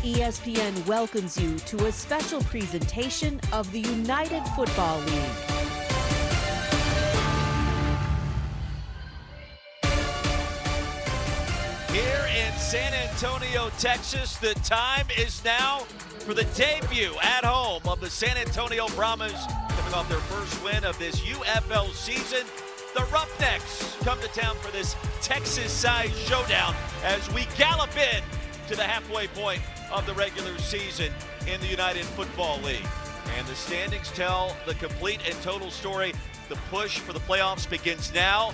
ESPN welcomes you to a special presentation of the United Football League. Here in San Antonio, Texas, the time is now for the debut at home of the San Antonio Brahmas, coming off their first win of this UFL season. The Roughnecks come to town for this Texas-sized showdown as we gallop in to the halfway point of the regular season in the United Football League. And the standings tell the complete and total story. The push for the playoffs begins now.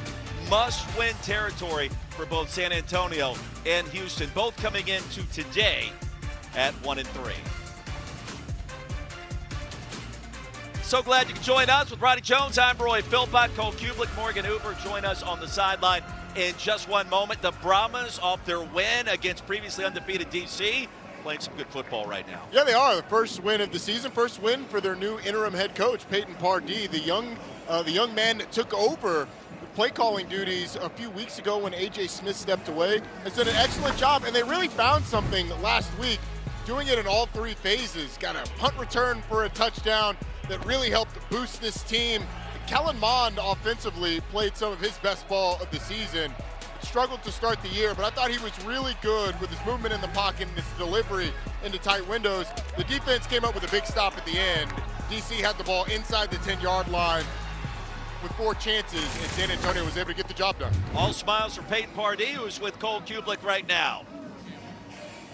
Must-win territory for both San Antonio and Houston, both coming into today at 1-3. So glad you can join us with Roddy Jones. I'm Roy Philpott, Cole Kublik, Morgan Hoover. Join us on the sideline in just one moment. The Brahmas off their win against previously undefeated DC, playing some good football right now. Yeah, they are. The first win of the season, first win for their new interim head coach, Peyton Pardee, the young man that took over play calling duties a few weeks ago when A.J. Smith stepped away. Has done an excellent job, and they really found something last week, doing it in all three phases. Got a punt return for a touchdown that really helped boost this team. Kellen Mond offensively played some of his best ball of the season. Struggled to start the year, but I thought he was really good with his movement in the pocket and his delivery into tight windows. The defense came up with a big stop at the end. DC had the ball inside the 10-yard line with 4 chances, and San Antonio was able to get the job done. All smiles for Peyton Pardee, who's with Cole Kublik right now.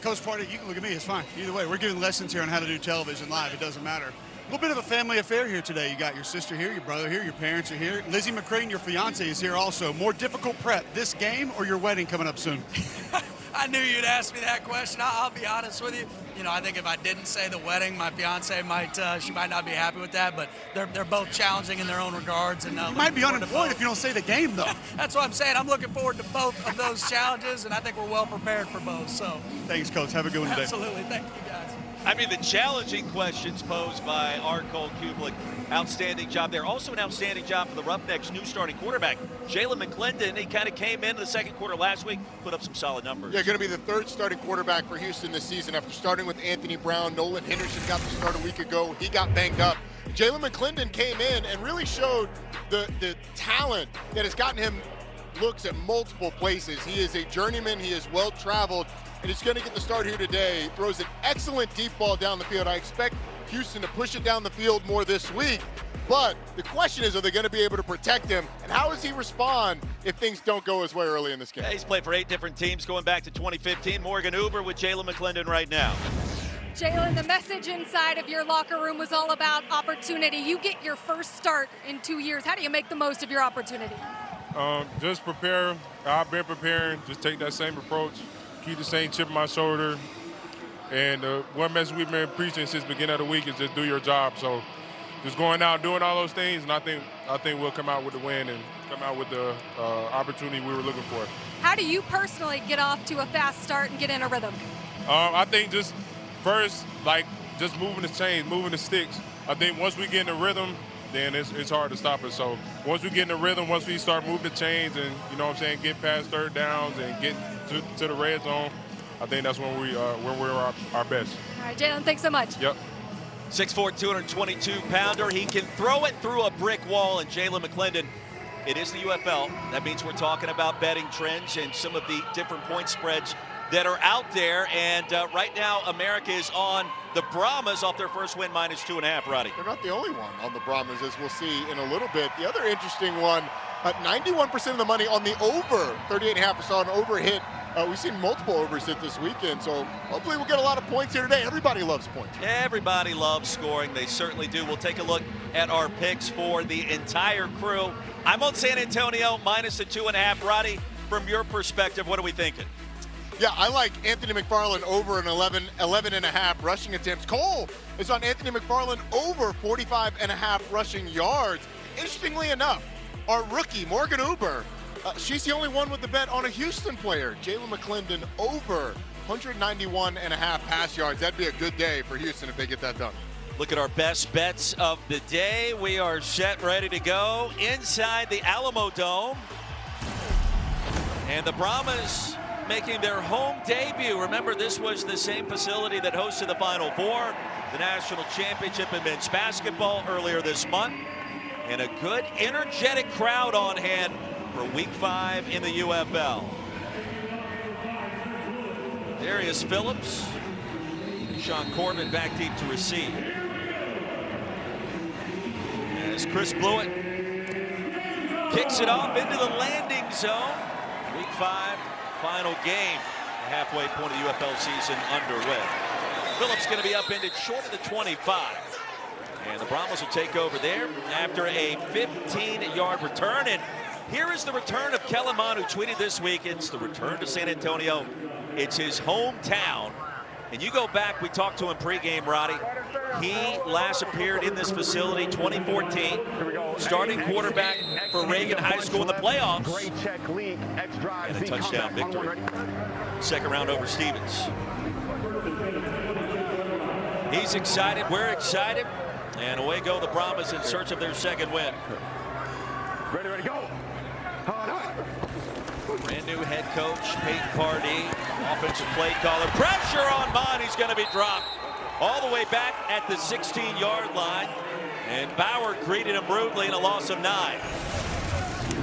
Coach Pardee, you can look at me, it's fine. Either way, we're giving lessons here on how to do television live. It doesn't matter. A little bit of a family affair here today. You got your sister here, your brother here, your parents are here. Lizzie McCrane, your fiance, is here also. More difficult prep, this game or your wedding coming up soon? I knew you'd ask me that question. I'll be honest with you. You know, I think if I didn't say the wedding, my fiance might not be happy with that. But they're both challenging in their own regards. And you might be unemployed if you don't say the game, though. That's what I'm saying. I'm looking forward to both of those challenges, and I think we're well prepared for both. So thanks, Coach. Have a good one today. Absolutely. Thank you, guys. I mean, the challenging questions posed by our Cole Kublik. Outstanding job there. Also an outstanding job for the Roughnecks' new starting quarterback, Jalen McClendon. He kind of came into the second quarter last week, put up some solid numbers. Yeah, going to be the third starting quarterback for Houston this season after starting with Anthony Brown. Nolan Henderson got the start a week ago. He got banged up. Jalen McClendon came in and really showed the talent that has gotten him looks at multiple places. He is a journeyman. He is well-traveled, and he's going to get the start here today. Throws an excellent deep ball down the field. I expect Houston to push it down the field more this week, but the question is, are they going to be able to protect him, and how does he respond if things don't go his way early in this game? Yeah, he's played for 8 different teams going back to 2015. Morgan Hoover with Jalen McClendon right now. Jalen, the message inside of your locker room was all about opportunity. You get your first start in 2 years. How do you make the most of your opportunity? Just prepare. I've been preparing. Just take that same approach. Keep the same chip on my shoulder. And one message we've been preaching since the beginning of the week is just do your job. So just going out, doing all those things, and I think we'll come out with the win and come out with the opportunity we were looking for. How do you personally get off to a fast start and get in a rhythm? I think just first, just moving the chains, moving the sticks. I think once we get in the rhythm, then it's hard to stop us. So once we get in the rhythm, once we start moving the chains and, you know what I'm saying, get past third downs and get to the red zone, I think that's when we're our best. All right, Jalen, thanks so much. Yep. 6'4", 222-pounder. He can throw it through a brick wall, and Jalen McClendon, it is the UFL. That means we're talking about betting trends and some of the different point spreads that are out there. And right now, America is on the Brahmas off their first win, -2.5, Roddy. They're not the only one on the Brahmas, as we'll see in a little bit. The other interesting one, 91% of the money on the over, 38.5. We saw an over hit. We've seen multiple overs hit this weekend, so hopefully we'll get a lot of points here today. Everybody loves points. Everybody loves scoring. They certainly do. We'll take a look at our picks for the entire crew. I'm on San Antonio, -2.5. Roddy, from your perspective, what are we thinking? Yeah, I like Anthony McFarland over an 11.5 rushing attempts. Cole is on Anthony McFarland over 45.5 rushing yards. Interestingly enough, our rookie, Morgan Hoover, she's the only one with the bet on a Houston player. Jalen McClendon over 191.5 pass yards. That'd be a good day for Houston if they get that done. Look at our best bets of the day. We are set, ready to go inside the Alamo Dome. And the Brahmas making their home debut. Remember, this was the same facility that hosted the Final Four, the national championship in men's basketball earlier this month. And a good, energetic crowd on hand for Week 5 in the UFL. Darius Phillips, Sean Corbin back deep to receive. As Chris Blewett kicks it off into the landing zone. Week 5, final game. The halfway point of the UFL season underway. Phillips going to be upended short of the 25. And the Brahmas will take over there after a 15-yard return. And here is the return of Kellen Mond, who tweeted this week, it's the return to San Antonio. It's his hometown. And you go back, we talked to him pregame, Roddy. He last appeared in this facility 2014, starting quarterback for Reagan High School in the playoffs. And a touchdown victory. Second round over Stevens. He's excited, we're excited. And away go the Brahmas in search of their second win. Ready, go. Brand new head coach, Peyton Pardee, offensive play caller. Pressure on Mond, he's going to be dropped all the way back at the 16-yard line. And Bauer greeted him rudely in a loss of 9.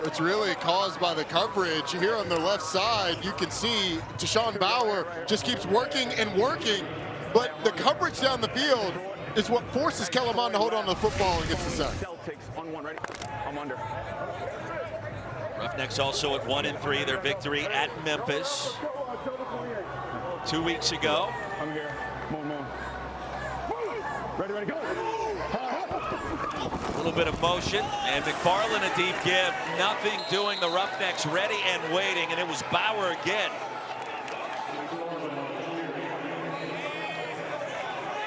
It's really caused by the coverage. Here on the left side, you can see Deshaun Bauer just keeps working and working. But the coverage down the field is what forces Kellen Mond to hold on to the football and gets the sack. Celtics on one, ready? I'm under. Roughnecks also at 1-3, their victory at Memphis 2 weeks ago. I'm here. Come on. Ready, go. A little bit of motion, and McFarland a deep give. Nothing doing, the Roughnecks ready and waiting, and it was Bauer again.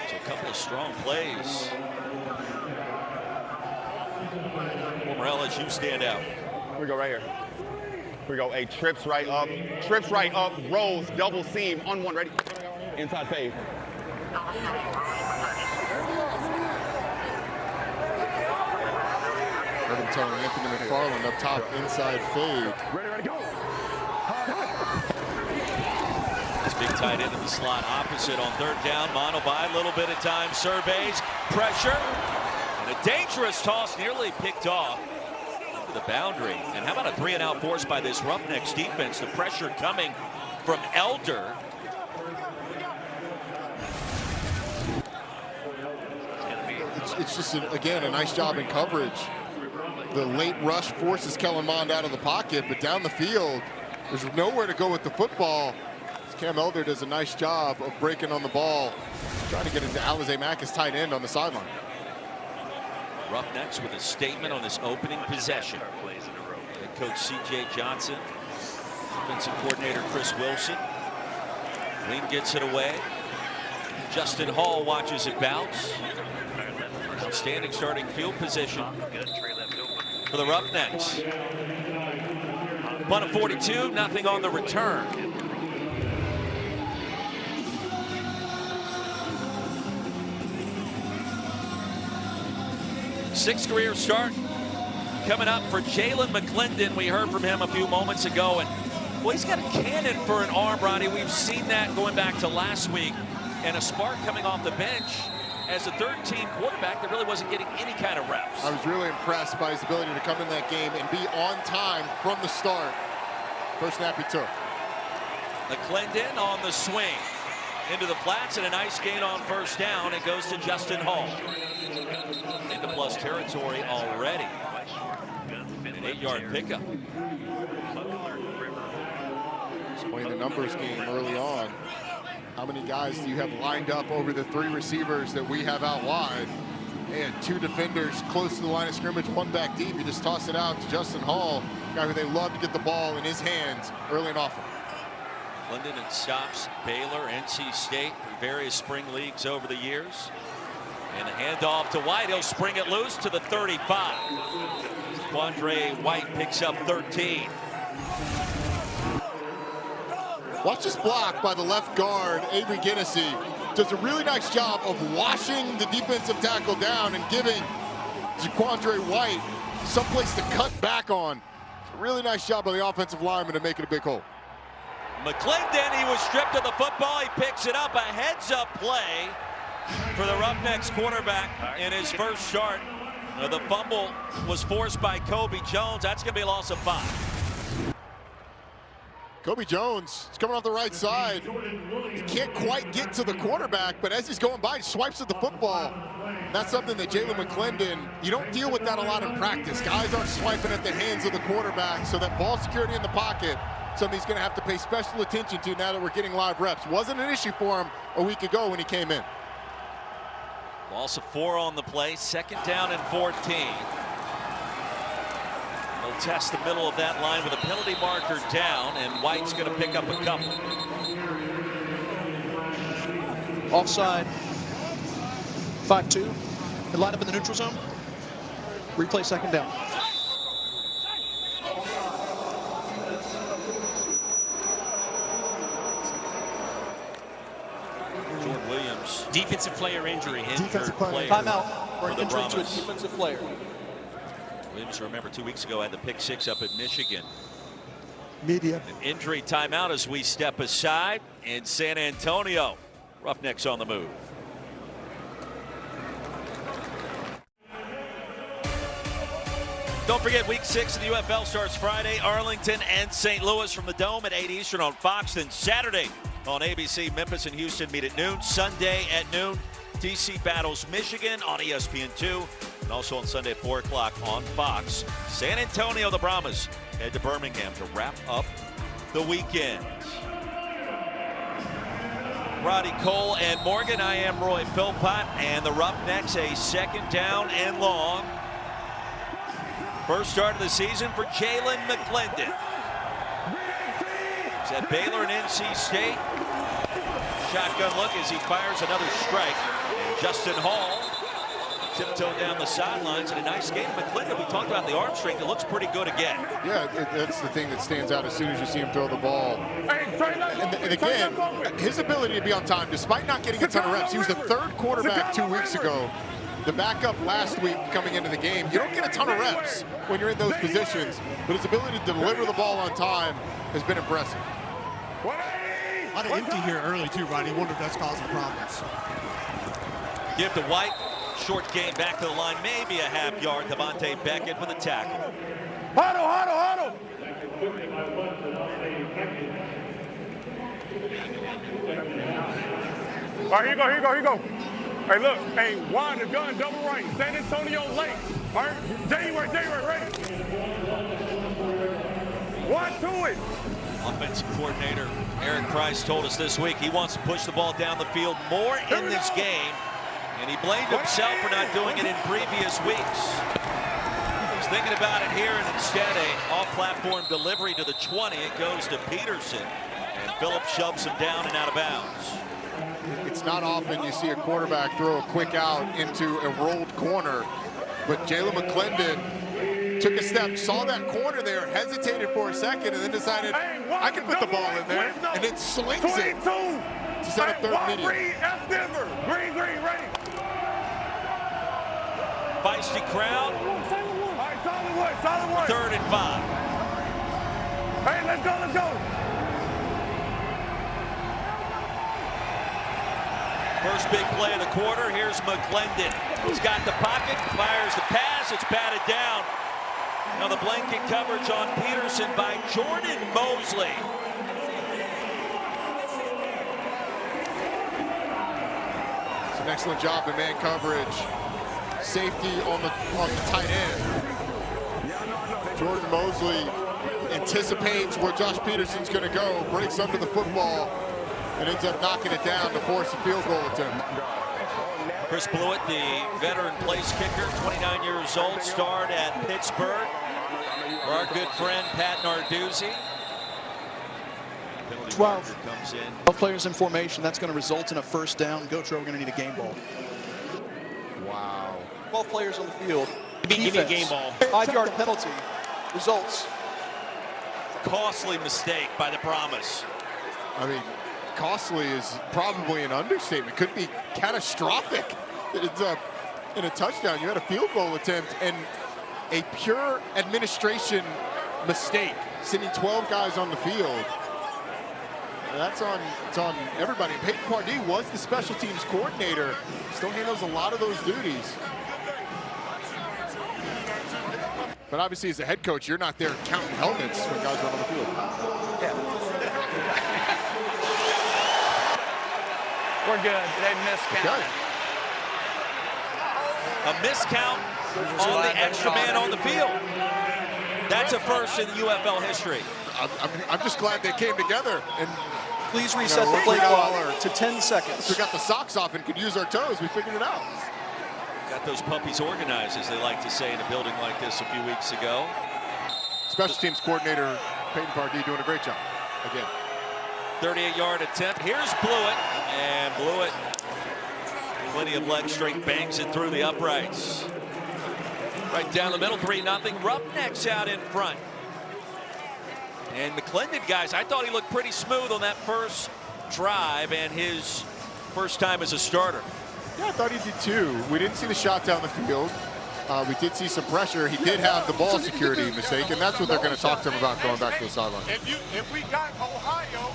So a couple of strong plays. Former LSU standout. We go right here. We go, hey, trips right up, rolls, double seam, on one, ready? Inside fade. Heard him telling Anthony McFarland up top, inside fade. Ready, go. This big tight end in the slot opposite on third down. Mond will buy a little bit of time, surveys, pressure, and a dangerous toss nearly picked off the boundary. And how about a 3-and-out force by this Roughnecks defense? The pressure coming from Elder. It's just, again, a nice job in coverage. The late rush forces Kellen Mond out of the pocket, but down the field, there's nowhere to go with the football. Cam Elder does a nice job of breaking on the ball, trying to get into Alize Mack's tight end on the sideline. Roughnecks with a statement on this opening possession. Head coach C.J. Johnson, defensive coordinator Chris Wilson. Wing gets it away. Justin Hall watches it bounce. Outstanding starting field position for the Roughnecks. Punt of 42, nothing on the return. Sixth career start coming up for Jalen McClendon. We heard from him a few moments ago, and well, he's got a cannon for an arm, Roddy. We've seen that going back to last week, and a spark coming off the bench as a third-team quarterback that really wasn't getting any kind of reps. I was really impressed by his ability to come in that game and be on time from the start. First snap he took. McClendon on the swing into the flats, and a nice gain on first down. It goes to Justin Hall. Into plus territory already. An 8-yard pickup. Just playing the numbers game early on. How many guys do you have lined up over the 3 receivers that we have out wide? And 2 defenders close to the line of scrimmage, 1 back deep. You just toss it out to Justin Hall, guy who they love to get the ball in his hands early and often. London and stops Baylor, NC State, various spring leagues over the years. And the handoff to White. He'll spring it loose to the 35. Quandre White picks up 13. Watch this block by the left guard, Avery Ginnessy. Does a really nice job of washing the defensive tackle down and giving Quandre White someplace to cut back on. Really nice job by the offensive lineman to make it a big hole. McClendon, he was stripped of the football. He picks it up. A heads-up play for the Roughnecks quarterback in his first start. The fumble was forced by Kobe Jones. That's going to be a loss of 5. Kobe Jones is coming off the right side. He can't quite get to the quarterback, but as he's going by, he swipes at the football. And that's something that Jalen McClendon, you don't deal with that a lot in practice. Guys aren't swiping at the hands of the quarterback, so that ball security in the pocket, something he's going to have to pay special attention to now that we're getting live reps. Wasn't an issue for him a week ago when he came in. Loss of 4 on the play, 2nd down and 14. They'll test the middle of that line with a penalty marker down, and White's going to pick up a couple. Offside. 5-2. They line up in the neutral zone. Replay 2nd down. Jordan Williams. Defensive player injury. Defensive player. Timeout for an injury to a defensive player. Williams, remember, 2 weeks ago had the pick 6 up at Michigan. Media. An injury timeout as we step aside in San Antonio. Roughnecks on the move. Don't forget, Week 6 of the UFL starts Friday. Arlington and St. Louis from the Dome at 8 Eastern on Fox. Then Saturday on ABC, Memphis and Houston meet at noon. Sunday at noon, DC battles Michigan on ESPN2. And also on Sunday at 4 o'clock on Fox. San Antonio, the Brahmas, head to Birmingham to wrap up the weekend. Roddy Cole and Morgan, I am Roy Philpott, and the Roughnecks a 2nd down and long. First start of the season for Jalen McClendon. He's at Baylor and NC State. Shotgun look as he fires another strike. Justin Hall tiptoe down the sidelines, and a nice game. McClendon, we talked about the arm strength. It looks pretty good again. Yeah, that's the thing that stands out as soon as you see him throw the ball. And again, his ability to be on time, despite not getting a ton of reps. He was the 3rd quarterback 2 weeks ago. The backup last week coming into the game. You don't get a ton of reps when you're in those positions, but his ability to deliver the ball on time has been impressive. A lot of empty here early too, Rodney. Wonder if that's causing problems. Give to White. Short game back to the line, maybe a half yard. Devontae Beckett with a tackle. Huddle, huddle, huddle. All right, here you go, here you go, here you go. Hey, look, hey, wide the gun, double right, San Antonio late. All right, January, right. One to it. Offensive coordinator Eric Price told us this week he wants to push the ball down the field more in this game, and he blamed himself for not doing it in previous weeks. He's thinking about it here, and instead a off-platform delivery to the 20. It goes to Peterson, and Phillips shoves him down and out of bounds. It's not often you see a quarterback throw a quick out into a rolled corner, but Jalen McClendon took a step, saw that corner there, hesitated for a second, and then decided, I can put the ball in there, and then slings it to set up 3rd medium. Green, ready. Feisty crowd. All right, solid wood. 3rd and 5. Hey, let's go. First big play of the quarter. Here's McClendon. He's got the pocket, fires the pass. It's batted down. Now the blanket coverage on Peterson by Jordan Mosley. It's an excellent job in man coverage. Safety on the tight end. Jordan Mosley anticipates where Josh Peterson's going to go, breaks under the football, and ends up knocking it down to force a field goal attempt. Chris Blewett, the veteran place kicker, 29 years old, starred at Pittsburgh. For our good friend Pat Narduzzi. 12. Comes in. 12 players in formation. That's going to result in a 1st down. Gocho, we're going to need a game ball. Wow. 12 players on the field. Give me a game ball. 5-yard penalty. Results. Costly mistake by the Brahmas. I mean, costly is probably an understatement. Could be catastrophic. It ends up in a touchdown. You had a field goal attempt and a pure administration mistake, sending 12 guys on the field. It's on everybody. Peyton Pardee was the special teams coordinator. Still handles a lot of those duties. But obviously, as a head coach, you're not there counting helmets when guys run on the field. Yeah. We're good. They miscounted. A miscount on the extra man on the field. That's a first in UFL history. I'm just glad they came together. And please reset the play clock to 10 seconds. We got the socks off and could use our toes. We figured it out. Got those puppies organized, as they like to say, in a building like this a few weeks ago. Special teams coordinator Peyton Pardee doing a great job again. 38-yard attempt. Here's Blewett, and Blewett, plenty of leg strength, bangs it through the uprights. Right down the middle, 3-0. Roughnecks out in front. And McClendon, guys, I thought he looked pretty smooth on that first drive and his first time as a starter. Yeah, I thought he did too. We didn't see the shot down the field. We did see some pressure. He did have the ball security mistake, and that's what they're going to talk to him about going back to the sideline. If we got Ohio.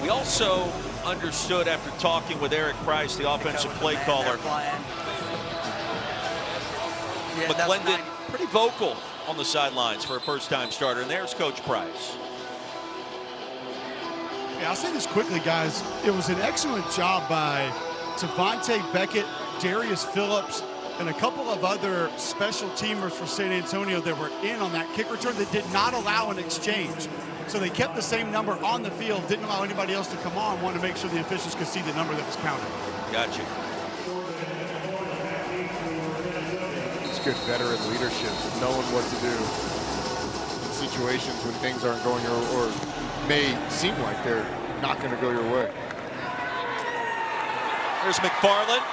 We also understood after talking with Eric Price, the offensive play caller, McClendon pretty vocal on the sidelines for a first-time starter, and there's Coach Price. Yeah, I'll say this quickly, guys. It was an excellent job by Devontae Beckett, Darius Phillips, and a couple of other special teamers for San Antonio that were in on that kick return that did not allow an exchange. So they kept the same number on the field, didn't allow anybody else to come on, wanted to make sure the officials could see the number that was counted. Gotcha. It's good veteran leadership, knowing what to do in situations when things aren't going or may seem like they're not going to go your way. There's McFarland.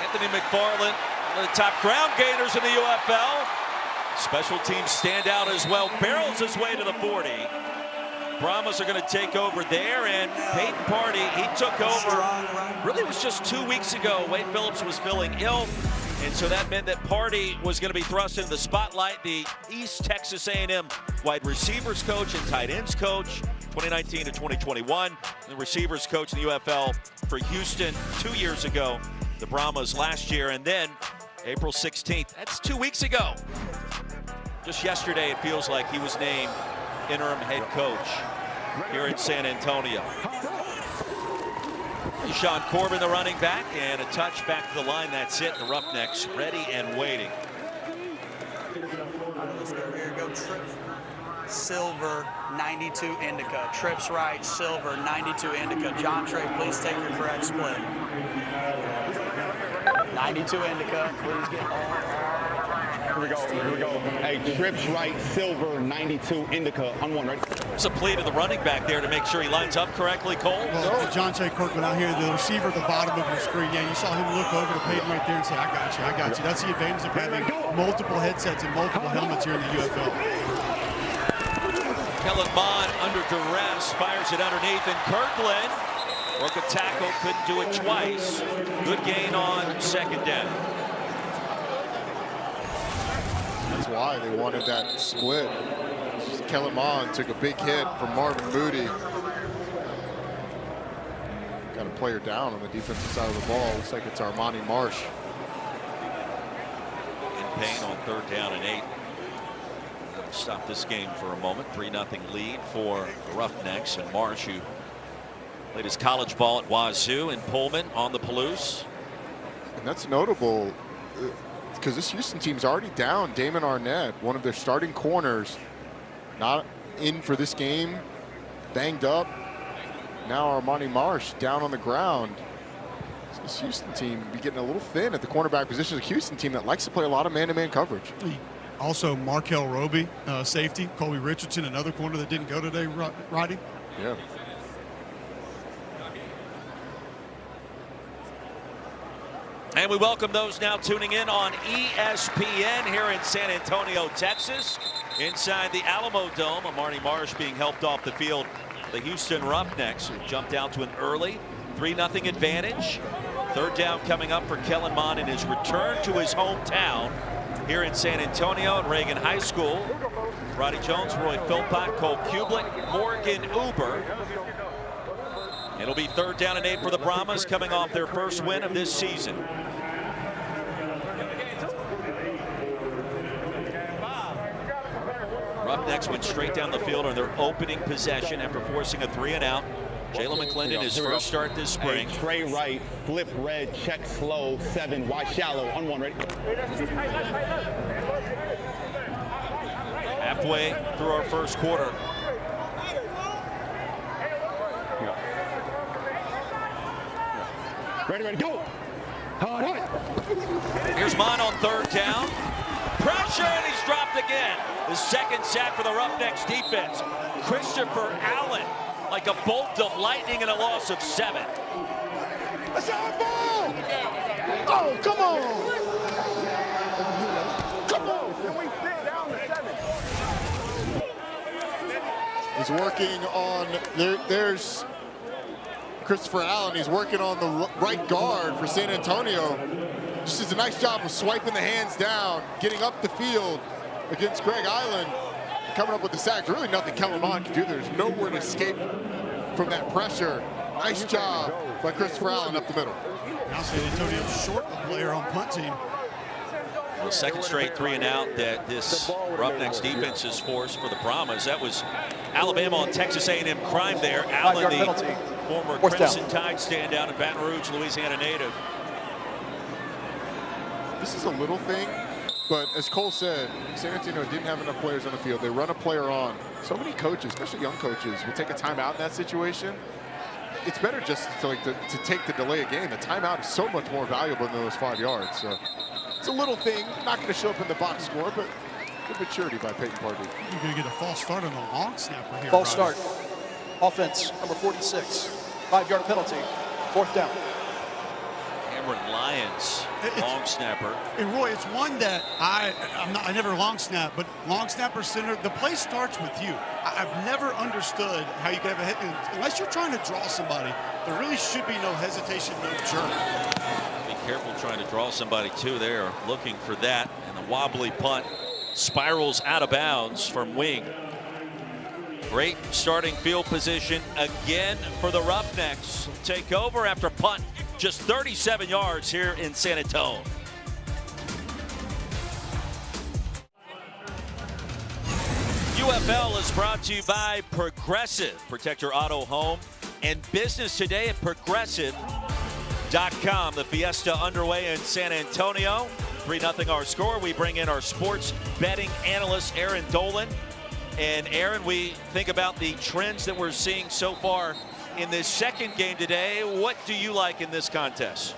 Anthony McFarland, one of the top ground gainers in the UFL. Special teams stand out as well. Barrels his way to the 40. Brahmas are going to take over there, and Peyton Pardee, he took over. Really, it was just 2 weeks ago. Wade Phillips was feeling ill, and so that meant that Pardee was going to be thrust into the spotlight. The East Texas A&M wide receivers coach and tight ends coach, 2019 to 2021. The receivers coach in the UFL for Houston 2 years ago. The Brahmas last year, and then April 16th. That's 2 weeks ago. Just yesterday, it feels like he was named interim head coach here in San Antonio. Sean Corbin, the running back, and a touch back to the line. That's it. The Roughnecks ready and waiting. Let's go here. Go trip. Silver, 92 indica. Trips right, silver, 92 indica. John Trey, please take your correct split. 92 indica. Please get all. Here we go. Hey, trips right, silver, 92 indica on one, right? There's a plea to the running back there to make sure he lines up correctly, Cole. Well, John Trey Kirkland out here, the receiver at the bottom of your screen. Yeah, you saw him look over to Peyton right there and say, I got you, I got you. That's the advantage of having multiple headsets and multiple helmets here in the UFL. Kellen Mond under duress, fires it underneath, and Kirkland broke a tackle, couldn't do it twice. Good gain on second down. That's why they wanted that split. Kellen Mond took a big hit from Marvin Moody. Got a player down on the defensive side of the ball. Looks like it's Armani Marsh. In pain on third down and 8. Stop this game for a moment. 3-0 lead for the Roughnecks, and Marsh, who played his college ball at Wazoo, and Pullman on the Palouse. And that's notable because this Houston team's already down Damon Arnett, one of their starting corners, not in for this game, banged up. Now Armani Marsh down on the ground. This Houston team be getting a little thin at the cornerback position. It's a Houston team that likes to play a lot of man-to-man coverage. Also, Markel Roby, safety. Colby Richardson, another corner that didn't go today, Roddy. Yeah. And we welcome those now tuning in on ESPN here in San Antonio, Texas. Inside the Alamo Dome, Armani Marsh being helped off the field. The Houston Roughnecks, who jumped out to an early 3-0 advantage. Third down coming up for Kellen Mond in his return to his hometown. here in San Antonio at Reagan High School. Roddy Jones, Roy Philpott, Cole Kublik, Morgan Uber. It'll be 3rd down and 8 for the Brahmas, coming off their first win of this season. Roughnecks went straight down the field on their opening possession after forcing a 3-and-out. Jalen McClendon, his first start this spring. Trey right, flip red, check slow, 7, wide shallow, on 1, ready? Halfway through our first quarter. Ready, go! Here's Mon on 3rd down. Pressure, and he's dropped again. The 2nd sack for the Roughnecks defense. Christopher Allen, like a bolt of lightning in a loss of 7. That's our ball! Oh, come on! Come on! Can we sit down to 7? He's working on, there's Christopher Allen. He's working on the right guard for San Antonio. Just does a nice job of swiping the hands down, getting up the field against Greg Island, coming up with the sack. Really nothing Kellen Mond can do. There's nowhere to escape from that pressure. Nice job by Christopher Allen up the middle. Now San Antonio's short the player on punt team. The 2nd straight 3-and-out that this Roughnecks defense has forced for the Brahmas. That was Alabama and Texas A&M crime there. Allen, the former Crimson Tide standout in Baton Rouge, Louisiana native. This is a little thing, but as Cole said, San Antonio didn't have enough players on the field. They run a player on. So many coaches, especially young coaches, will take a timeout in that situation. It's better just to take the delay of game. The timeout is so much more valuable than those 5 yards. So it's a little thing, not going to show up in the box score, but good maturity by Peyton Pardee. You're going to get a false start on the long snapper here. False start. Offense, number 46. 5-yard penalty. 4th down. Cameron Lyons, long snapper. And Roy, it's one that I never long snap, but long snapper center, the play starts with you. I've never understood how you can have a hit, unless you're trying to draw somebody, there really should be no hesitation, no jerk. Be careful trying to draw somebody too. They're looking for that, and the wobbly punt spirals out of bounds from wing. Great starting field position again for the Roughnecks. Take over after punt just 37 yards here in San Antonio. UFL is brought to you by Progressive. Protect your auto, home, and business today at Progressive.com. The Fiesta underway in San Antonio. 3-0 our score. We bring in our sports betting analyst, Aaron Dolan. And Aaron, we think about the trends that we're seeing so far in this second game today. What do you like in this contest?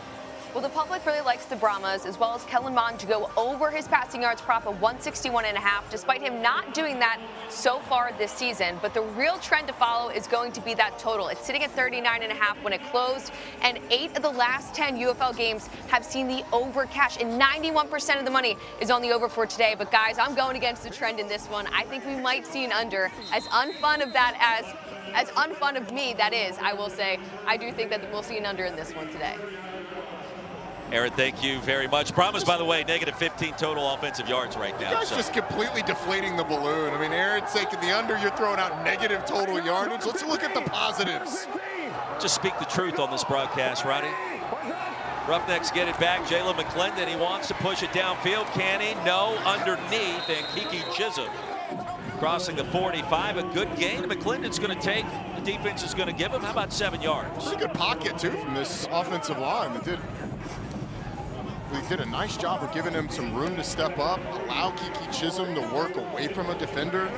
Well, the public really likes the Brahmas, as well as Kellen Mond to go over his passing yards prop of 161.5, despite him not doing that so far this season. But the real trend to follow is going to be that total. It's sitting at 39.5 when it closed, and 8 of the last 10 UFL games have seen the over cash, and 91% of the money is on the over for today. But guys, I'm going against the trend in this one. I think we might see an under. As unfun of me that is, I will say, I do think that we'll see an under in this one today. Aaron, thank you very much. Brahmas, by the way, -15 total offensive yards right now. You guys just completely deflating the balloon. I mean, Aaron's taking the under, you're throwing out negative total yardage. Let's look at the positives. Just speak the truth on this broadcast, Roddy. Roughnecks get it back. Jalen McClendon, he wants to push it downfield. Can he? No, underneath. And Kiki Chisholm crossing the 45. A good gain. McClendon's going to take. The defense is going to give him. How about 7 yards? Pretty good pocket, too, from this offensive line. They did a nice job of giving him some room to step up, allow Kiki Chisholm to work away from a defender.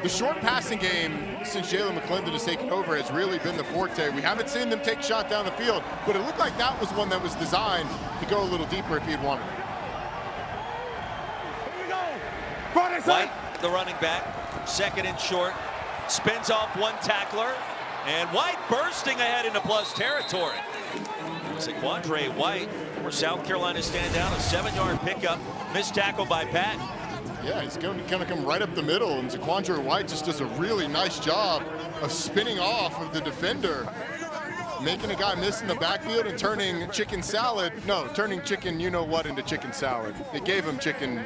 The short passing game since Jalen McClendon has taken over has really been the forte. We haven't seen them take shot down the field, but it looked like that was one that was designed to go a little deeper if he'd wanted it. White, the running back, 2nd and short, spins off one tackler, and White bursting ahead into plus territory. It's a Quandre White, where South Carolina stand down, a 7-yard pickup, missed tackle by Pat. Yeah, he's going to come right up the middle, and Zaquandre White just does a really nice job of spinning off of the defender. making a guy miss in the backfield and turning chicken you-know-what into chicken salad. It gave him chicken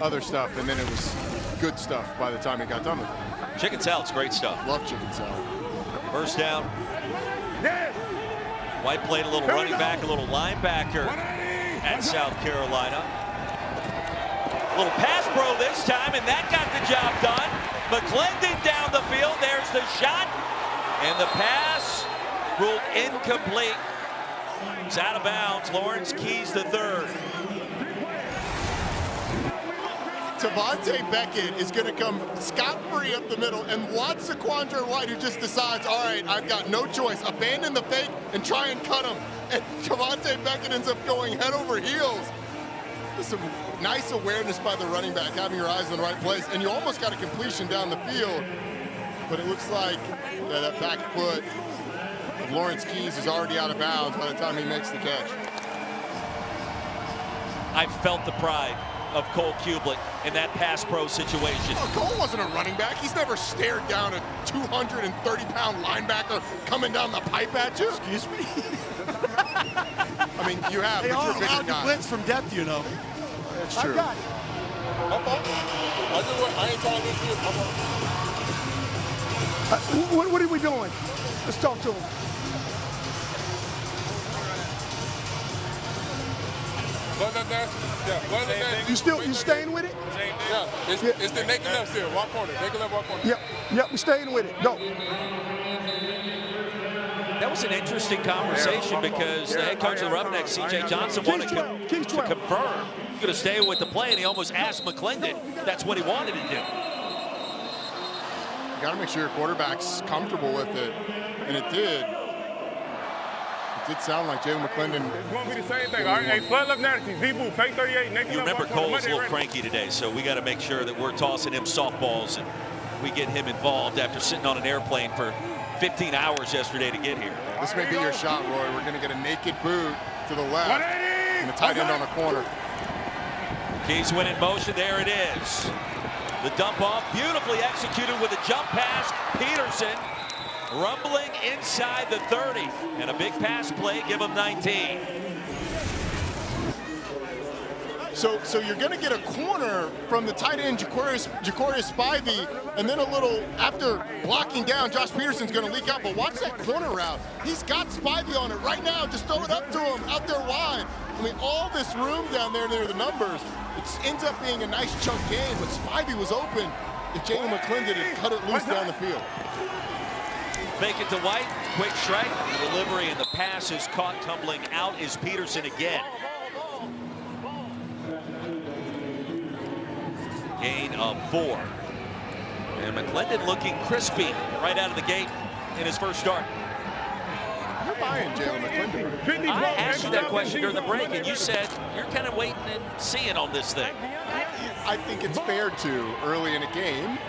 other stuff, and then it was good stuff by the time he got done with it. Chicken salad's great stuff. Love chicken salad. First down. White played a little running back, a little linebacker at South Carolina. A little pass pro this time, and that got the job done. McClendon down the field. There's the shot. And the pass ruled incomplete. It's out of bounds. Lawrence Keys the third. Tavante Beckett is going to come scot-free up the middle and watch Saquandre White, who just decides, all right, I've got no choice. Abandon the fake and try and cut him. And Tavante Beckett ends up going head over heels. There's some nice awareness by the running back, having your eyes in the right place. And you almost got a completion down the field. But it looks like that back foot of Lawrence Keys is already out of bounds by the time he makes the catch. I felt the pride of Cole Kublik in that pass pro situation. Oh, Cole wasn't a running back. He's never stared down a 230-pound linebacker coming down the pipe at you. Excuse me? I mean, you have, they but are you're a bigger allowed to guy. blitz from depth, you know. That's true. I ain't trying to get you. What are we doing? Let's talk to him. You staying with it? Yeah, it's the naked left still. Walk corner, naked left, walk corner. Yep, we're staying with it. Go. That was an interesting conversation because the head coach of the Roughnecks, C.J. Johnson, wanted to confirm he's going to stay with the play, and he almost asked McClendon if that's what he wanted to do. You got to make sure your quarterback's comfortable with it, and it did. It did sound like Jalen McClendon. It's going to be the same thing. All right, hey, flood left narrative. Z-Boo, fake 38, naked You left, remember walk corner. Cole's a little cranky today, so we got to make sure that we're tossing him softballs and we get him involved after sitting on an airplane for 15 hours yesterday to get here. This may be your shot, Roy. We're going to get a naked boot to the left and the tight end on the corner. Keys went in motion. There it is. The dump off, beautifully executed with a jump pass. Peterson rumbling inside the 30. And a big pass play, give him 19. So you're going to get a corner from the tight end, Jacorius Spivey, and then a little, after blocking down, Josh Peterson's going to leak out, but watch that corner route. He's got Spivey on it right now. Just throw it up to him, out there wide. I mean, all this room down there near the numbers. It ends up being a nice chunk game, but Spivey was open if Jalen McClendon had cut it loose down the field. Fake it to White, quick strike, the delivery, and the pass is caught. Tumbling out is Peterson again. Gain of 4. And McClendon looking crispy right out of the gate in his first start. You're buying Jalen McClendon. I asked you that question during the break, and you said you're kind of waiting and seeing on this thing. I think it's fair to early in a game,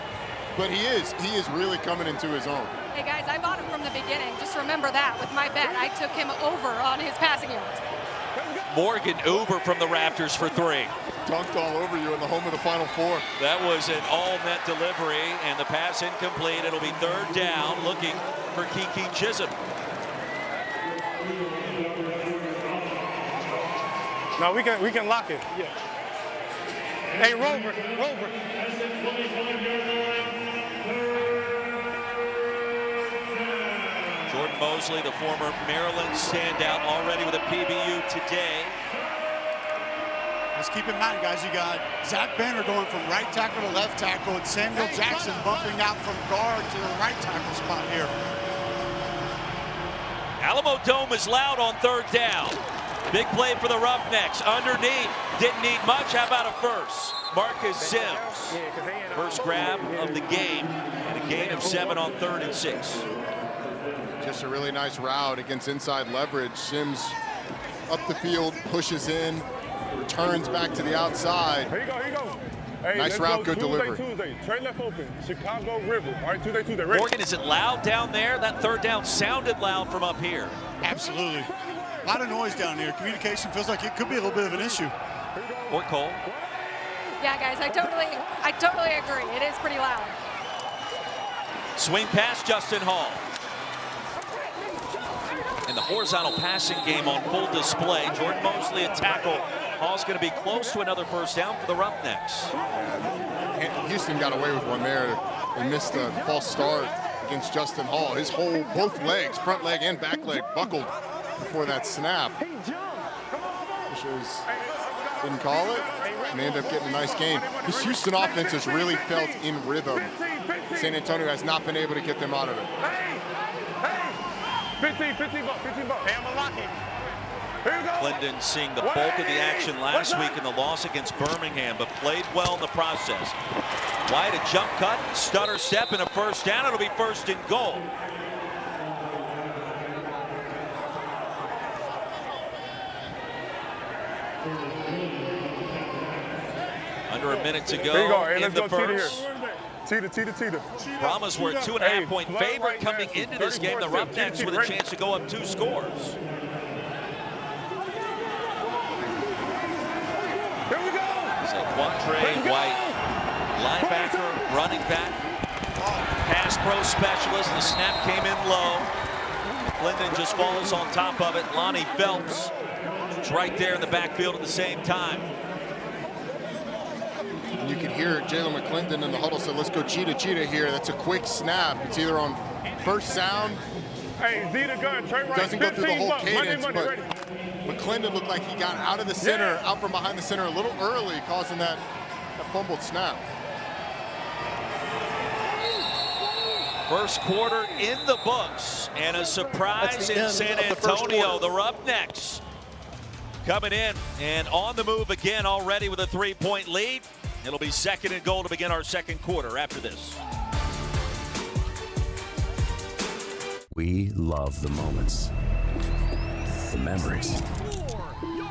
but he is really coming into his own. Hey guys, I bought him from the beginning. Just remember that with my bet. I took him over on his passing yards. Morgan Uber from the Raptors for 3. Dunked all over you in the home of the Final Four. That was an all-net delivery, and the pass incomplete. It'll be 3rd down, looking for Kiki Chisholm. No, we can lock it. Yeah. Hey, Rover. Jordan Mosley, the former Maryland standout, already with a PBU today. Just keep in mind, guys, you got Zach Banner going from right tackle to left tackle, and Samuel Jackson bumping out from guard to the right tackle spot here. Alamo Dome is loud on 3rd down. Big play for the Roughnecks. Underneath, didn't need much. How about a first? Marcus Sims. First grab of the game, and a gain of 7 on 3rd and 6. Just a really nice route against inside leverage. Sims up the field, pushes in, returns back to the outside. Here you go. Hey, nice route, good delivery. Tuesday, trade left open, Chicago River. All right, Tuesday. Ready? Morgan, is it loud down there? That 3rd down sounded loud from up here. Absolutely. A lot of noise down here. Communication feels like it could be a little bit of an issue. Or Cole. Yeah, guys, I totally agree. It is pretty loud. Swing past Justin Hall. And And the horizontal passing game on full display. Jordan Mosley a tackle. Hall's going to be close to another first down for the Roughnecks. Houston got away with one there. They missed a false start against Justin Hall. His both legs, front leg and back leg, buckled before that snap. Officials didn't call it, and they end up getting a nice gain. This Houston offense has really felt in rhythm. San Antonio has not been able to get them out of it. 15 bucks. Hey, I'm unlocking. Here you go. Clinton seeing the bulk of the action last week in the loss against Birmingham, but played well in the process. White a jump cut, stutter step, and a first down. It'll be first and goal. Under a minute to go in the first. Teeter. Brahmas were a 2.5-point favorite coming into this game. The Roughnecks with a chance to go up 2 scores. Here we go. So Quandre White, linebacker, running back, pass pro specialist. The snap came in low. Clinton just falls on top of it. Lonnie Phelps is right there in the backfield at the same time. You can hear Jalen McClendon in the huddle say, let's go cheetah here. That's a quick snap. It's either on first sound. Hey, Zeta gun, Trey Wright. Doesn't go through the whole cadence, money, but ready. McClendon looked like he got out of the center, out from behind the center a little early, causing that fumbled snap. First quarter in the books, and a surprise in San Antonio. The Roughnecks coming in and on the move again already with a 3-point lead. It'll be second and goal to begin our second quarter after this. We love the moments, the memories,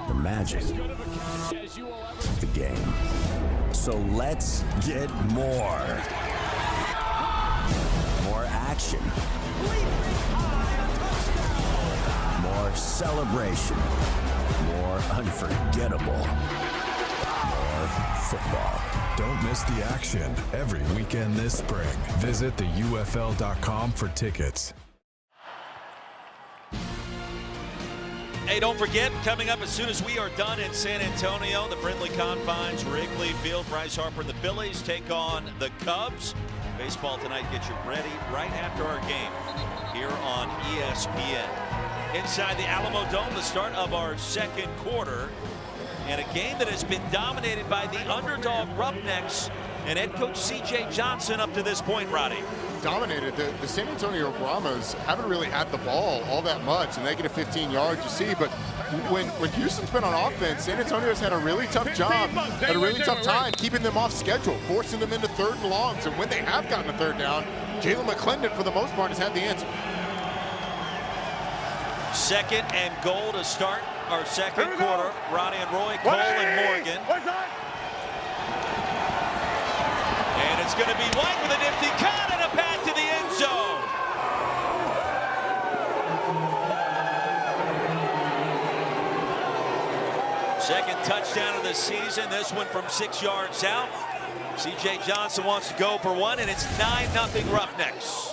the magic, the game. So let's get more. More action. More celebration. More unforgettable. More football. Don't miss the action every weekend this spring. Visit the UFL.com for tickets. Hey, don't forget, coming up as soon as we are done in San Antonio, the friendly confines, Wrigley Field, Bryce Harper and the Phillies take on the Cubs. Baseball tonight gets you ready right after our game here on ESPN. Inside the Alamo Dome, the start of our second quarter, and a game that has been dominated by the underdog Roughnecks and head coach C.J. Johnson up to this point, Roddy. Dominated. The San Antonio Brahmas haven't really had the ball all that much, and negative 15 yards, you see, but when Houston's been on offense, San Antonio's had a really tough job, had a really tough time keeping them off schedule, forcing them into third and longs, and when they have gotten a third down, Jalen McClendon, for the most part, has had the answer. Second and goal to start our second quarter. Ronnie and Roy, Cole and Morgan. And it's going to be White with a nifty cut and a pass to the end zone. Second touchdown of the season, this one from 6 yards out. C.J. Johnson wants to go for one, and it's 9-0 Roughnecks.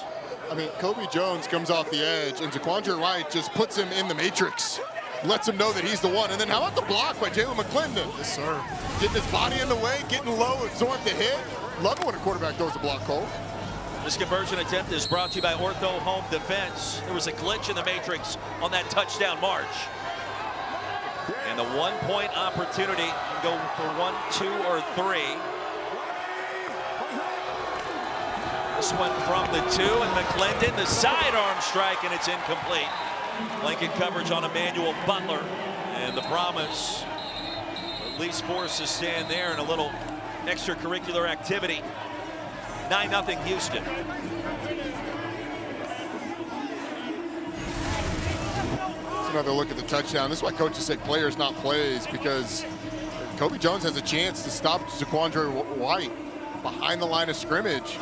I mean, Kobe Jones comes off the edge, and Zaquandre Wright just puts him in the matrix. Lets him know that he's the one. And then how about the block by Jalen McClendon? Yes, sir. Getting his body in the way, getting low, absorb the hit. Love it when a quarterback goes to block, Cole. This conversion attempt is brought to you by Ortho Home Defense. There was a glitch in the matrix on that touchdown march. And the 1-point opportunity can go for 1, 2, or 3. This one from the 2, and McClendon, the sidearm strike, and it's incomplete. Blanket coverage on Emmanuel Butler, and the Brahmas at least forced to stand there in a little extracurricular activity. 9-0 Houston. Let's another look at the touchdown. This is why coaches say players, not plays, because Kobe Jones has a chance to stop Zaquandre White behind the line of scrimmage.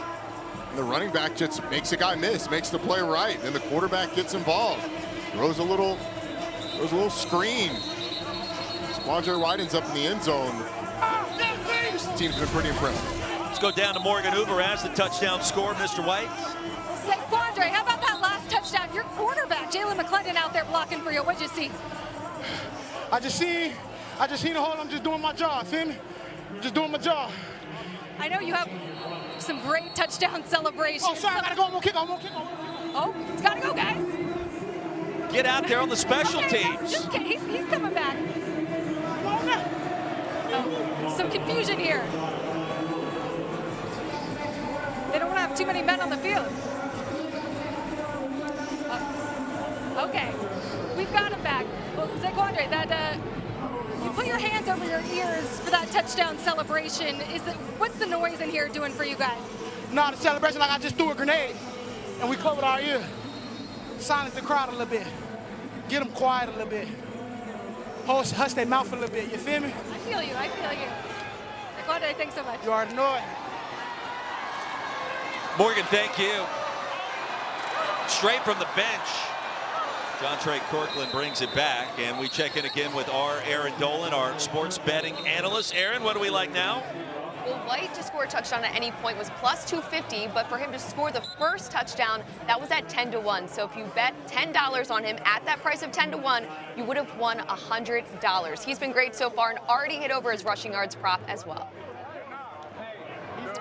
And the running back just makes a guy miss, makes the play right. Then the quarterback gets involved. Throws a little screen. Zaquandre White ends up in the end zone. This team's been pretty impressive. Let's go down to Morgan Hoover as the touchdown score, Mr. White. Zaquandre, how about that last touchdown? Your quarterback, Jalen Dylan McClendon out there blocking for you. What'd you see? I just seen the hole. I'm just doing my job. Feel me? Just doing my job. I know you have some great touchdown celebrations. Oh, sorry, I gotta go. I'm gonna kick off. Oh, it's gotta go, guys. Get out there on the special teams. He's coming back. Oh, some confusion here. They don't want to have too many men on the field. Okay, we've got him back. Well, Zaquandre, that you put your hands over your ears for that touchdown celebration. What's the noise in here doing for you guys? Nah, the celebration like I just threw a grenade, and we covered our ear. Silence the crowd a little bit. Get them quiet a little bit. Hush their mouth a little bit. You feel me? I feel you. Zaquandre, thanks so much. You already know it. Morgan, thank you. Straight from the bench, Jontre Kirkland brings it back, and we check in again with Aaron Dolan, our sports betting analyst. Aaron, what do we like now? Well, White to score a touchdown at any point was plus 250, but for him to score the first touchdown, that was at 10-1. So if you bet $10 on him at that price of 10-1, you would have won $100. He's been great so far and already hit over his rushing yards prop as well.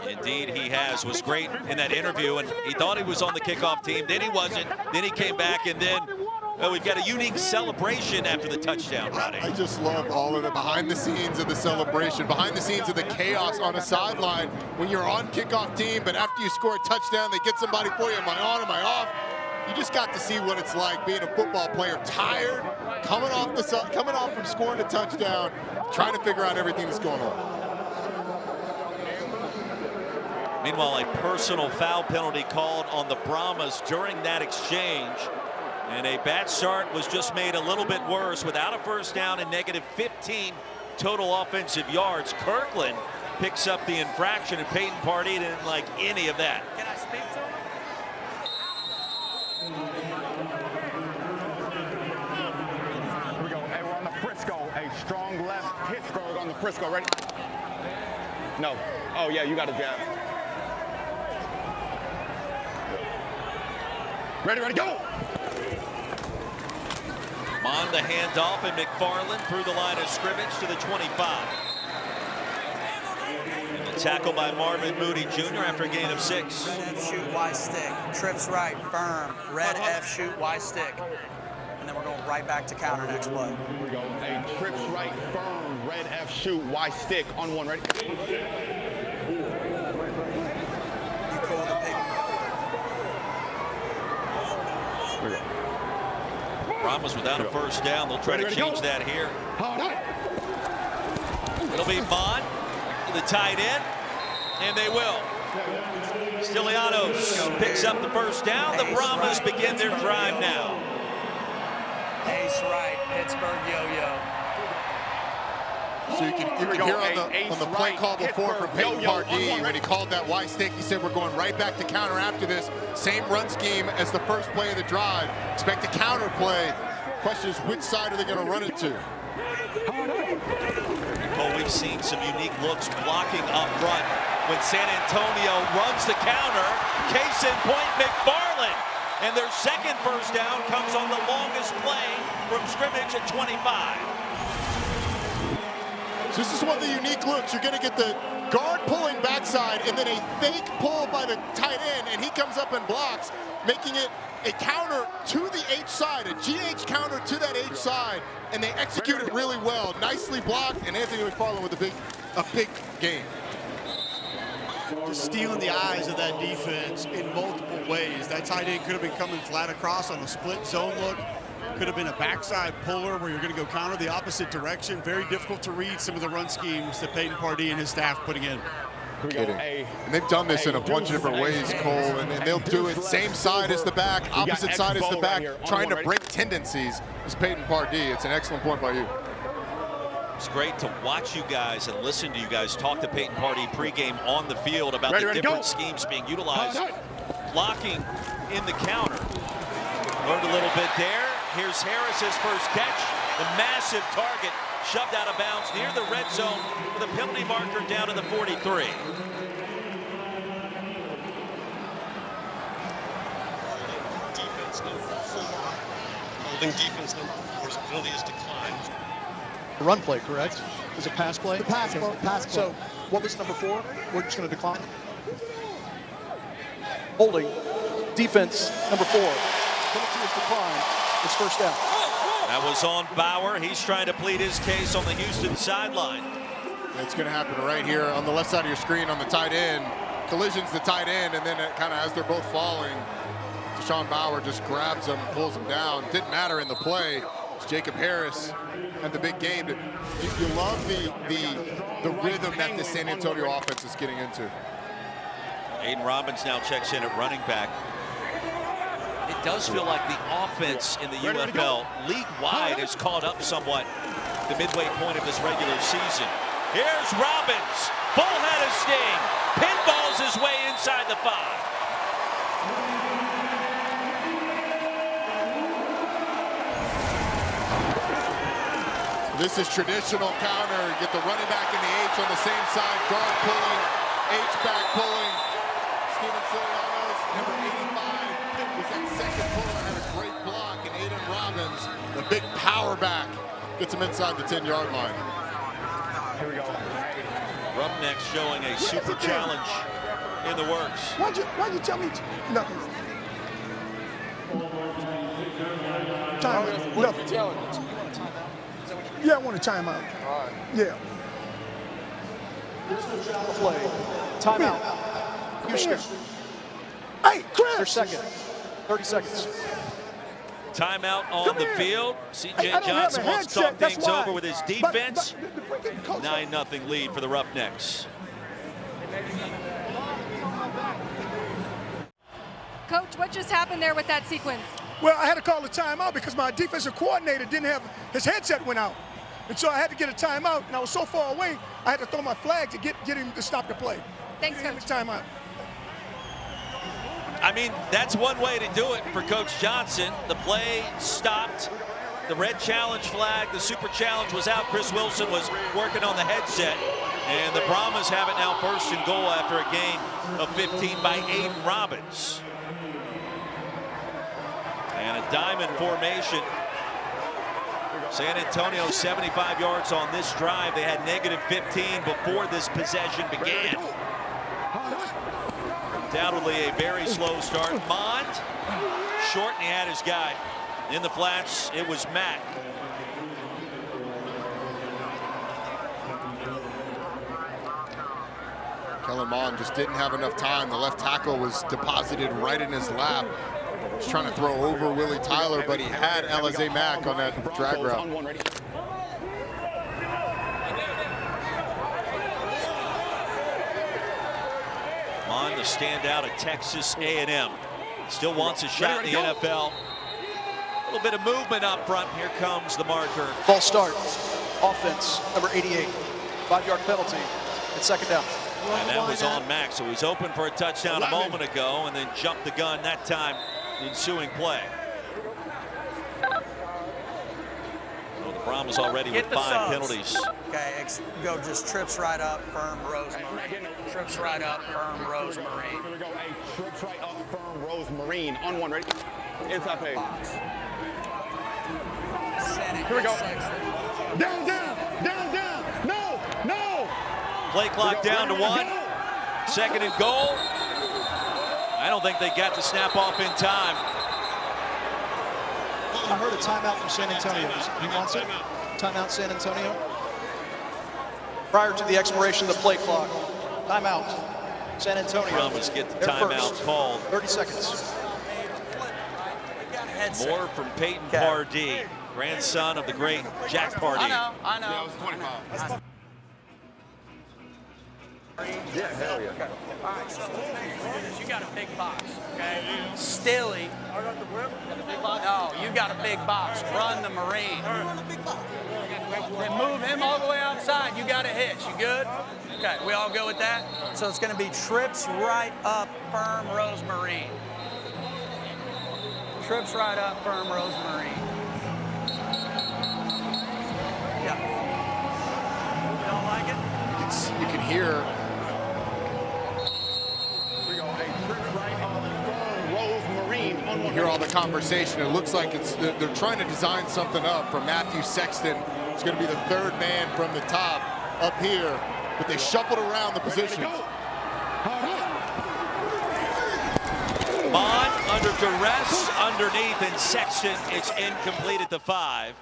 Indeed, he has. Was great in that interview, and he thought he was on the kickoff team. Then he wasn't. Then he came back, and then we've got a unique celebration after the touchdown, Rodney. I just love all of the behind the scenes of the celebration, behind the scenes of the chaos on a sideline when you're on kickoff team, but after you score a touchdown, they get somebody for you. Am I on? Am I off? You just got to see what it's like being a football player, tired, coming off from scoring a touchdown, trying to figure out everything that's going on. Meanwhile, a personal foul penalty called on the Brahmas during that exchange. And a bad start was just made a little bit worse without a first down and negative 15 total offensive yards. Kirkland picks up the infraction, and Peyton Pardee didn't like any of that. Can I speak to him? Here we go. Hey, we're on the Frisco. A strong left Pittsburgh on the Frisco. Ready? No. Oh, yeah, you got a jab. Ready, go! On the handoff, and McFarland through the line of scrimmage to the 25. And the tackle by Marvin Moody Jr. after a gain of 6. Red F, shoot, Y stick. Trips right, firm. Red F, shoot, Y stick. And then we're going right back to counter next play. Here we go. A trips right, firm. Red F, shoot, Y stick. On one, ready? Brahmas without a first down. They'll try to change that here. It'll be Bond, the tight end, and they will. Stylianos picks up the first down. The Brahmas begin their drive now. Ace right, Pittsburgh yo-yo. So you can hear on the play call before from Peyton Pardee when he called that Y stick, he said we're going right back to counter after this. Same run scheme as the first play of the drive. Expect a counter play. Question is, which side are they going to run it to? Well, we've seen some unique looks blocking up front when San Antonio runs the counter. Case in point, McFarland. And their second first down comes on the longest play from scrimmage at 25. So this is one of the unique looks. You're going to get the guard pulling backside and then a fake pull by the tight end, and he comes up and blocks, making it a counter to the H side, a GH counter to that H side, and they execute it really well. Nicely blocked, and Anthony McFarland with a big game. Just stealing the eyes of that defense in multiple ways. That tight end could have been coming flat across on a split zone look. Could have been a backside puller where you're going to go counter the opposite direction. Very difficult to read some of the run schemes that Peyton Pardee and his staff putting in. Kidding. And they've done this in a bunch of different ways, Cole, and they'll do it same side as the back, opposite side as the back, trying to break tendencies. Is Peyton Pardee. It's an excellent point by you. It's great to watch you guys and listen to you guys talk to Peyton Pardee pregame on the field about the different schemes being utilized. Blocking in the counter. Learned a little bit there. Here's Harris's first catch. The massive target shoved out of bounds near the red zone with a penalty marker down to the 43. Holding defense number 4's ability has declined. The run play, correct? Was it pass play? The pass play. Pass play. So what was number 4? We're just going to decline. Holding defense number 4. Penalty is declined. It's first down. That was on Bauer. He's trying to plead his case on the Houston sideline. It's going to happen right here on the left side of your screen on the tight end. Collision's the tight end, and then it kind of as they're both falling, Deshaun Bauer just grabs him, pulls him down. Didn't matter in the play. It's Jacob Harris and the big game. You love the rhythm that the San Antonio offense is getting into. Aiden Robbins now checks in at running back. It does feel like the offense in the UFL league-wide has caught up somewhat the midway point of this regular season. Here's Robbins, full head of steam, pinballs his way inside the 5. This is traditional counter. Get the running back in the H on the same side, guard pulling, H back pulling. Steven Siliano's number 85 was that second puller, had a great block, and Aiden Robbins, the big power back, gets him inside the 10-yard line. Here we go. Roughnecks showing a super challenge in the works. Why'd you tell me nothing? Nothing. Yeah, I want a timeout. All right. Yeah. Play. Timeout. Houston. Hey, Chris! Their second. 30 seconds. Timeout on the field. C.J. Johnson wants to talk things over with his defense. 9-0 lead for the Roughnecks. Coach, what just happened there with that sequence? Well, I had to call a timeout because my defensive coordinator didn't have his headset went out. And so I had to get a timeout, and I was so far away, I had to throw my flag to get him to stop the play. Thanks, Coach. Timeout. I mean, that's one way to do it for Coach Johnson. The play stopped. The red challenge flag, the super challenge was out. Chris Wilson was working on the headset. And the Brahmas have it now 1st and goal after a gain of 15 by Aiden Robbins. And a diamond formation. San Antonio 75 yards on this drive. They had -15 before this possession began. Undoubtedly a very slow start. Mond, short, and he had his guy. In the flats, it was Matt. Kellen Mond just didn't have enough time. The left tackle was deposited right in his lap. He's trying to throw over Willie Tyler, but he had Alize Mack on that drag route. Mond, the standout at Texas A&M. Still wants a shot in the NFL. A little bit of movement up front. Here comes the marker. False start. Offense, number 88. 5-yard penalty. It's second down. And that was on Max, so he's open for a touchdown a moment ago and then jumped the gun that time, the ensuing play. So the Brahmas already with 5 penalties. Okay, go just trips right up, firm, Rosemary. Trips right up, firm, Rosemary. Here we go, a trips right up, firm, Rosemary. On one, ready? Inside page. Here we go. Down, down, down, down. No, no. Play clock down to 1. 2nd and goal. I don't think they got the snap off in time. I heard a timeout from San Antonio. He wants it. Timeout San Antonio. Prior to the expiration of the play clock. Timeout. San Antonio. Brahmas get the timeout called. 30 seconds. More from Peyton Pardee, grandson of the great Jack Pardee. I know. Yeah, it was 25. Yeah, hell yeah. Okay. All right, so you got a big box, okay? Stilly. I got the whip. No, you got a big box. Run the Marine. Run a big box. Then move him all the way outside. You got a hitch. You good? Okay, we all go with that? So it's going to be trips right up, firm, Rosemary. Trips right up, firm, Rosemary. Yeah. You don't like it? You can hear. hear all the conversation. It looks like they're trying to design something up for Matthew Sexton. It's going to be the third man from the top up here, but they shuffled around the positions. Bond under duress underneath, and Sexton, it's incomplete at the 5.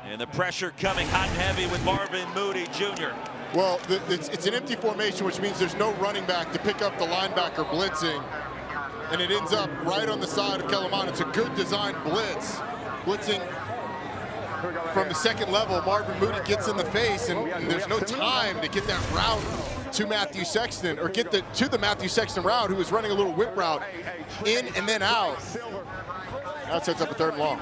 And the pressure coming hot and heavy with Marvin Moody Jr. Well, it's an empty formation, which means there's no running back to pick up the linebacker blitzing. And it ends up right on the side of Kellen Mond. It's a good design blitz. Blitzing from the second level, Marvin Moody gets in the face, and there's no time to get that route to Matthew Sexton, or get to the Matthew Sexton route, who was running a little whip route in and then out. That sets up a 3rd and long.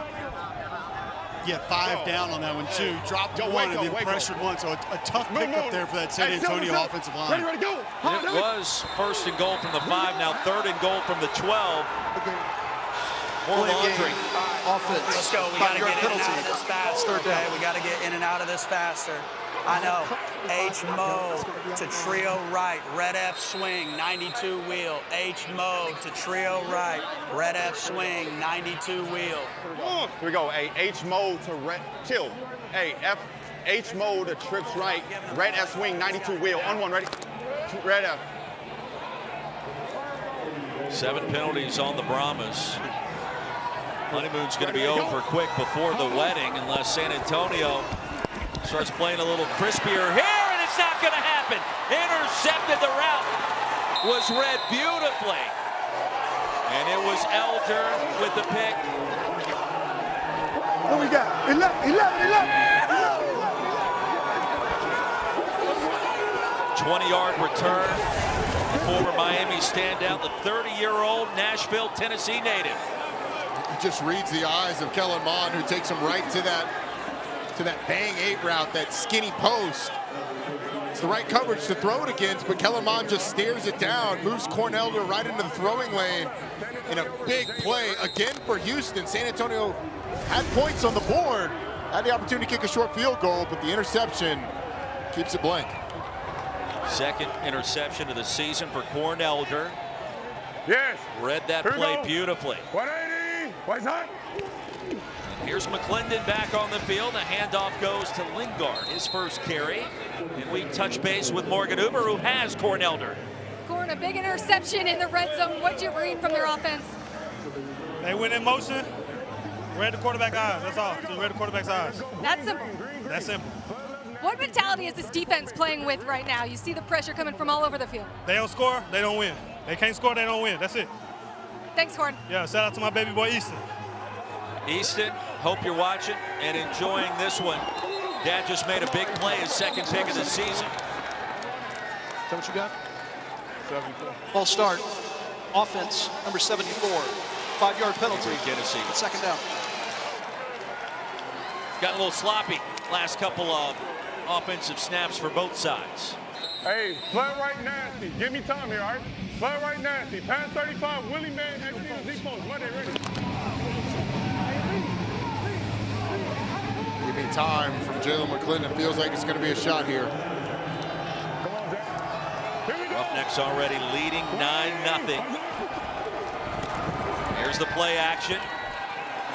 Yeah, 5 down on that one too. Dropped one and then pressured one, so a tough pickup there for that San Antonio offensive line. It was 1st and goal from the 5, now 3rd and goal from the 12. More laundry. Offense. Let's go. We got to get in and out of this faster. Okay, we got to get in and out of this faster. I know. H-Mo to trio right. Red F swing, 92 wheel. H-Mo to trio right. Red F swing, 92 wheel. Here we go. Hey, H-Mo to red. Chill. Hey, H-Mo to trips right. Red F swing, 92 wheel. On 1, ready? Red F. 7 penalties on the Brahmas. Honeymoon's going to be over quick before the wedding, unless San Antonio starts playing a little crispier here, and it's not going to happen. Intercepted. The route was read beautifully, and it was Elder with the pick. What we got? 11. 20-yard return. Former Miami standout, the 30-year-old Nashville, Tennessee native. He just reads the eyes of Kellen Mond, who takes him right to that bang 8 route, that skinny post. It's the right coverage to throw it against, but Kellen Mond just stares it down, moves Cornelder right into the throwing lane in a big play again for Houston. San Antonio had points on the board, had the opportunity to kick a short field goal, but the interception keeps it blank. 2nd interception of the season for Cornelder. Yes. Read that play beautifully. 180. What's that? And here's McClendon back on the field. The handoff goes to Lingard, his first carry. And we touch base with Morgan Uber, who has Cornelder. Corn, a big interception in the red zone. What'd you read from their offense? They went in motion, read the quarterback eyes. That's all. Just read the quarterback's eyes. That's simple. That's simple. What mentality is this defense playing with right now? You see the pressure coming from all over the field. They don't score, they don't win. They can't score, they don't win. That's it. Thanks, Corn. Yeah, shout out to my baby boy, Easton. Easton, hope you're watching and enjoying this one. Dad just made a big play, his 2nd pick of the season. Is that what you got? 74. Ball start. Offense, number 74. 5-yard penalty. Tennessee. 2nd down. Got a little sloppy last couple of offensive snaps for both sides. Hey, play right nasty. Give me time here, all right? Play right nasty. Pass 35, Willie Man, XD, Z-Post. Monday, ready. Give me time from Jalen McClendon. Feels like it's going to be a shot here. Roughnecks already leading 9-0. Here's the play action.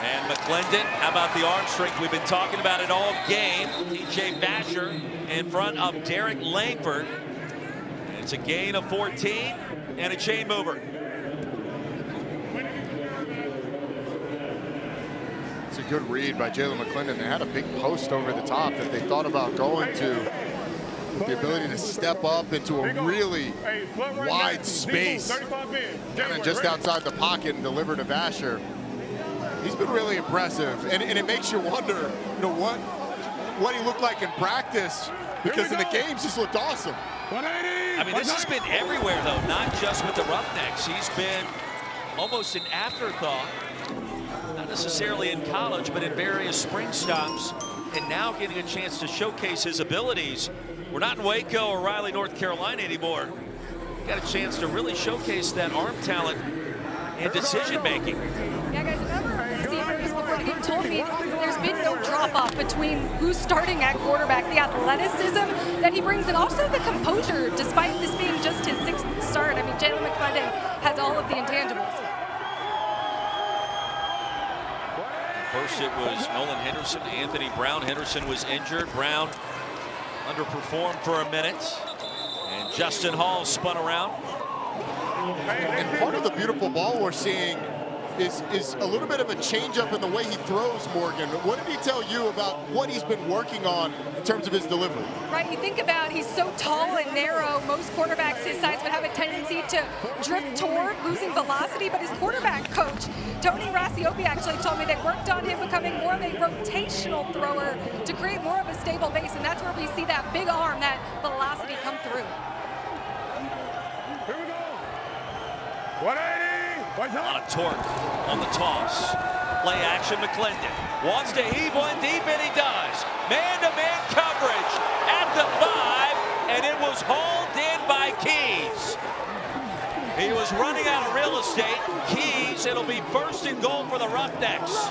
And McClendon, how about the arm strength? We've been talking about it all game. TJ Vasher in front of Derek Langford. It's a gain of 14 and a chain mover. It's a good read by Jalen McClendon. They had a big post over the top that they thought about going to. With the ability to step up into a really wide space, kind of just outside the pocket, and deliver to Vasher. He's been really impressive, and it makes you wonder, what he looked like in practice, because in the games he's looked awesome. I mean, this has been everywhere, though, not just with the Roughnecks. He's been almost an afterthought, not necessarily in college, but in various spring stops, and now getting a chance to showcase his abilities. We're not in Waco or Raleigh, North Carolina anymore. Got a chance to really showcase that arm talent and decision-making. Yeah, guys, remember receivers before the game told me there's been no drop-off between who's starting at quarterback, the athleticism that he brings, and also the composure, despite this being just his 6th start. I mean, Jalen McClendon has all of the intangibles. First it was Nolan Henderson, Anthony Brown. Henderson was injured. Brown underperformed for a minute. And Justin Hall spun around. And part of the beautiful ball we're seeing is a little bit of a change up in the way he throws, Morgan. What did he tell you about what he's been working on in terms of his delivery? Right, you think about he's so tall and narrow. Most quarterbacks his size would have a tendency to drift toward losing velocity, but his quarterback coach, Tony Rasiopi, actually told me they worked on him becoming more of a rotational thrower to create more of a stable base, and that's where we see that big arm, that velocity come through. Here we go. 180. A lot of torque on the toss. Play action, McClendon wants to heave one deep, and he does. Man-to-man coverage at the 5, and it was hauled in by Keys. He was running out of real estate. Keys, it'll be 1st and goal for the Roughnecks.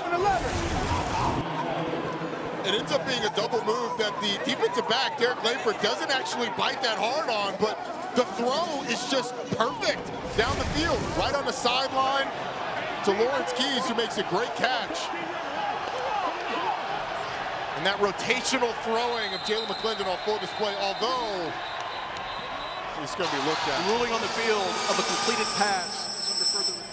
It ends up being a double move that the defensive back, Derek Langford, doesn't actually bite that hard on, but the throw is just perfect down the field, right on the sideline to Lawrence Keys, who makes a great catch. And that rotational throwing of Jalen McClendon on full display, although it's going to be looked at. Ruling on the field of a completed pass is under further review.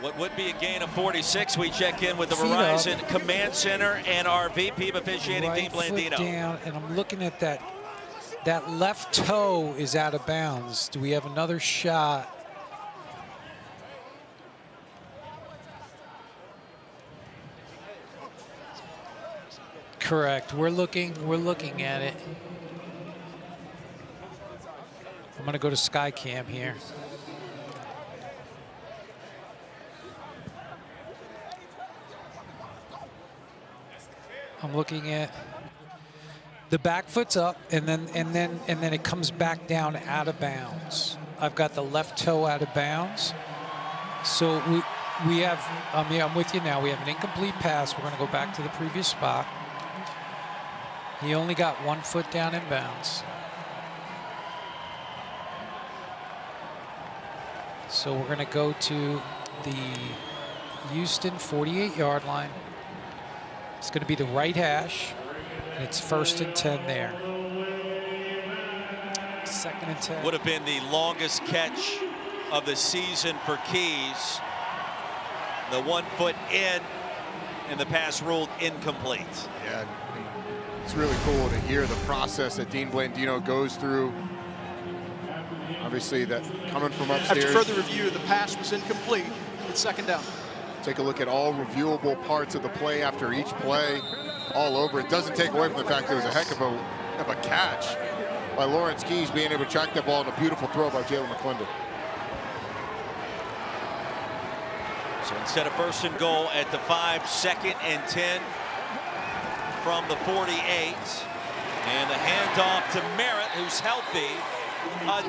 What would be a gain of 46? We check in with the Verizon Command Center and our VP of officiating, Dean Blandino. Foot down, and I'm looking at that. That left toe is out of bounds. Do we have another shot? Correct. We're looking at it. I'm going to go to Skycam here. I'm looking at the back foot's up, and then it comes back down out of bounds. I've got the left toe out of bounds. So we have, yeah, I'm with you now. We have an incomplete pass. We're going to go back to the previous spot. He only got 1 foot down in bounds. So we're going to go to the Houston 48-yard line. It's going to be the right hash, and it's 1st and 10 there. 2nd and 10. Would have been the longest catch of the season for Keys. The 1 foot in, and the pass ruled incomplete. Yeah, it's really cool to hear the process that Dean Blandino goes through. Obviously, that coming from upstairs. After further review, the pass was incomplete. It's 2nd down. Take a look at all reviewable parts of the play after each play, all over. It doesn't take away from the fact there was a heck of a catch by Lawrence Keys, being able to track that ball, and a beautiful throw by Jalen McClendon. So instead of 1st and goal at the 5, 2nd and 10 from the 48. And a handoff to Merritt, who's healthy.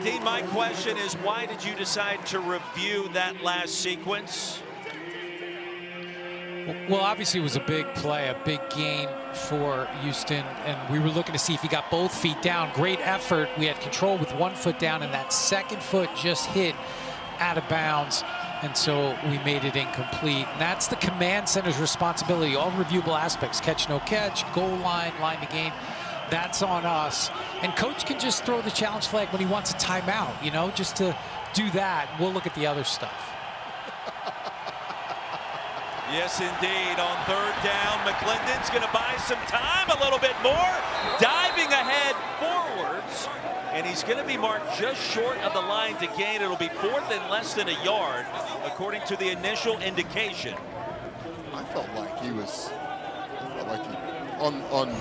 Dean, my question is, why did you decide to review that last sequence? Well, obviously it was a big play, a big gain for Houston, and we were looking to see if he got both feet down. Great effort. We had control with 1 foot down, and that 2nd foot just hit out of bounds, and so we made it incomplete. And that's the command center's responsibility. All reviewable aspects, catch, no catch, goal line, line to gain. That's on us. And coach can just throw the challenge flag when he wants a timeout, you know, just to do that. We'll look at the other stuff. Yes, indeed. On 3rd down, McClendon's going to buy some time, a little bit more. Diving ahead forwards. And he's going to be marked just short of the line to gain. It'll be 4th and less than a yard, according to the initial indication. I felt like he was, on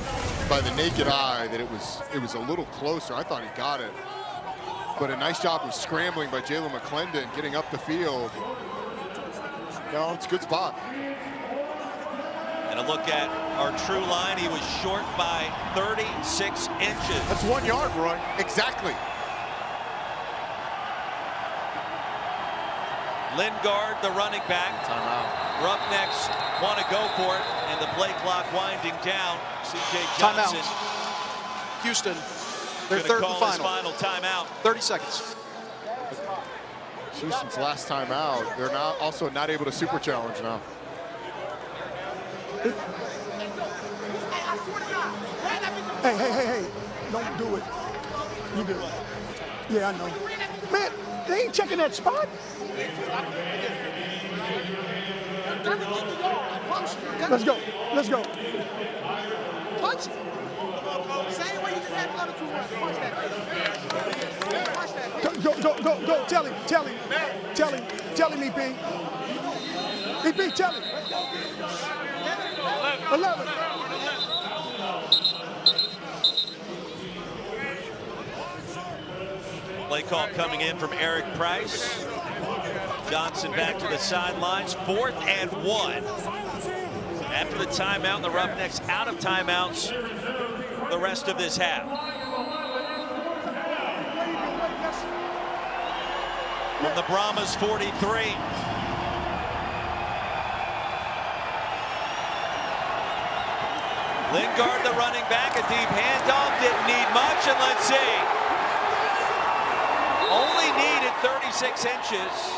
by the naked eye, that it was a little closer. I thought he got it. But a nice job of scrambling by Jalen McClendon, getting up the field. No, it's a good spot. And a look at our true line. He was short by 36 inches. That's 1 yard, Roy. Exactly. Lingard, the running back. Timeout. Roughnecks want to go for it, and the play clock winding down. C.J. Johnson. Timeout. Houston, their 3rd and final timeout. 30 seconds. Houston's last time out. They're now also not able to super challenge now. Hey. Don't do it. You do it. Yeah, I know. Man, they ain't checking that spot. Let's go. Punch it. Same way you just had the other 2 runs. Punch that. Go. Tell him, EP. EP, tell him. 11. Play call coming in from Eric Price. Johnson back to the sidelines. 4th and 1. After the timeout, the Roughnecks out of timeouts the rest of this half. From the Brahmas 43. Lingard, the running back, a deep handoff, didn't need much, and let's see. Only needed 36 inches.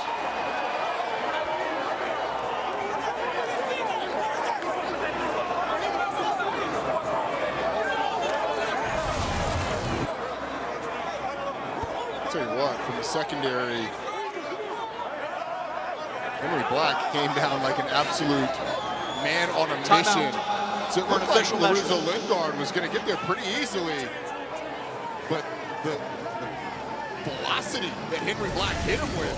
I'll tell you what, from the secondary, Henry Black came down like an absolute man on a mission. So it looked like Lorenzo Lingard was going to get there pretty easily. But the velocity that Henry Black hit him with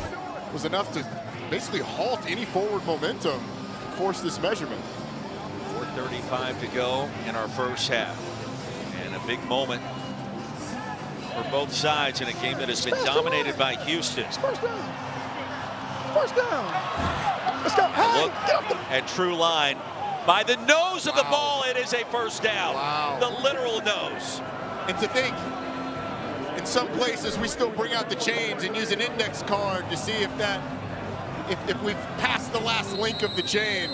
was enough to basically halt any forward momentum and force this measurement. 4:35 to go in our first half. And a big moment for both sides in a game that has been dominated by Houston. First down. Let's go. Hey, look at true line. By the nose of the ball, it is a first down. Wow. The literal nose. And to think, in some places, we still bring out the chains and use an index card to see if we've passed the last link of the chain.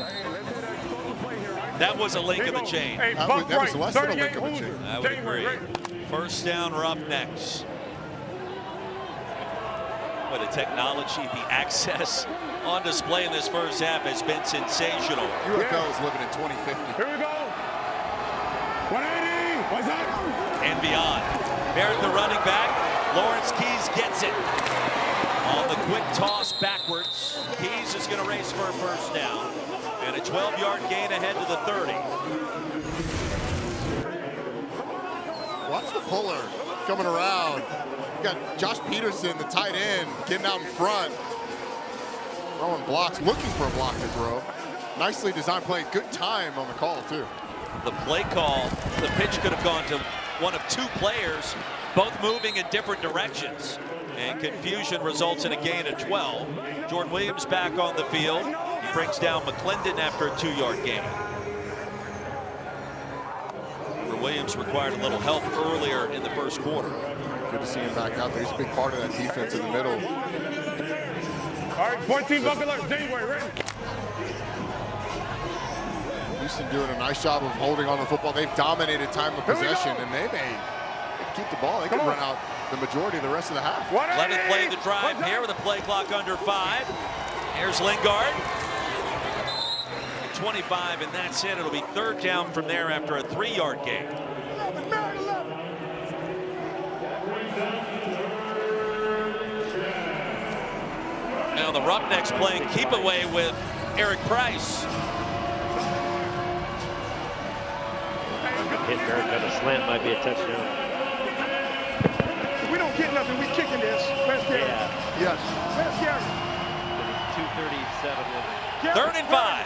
That was a link of the chain. That was less than a link of the chain. I would agree. First down, Roughnecks. But the technology, the access on display in this first half has been sensational. UFL is living in 2050. Here we go. 180. What's up? And beyond. Barrett, the running back. Lawrence Keys gets it. On the quick toss backwards. Keys is going to race for a first down. And a 12-yard gain ahead to the 30. Watch the puller coming around. You got Josh Peterson, the tight end, getting out in front. Throwing blocks, looking for a block to throw. Nicely designed play. Good time on the call, too. The play call, the pitch could have gone to one of 2 players, both moving in different directions. And confusion results in a gain of 12. Jordan Williams back on the field. He brings down McClendon after a 2-yard gain. Williams required a little help earlier in the first quarter. Good to see him back out there. He's a big part of that defense in the middle. All right, 14 buckle up. January, ready? Houston doing a nice job of holding on to the football. They've dominated time of possession, and they may keep the ball. They can run out the majority of the rest of the half. 11th play of the drive here with a play clock under 5. Here's Lingard. 25, and that's it. It'll be 3rd down from there after a 3-yard gain. Now the Roughnecks playing keep away with Eric Price. Hit Barrett, got a slant, might be a touchdown. If we don't get nothing, we kicking this. Where's Gary? Yeah. Yes. Where's Gary? 2:37. 3rd and 5.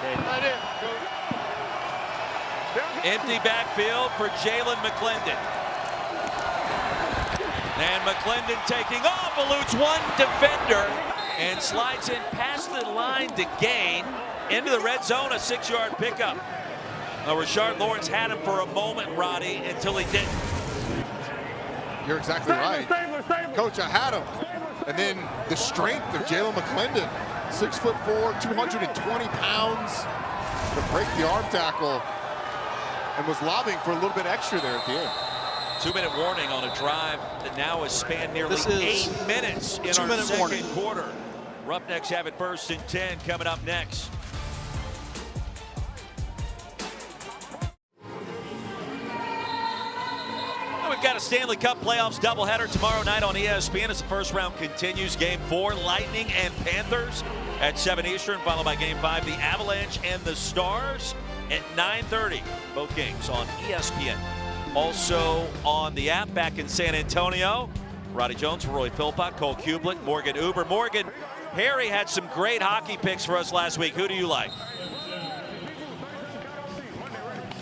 Right in. Empty backfield for Jalen McClendon. And McClendon taking off, eludes one defender and slides in past the line to gain into the red zone, a 6-yard pickup. Now Rashard Lawrence had him for a moment, Roddy, until he didn't. You're exactly right. Coach, I had him. And then the strength of Jalen McClendon, 6'4", 220 pounds, to break the arm tackle, and was lobbing for a little bit extra there at the end. 2-minute warning on a drive that now has spanned nearly 8 minutes in our second quarter. Roughnecks have it 1st and 10 coming up next. got a Stanley Cup playoffs doubleheader tomorrow night on ESPN as the first round continues. Game 4, Lightning and Panthers at 7 Eastern, followed by Game 5, the Avalanche and the Stars at 9:30. Both games on ESPN. Also on the app back in San Antonio, Roddy Jones, Roy Philpott, Cole Kublik, Morgan Uber. Morgan, Harry had some great hockey picks for us last week. Who do you like?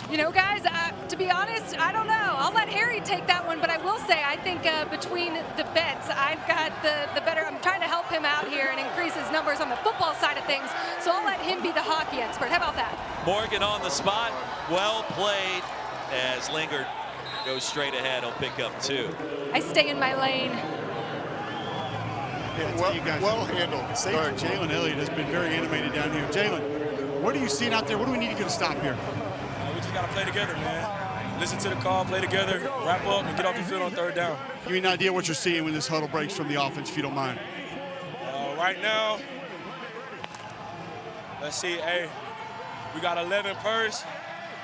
You know, guys, to be honest, I don't know. I'll let Harry take that one, but I will say I think between the bets, I've got the better. I'm trying to help him out here and increase his numbers on the football side of things, so I'll let him be the hockey expert. How about that? Morgan on the spot. Well played as Lingard goes straight ahead. He'll pick up 2. I stay in my lane. Yeah, well handled. Safety Jalen Elliott has been very animated down here. Jalen, what are you seeing out there? What do we need to get to stop here? We just got to play together, man. Listen to the call, play together, wrap up, and get off the field on 3rd down. Give me an idea what you're seeing when this huddle breaks from the offense, if you don't mind. Right now, let's see, hey, we got 11 pers,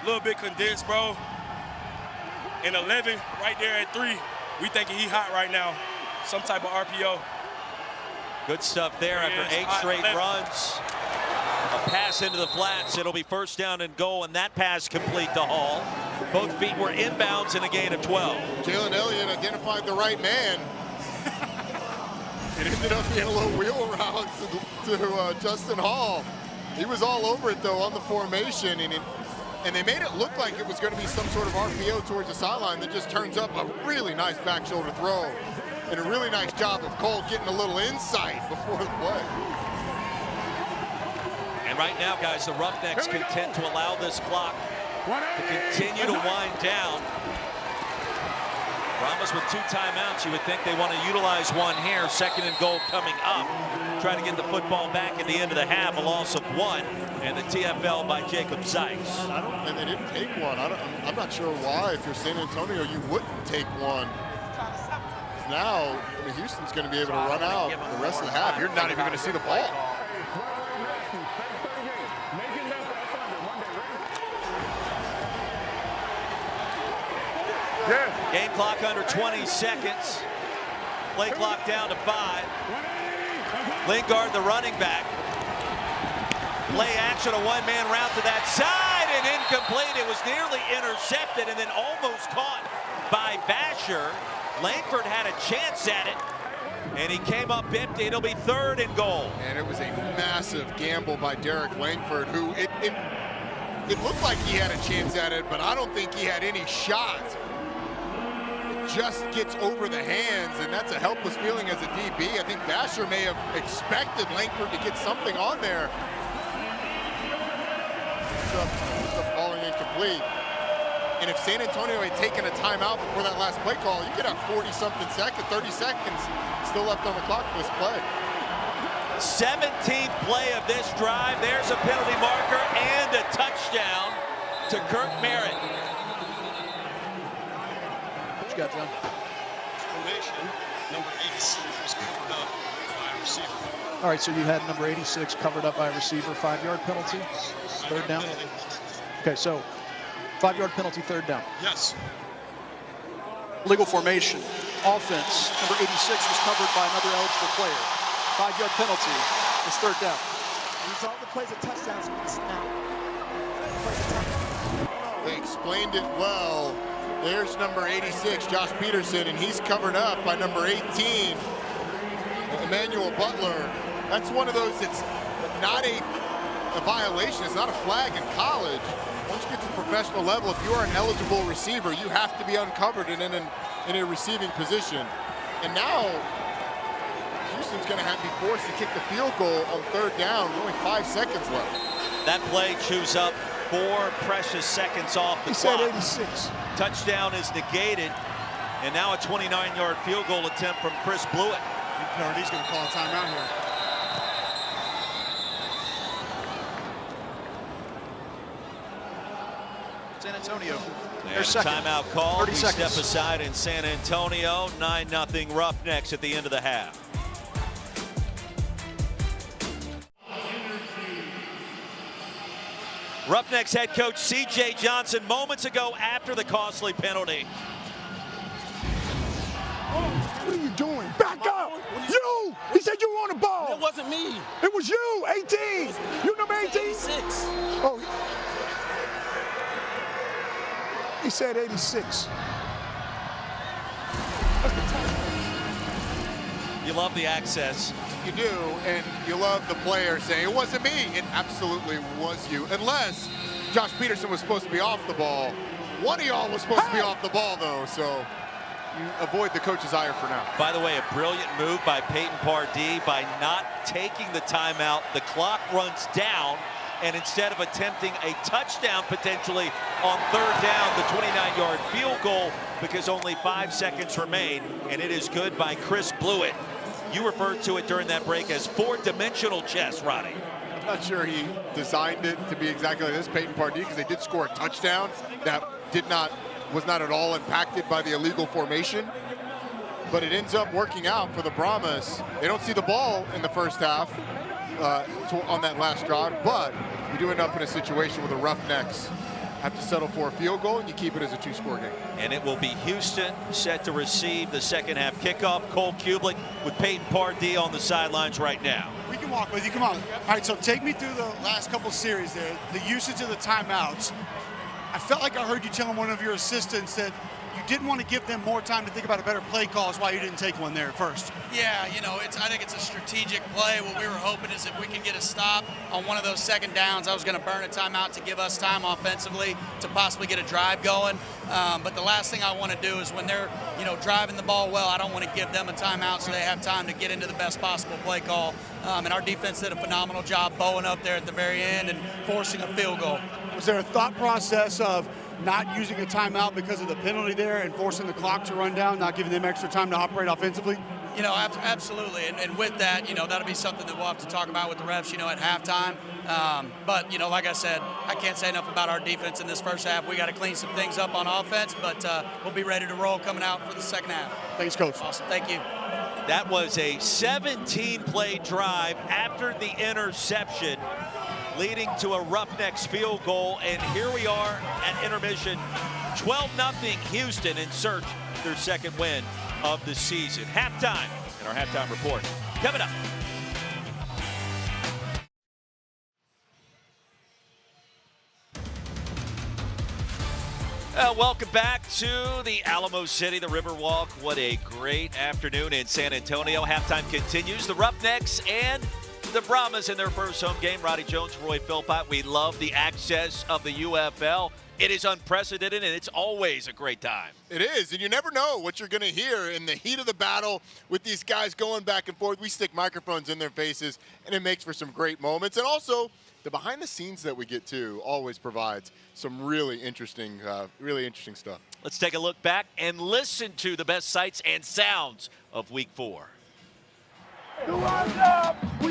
a little bit condensed, bro. And 11 right there at 3, we thinking he hot right now. Some type of RPO. Good stuff there after 8 straight runs. A pass into the flats. It'll be 1st down and goal, and that pass complete to Hall. Both feet were inbounds in a gain of 12. Jalen Elliott identified the right man. It ended up being a little wheel route to Justin Hall. He was all over it, though, on the formation, and they made it look like it was going to be some sort of RPO towards the sideline that just turns up a really nice back shoulder throw. And a really nice job of Cole getting a little insight before the play. And right now, guys, the Roughnecks content to allow this clock to continue to wind down. Brahmas with 2 timeouts. You would think they want to utilize one here. 2nd and goal coming up. Trying to get the football back at the end of the half. A loss of 1. And the TFL by Jacob Sykes. And they didn't take one. I'm not sure why. If you're San Antonio, you wouldn't take one. Now, Houston's going to be able to run out the rest of the half. You're not even going to see the ball. Game clock under 20 seconds. Play clock down to 5. Lingard, the running back. Play action, a one-man route to that side, and incomplete. It was nearly intercepted and then almost caught by Basher. Langford had a chance at it, and he came up empty. It'll be 3rd and goal. And it was a massive gamble by Derek Langford, who it looked like he had a chance at it, but I don't think he had any shot. It just gets over the hands, and that's a helpless feeling as a DB. I think Basher may have expected Langford to get something on there. Ends up falling incomplete. And if San Antonio had taken a timeout before that last play call, you could have 40-something seconds, 30 seconds still left on the clock for this play. 17th play of this drive. There's a penalty marker and a touchdown to Kirk Merritt. What you got, John? Formation, number 86 was covered up by a receiver. All right, so you had number 86 covered up by a receiver, 5-yard penalty, 3rd down. Okay, so 5-yard penalty, 3rd down. Yes. Legal formation. Offense. Number 86 was covered by another eligible player. 5-yard penalty. It's 3rd down. These all the plays of touchdowns now. They explained it well. There's number 86, Josh Peterson, and he's covered up by number 18, Emmanuel Butler. That's one of those that's not a violation. It's not a flag in college. Once you get to the professional level, if you are an eligible receiver, you have to be uncovered and in a receiving position. And now, Houston's going to have to be forced to kick the field goal on 3rd down. Only 5 seconds left. That play chews up 4 precious seconds off the clock. He said 86. Touchdown is negated. And now a 29-yard field goal attempt from Chris Blewett. He's going to call a timeout here. San Antonio. And timeout call. 30 we seconds. step aside in San Antonio. 9-0 Roughnecks at the end of the half. Roughnecks head coach C.J. Johnson moments ago after the costly penalty. Back up! You! He said you were on the ball. It wasn't me. It was you, 18. You number 18? 86. Oh. He said 86. You love the access. You do, and you love the player saying, it wasn't me. It absolutely was you. Unless Josh Peterson was supposed to be off the ball. One of y'all was supposed to be off the ball, though, so you avoid the coach's ire for now. By the way, a brilliant move by Peyton Pardee by not taking the timeout. The clock runs down, and instead of attempting a touchdown potentially on third down, the 29-yard field goal, because only 5 seconds remain, and it is good by Chris Blewett. You referred to it during that break as four-dimensional chess, Roddy. I'm not sure he designed it to be exactly like this, Peyton Pardee, because they did score a touchdown that was not at all impacted by the illegal formation. But it ends up working out for the Brahmas. They don't see the ball in the first half on that last drive, but you do end up in a situation where the Roughnecks have to settle for a field goal, and you keep it as a two-score game. And it will be Houston set to receive the second half kickoff. Cole Kublik with Peyton Pardee on the sidelines right now. We can walk with you, come on. All right, so take me through the last couple series there, the usage of the timeouts. I felt like I heard you telling one of your assistants that you didn't want to give them more time to think about a better play call. Is why you didn't take one there at first. Yeah, you know, I think it's a strategic play. What we were hoping is if we can get a stop on one of those second downs, I was going to burn a timeout to give us time offensively to possibly get a drive going. But the last thing I want to do is when they're, you know, driving the ball well, I don't want to give them a timeout so they have time to get into the best possible play call. And our defense did a phenomenal job bowing up there at the very end and forcing a field goal. Was there a thought process of not using a timeout because of the penalty there and forcing the clock to run down, not giving them extra time to operate offensively? You know, absolutely. And with that, you know, that'll be something that we'll have to talk about with the refs, you know, at halftime. But, you know, like I said, I can't say enough about our defense in this first half. We got to clean some things up on offense, but we'll be ready to roll coming out for the second half. Thanks, Coach. Awesome. Thank you. That was a 17-play drive after the interception, leading to a Roughnecks field goal. And here we are at intermission, 12-0 Houston in search of their second win of the season. Halftime and our halftime report coming up. Welcome back to the Alamo City, the Riverwalk. What a great afternoon in San Antonio. Halftime continues. The Roughnecks and the Brahmas in their first home game. Roddy Jones, Roy Philpott. We love the access of the UFL. It is unprecedented, and it's always a great time. It is, and you never know what you're going to hear in the heat of the battle with these guys going back and forth. We stick microphones in their faces, and it makes for some great moments. And also, the behind the scenes that we get to always provides some really interesting stuff. Let's take a look back and listen to the best sights and sounds of Week 4. We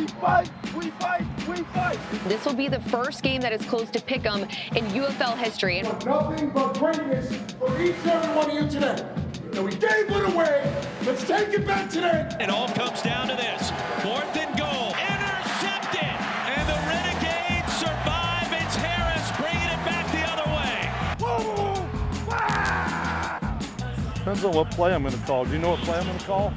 fight, we fight, we fight. This will be the first game that is close to pick'em in UFL history. Nothing but greatness for each and every one of you today. And we gave it away. Let's take it back today. It all comes down to this. 4th and goal. Intercepted. And the Renegades survive. It's Harris bringing it back the other way. Whoa! Ah! Depends on what play I'm going to call. Do you know what play I'm going to call?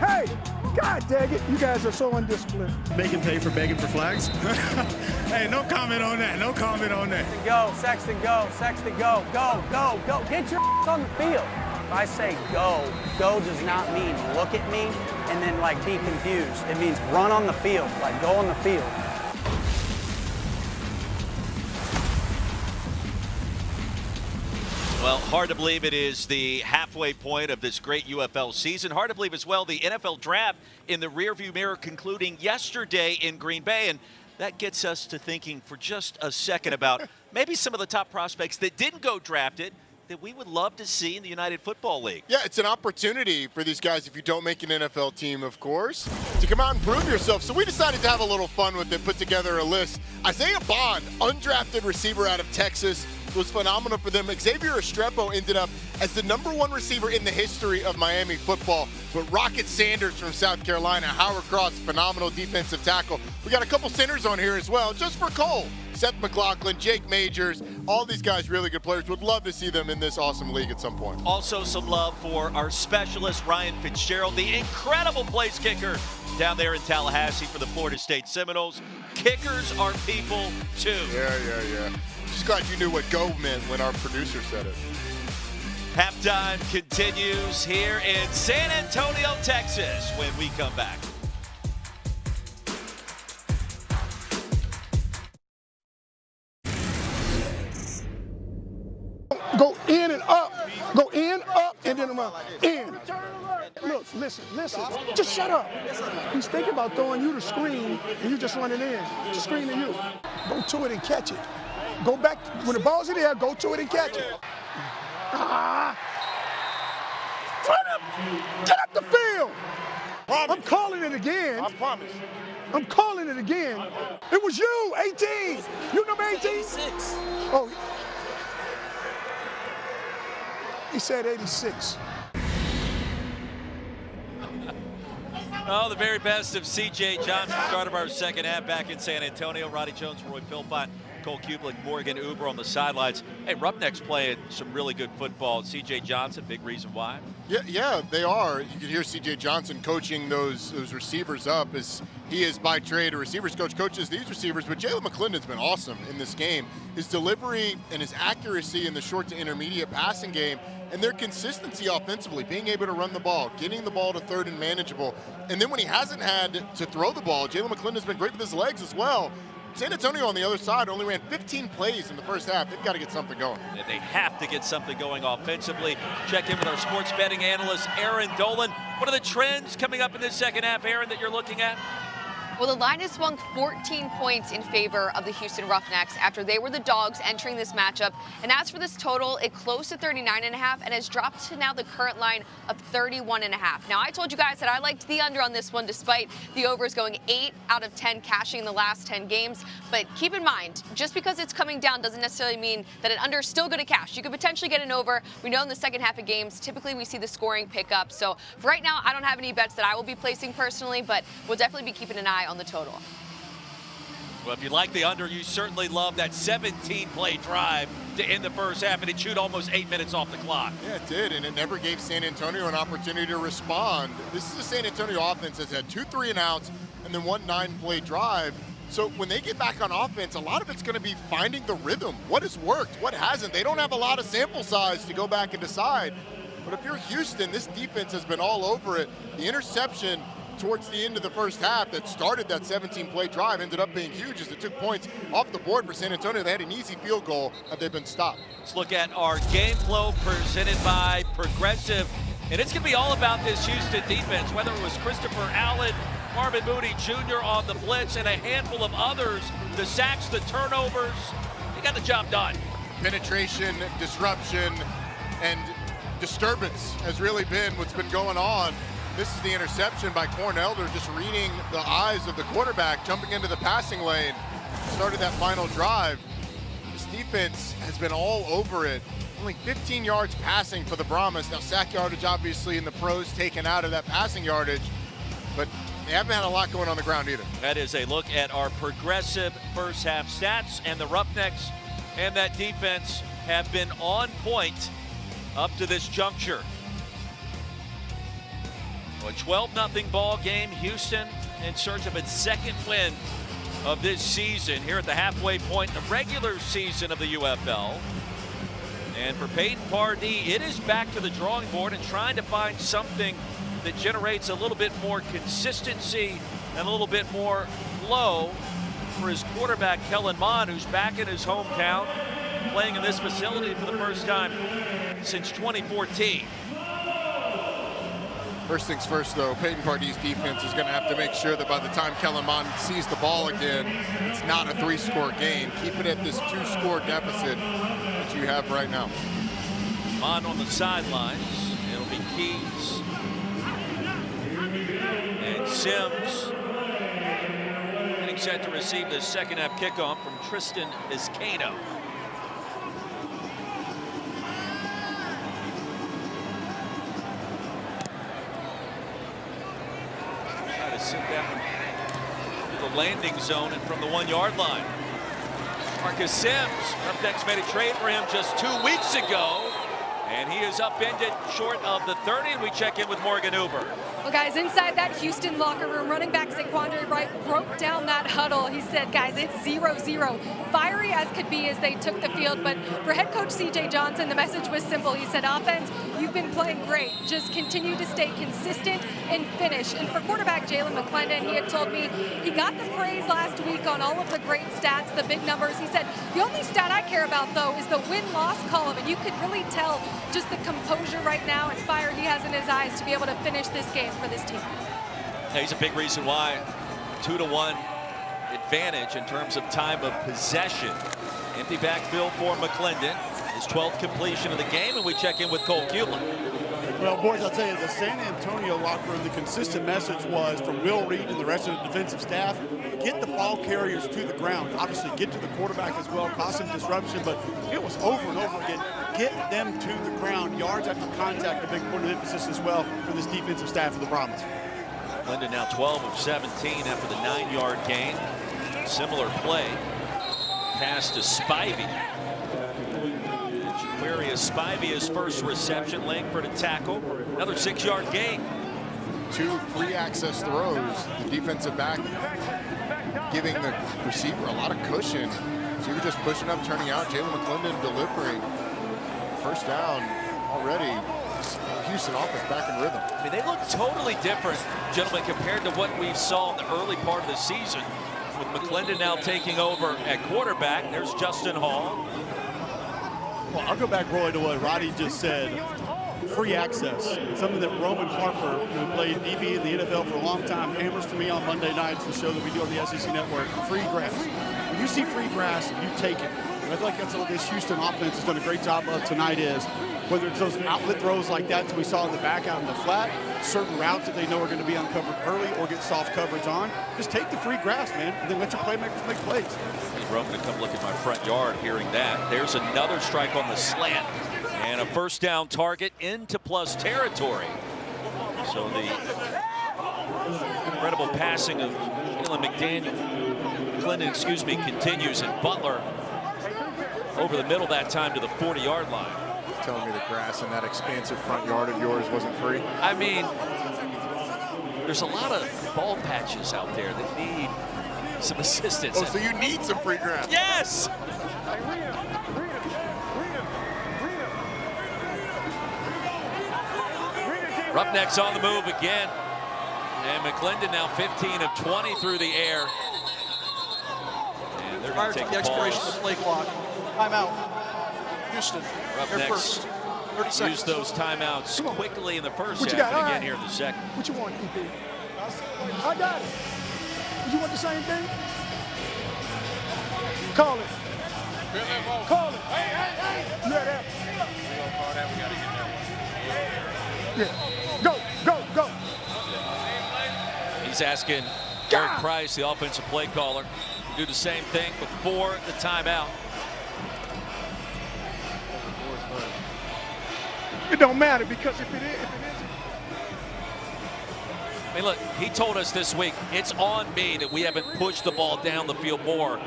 Hey, God dang it, you guys are so undisciplined. Making pay for begging for flags? Hey, no comment on that, no comment on that. Go, Sexton, go, Sexton, go, go, go, go. Get your on the field. If I say go does not mean look at me and then like be confused. It means run on the field, like go on the field. Well, hard to believe it is the halfway point of this great UFL season. Hard to believe as well the NFL draft in the rearview mirror concluding yesterday in Green Bay. And that gets us to thinking for just a second about maybe some of the top prospects that didn't go drafted that we would love to see in the United Football League. Yeah, it's an opportunity for these guys, if you don't make an NFL team, of course, to come out and prove yourself. So we decided to have a little fun with it, put together a list. Isaiah Bond, undrafted receiver out of Texas, was phenomenal for them. Xavier Estrepo ended up as the #1 receiver in the history of Miami football. But Rocket Sanders from South Carolina, Howard Cross, phenomenal defensive tackle. We got a couple centers on here as well, just for Cole. Seth McLaughlin, Jake Majors, all these guys really good players. Would love to see them in this awesome league at some point. Also some love for our specialist, Ryan Fitzgerald, the incredible place kicker down there in Tallahassee for the Florida State Seminoles. Kickers are people too. Yeah. Just glad you knew what go meant when our producer said it. Halftime continues here in San Antonio, Texas when we come back. Go in and up. Go in, up, and then around. In. Look, listen. Just shut up. He's thinking about throwing you the screen, and you just running in. Just screen to you. Go to it and catch it. Go back. When the ball's in the air, go to it and catch it. Get up the field. I'm calling it again. I promise. I'm calling it again. It was you, 18. You number 18? 86. Oh. He said 86. Oh, the very best of C.J. Johnson, start of our second half back in San Antonio. Roddy Jones, Roy Philpott, Cole Kublik, Morgan Uber on the sidelines. Hey, Roughnecks playing some really good football. C.J. Johnson, big reason why. Yeah, they are. You can hear C.J. Johnson coaching those receivers up as he is by trade a receivers coach, coaches these receivers. But Jalen McClendon's been awesome in this game. His delivery and his accuracy in the short to intermediate passing game and their consistency offensively, being able to run the ball, getting the ball to third and manageable. And then when he hasn't had to throw the ball, Jalen McClendon's been great with his legs as well. San Antonio on the other side only ran 15 plays in the first half. They've got to get something going. And they have to get something going offensively. Check in with our sports betting analyst, Aaron Dolan. What are the trends coming up in this second half, Aaron, that you're looking at? Well, the line has swung 14 points in favor of the Houston Roughnecks after they were the dogs entering this matchup. And as for this total, it closed to 39.5 and has dropped to now the current line of 31.5. Now, I told you guys that I liked the under on this one, despite the overs going 8 out of 10 cashing in the last 10 games. But keep in mind, just because it's coming down doesn't necessarily mean that an under is still going to cash. You could potentially get an over. We know in the second half of games, typically we see the scoring pick up. So for right now, I don't have any bets that I will be placing personally, but we'll definitely be keeping an eye on the total. Well, if you like the under, you certainly love that 17-play drive to end the first half, and it chewed almost 8 minutes off the clock. Yeah, it did, and it never gave San Antonio an opportunity to respond. This is a San Antonio offense that's had 2 3-and-outs and then 1 9-play drive. So when they get back on offense, a lot of it's going to be finding the rhythm. What has worked? What hasn't? They don't have a lot of sample size to go back and decide. But if you're Houston, this defense has been all over it. The interception towards the end of the first half that started that 17-play drive ended up being huge as it took points off the board for San Antonio. They had an easy field goal had they been stopped. Let's look at our game flow presented by Progressive. And it's going to be all about this Houston defense, whether it was Christopher Allen, Marvin Mooney Jr. on the blitz, and a handful of others, the sacks, the turnovers. They got the job done. Penetration, disruption, and disturbance has really been what's been going on. This is the interception by Cornell. They're just reading the eyes of the quarterback, jumping into the passing lane. Started that final drive. This defense has been all over it. Only 15 yards passing for the Brahmas. Now sack yardage obviously in the pros taken out of that passing yardage, but they haven't had a lot going on the ground either. That is a look at our Progressive first half stats, and the Roughnecks and that defense have been on point up to this juncture. A 12-0 ball game. Houston in search of its second win of this season here at the halfway point in the regular season of the UFL. And for Peyton Pardee, it is back to the drawing board and trying to find something that generates a little bit more consistency and a little bit more flow for his quarterback, Kellen Mond, who's back in his hometown, playing in this facility for the first time since 2014. First things first, though, Peyton Pardee's defense is going to have to make sure that by the time Kellen Mond sees the ball again, it's not a 3-score game. Keep it at this 2-score deficit that you have right now. Mond on the sidelines. It'll be Keys and Sims getting set to receive the second half kickoff from Tristan Vizcaino. Sit down the landing zone and from the 1-yard line. Marcus Sims, Roughnecks made a trade for him just 2 weeks ago, and he is upended short of the 30. And we check in with Morgan Uber. Well, guys, inside that Houston locker room, running back Zaquandre Wright broke down that huddle. He said, guys, it's 0-0. Fiery as could be as they took the field, but for head coach C.J. Johnson, the message was simple. He said, offense, you've been playing great. Just continue to stay consistent and finish. And for quarterback Jalen McClendon, he had told me he got the praise last week on all of the great stats, the big numbers. He said, the only stat I care about, though, is the win-loss column, and you could really tell just the composure right now and fire he has in his eyes to be able to finish this game for this team. Yeah, he's a big reason why 2-1 advantage in terms of time of possession. Empty backfield for McClendon. His 12th completion of the game, and we check in with Cole Kuehlman. Well, boys, I'll tell you, the San Antonio locker room, the consistent message was from Will Reed and the rest of the defensive staff, get the ball carriers to the ground. Obviously, get to the quarterback as well, cause some disruption, but it was over and over again. Get them to the ground. Yards after contact, a big point of emphasis as well for this defensive staff of the Brahmas. McClendon now 12 of 17 after the 9-yard gain. Similar play. Pass to Spivey. Aquarius Spivey, his first reception. Langford a tackle. Another 6-yard gain. 2 free access throws. The defensive back giving the receiver a lot of cushion. Receiver just pushing up, turning out. Jalen McClendon delivering. First down already. Houston offense back in rhythm. I mean, they look totally different, gentlemen, compared to what we saw in the early part of the season. With McClendon now taking over at quarterback. There's Justin Hall. Well, I'll go back, Roy, to what Roddy just said. Free access, something that Roman Harper, who played DB in the NFL for a long time, hammers to me on Monday nights, the show that we do on the SEC Network. Free grass. When you see free grass, you take it. And I feel like that's what this Houston offense has done a great job of tonight is, whether it's those outlet throws like that we saw in the back out in the flat, certain routes that they know are going to be uncovered early or get soft coverage on. Just take the free grass, man, and then let your playmakers make plays. Roman to come look at my front yard, hearing that. There's another strike on the slant. And a first down target into plus territory. So the incredible passing of Jalen McClendon, continues. And Butler over the middle that time to the 40-yard line. Telling me the grass in that expansive front yard of yours wasn't free? I mean, there's a lot of ball patches out there that need some assistance. Oh, so you need some free grass? Yes! Roughnecks on the move again. And McClendon now 15 of 20 through the air. And they're going to take the expiration of the play clock. Timeout. Houston. Roughnecks 30 seconds. use those timeouts quickly in the first half and again here in the second. What you want, EP? I got it. You want the same thing? Call it. Call it. Hey. You had that? We gonna call that. We gotta get that. Yeah. Go. He's asking Eric Price, the offensive play caller, to do the same thing before the timeout. It don't matter because if it isn't. I mean, look, he told us this week, it's on me that we haven't pushed the ball down the field more.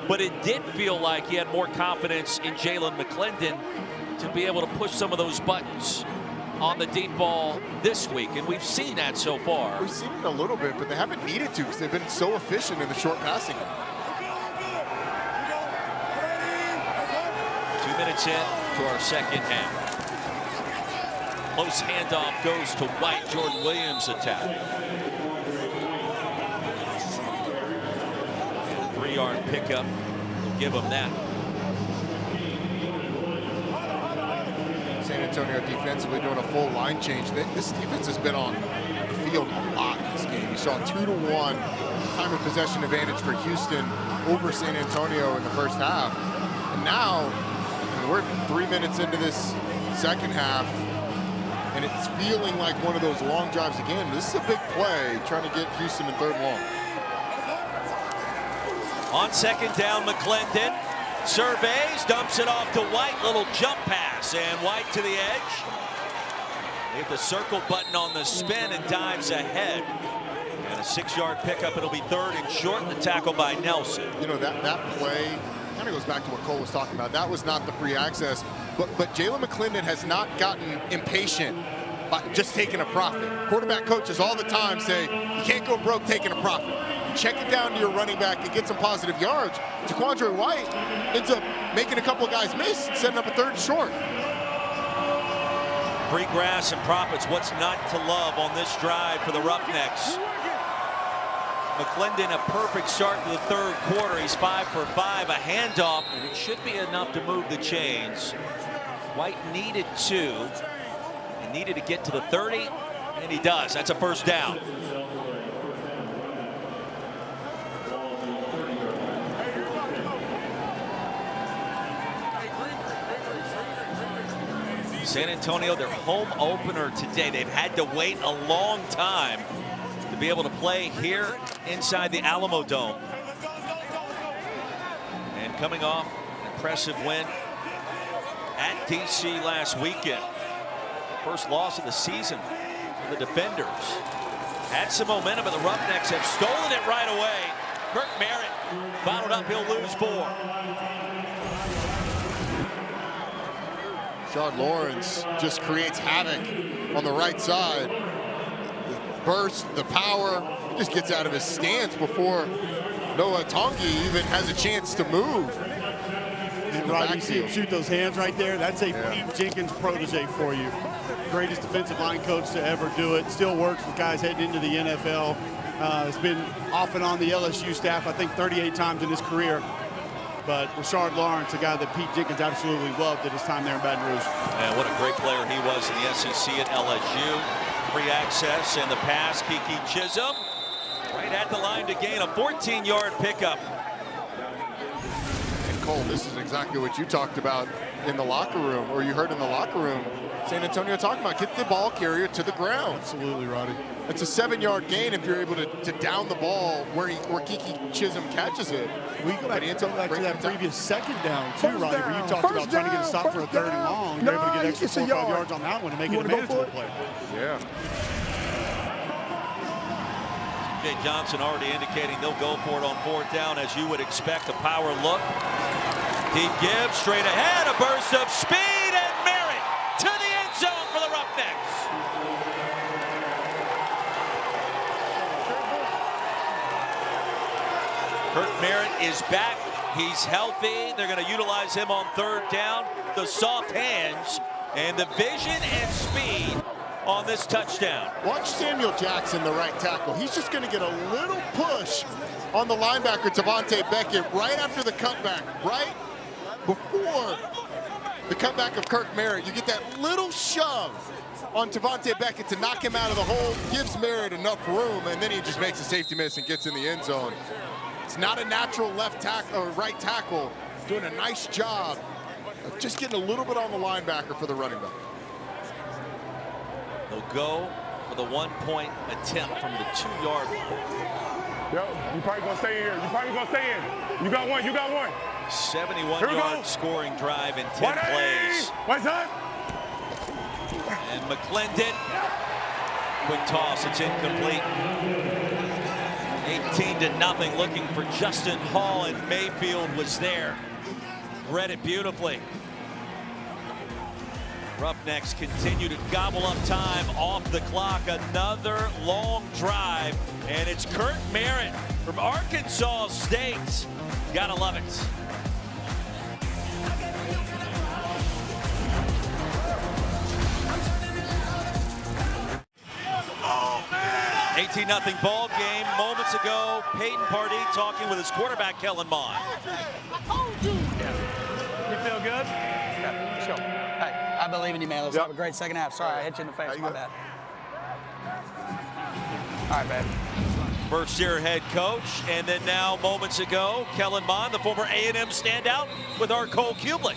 But it did feel like he had more confidence in Jalen McClendon to be able to push some of those buttons on the deep ball this week, and we've seen that so far. We've seen it a little bit, but they haven't needed to because they've been so efficient in the short passing. 2 minutes in to our second half. Close handoff goes to White. Jordan Williams attack. 3-yard pickup will give him that. San Antonio defensively doing a full line change. This defense has been on the field a lot in this game. You saw a 2-1 time of possession advantage for Houston over San Antonio in the first half. And now we're 3 minutes into this second half, and it's feeling like one of those long drives again. This is a big play, trying to get Houston in 3rd and long. On second down, McClendon surveys, dumps it off to White. Little jump pass, and White to the edge. They hit the circle button on the spin and dives ahead. And a 6-yard pickup. It'll be 3rd and short. The tackle by Nelson. You know, that play kind of goes back to what Cole was talking about. That was not the free access, but Jalen McClendon has not gotten impatient by just taking a profit. Quarterback coaches all the time say, you can't go broke taking a profit. Check it down to your running back and get some positive yards. Jaquandre White ends up making a couple of guys miss, setting up a 3rd and short. Free grass and profits. What's not to love on this drive for the Roughnecks? McClendon, a perfect start to the 3rd quarter. He's 5 for 5, a handoff, and it should be enough to move the chains. White needed 2. He needed to get to the 30, and he does. That's a 1st down. San Antonio, their home opener today. They've had to wait a long time to be able to play here inside the Alamo Dome. And coming off an impressive win at DC last weekend. First loss of the season for the defenders. Had some momentum, but the Roughnecks have stolen it right away. Kirk Merritt followed up, he'll lose 4. Rashard Lawrence just creates havoc on the right side. The burst, the power, just gets out of his stance before Noah Tongi even has a chance to move. And Rod, you see him shoot those hands right there? That's a Pete Jenkins protege for you. Greatest defensive line coach to ever do it. Still works with guys heading into the NFL. Has been off and on the LSU staff, I think 38 times in his career. But Rashard Lawrence, a guy that Pete Jenkins absolutely loved at his time there in Baton Rouge. And what a great player he was in the SEC at LSU. Free access and the pass, Kiki Chisholm. Right at the line to gain a 14-yard pickup. And Cole, this is exactly what you talked about in the locker room, or you heard in the locker room San Antonio talking about. Get the ball carrier to the ground. Absolutely, Roddy. It's a 7-yard gain if you're able to down the ball where Kiki Chisholm catches it. We go back to that previous 2nd down, too, Roddy, where you talked about trying to get a stop for a 3rd and long. You're able to get extra 4 or 5 yards on that one and make it a manageable play. Yeah. Jay Johnson already indicating they'll go for it on 4th down, as you would expect. A power look. Deep give, straight ahead, a burst of speed, and Merritt to the end zone for the Roughnecks. Kirk Merritt is back. He's healthy. They're going to utilize him on 3rd down. The soft hands and the vision and speed on this touchdown. Watch Samuel Jackson, the right tackle. He's just going to get a little push on the linebacker, Tavante Beckett, right after the cutback, right before the cutback of Kirk Merritt. You get that little shove on Tavante Beckett to knock him out of the hole, gives Merritt enough room, and then he just makes a safety miss and gets in the end zone. It's not a natural left tackle or right tackle, doing a nice job of just getting a little bit on the linebacker for the running back. They'll go for the 1-point attempt from the 2-yard line. Yo, you probably gonna stay in here. You probably gonna stay in. You got one, you got one. 71-yard scoring drive in 10 plays. What's up? And McClendon, quick toss, it's incomplete. 18-0, looking for Justin Hall, and Mayfield was there. Read it beautifully. Roughnecks continue to gobble up time off the clock. Another long drive, and it's Kirk Merritt from Arkansas State. Gotta love it. Oh, man. 18-0 ball game. Moments ago, Peyton Pardee talking with his quarterback, Kellen Mond. You feel good? Yeah, let's go. Hey, I believe in you, man. Let's have a great second half. Sorry, I hit you in the face. My bad. All right, baby. First-year head coach, and then now, moments ago, Kellen Mond, the former A&M standout, with our Cole Kublik.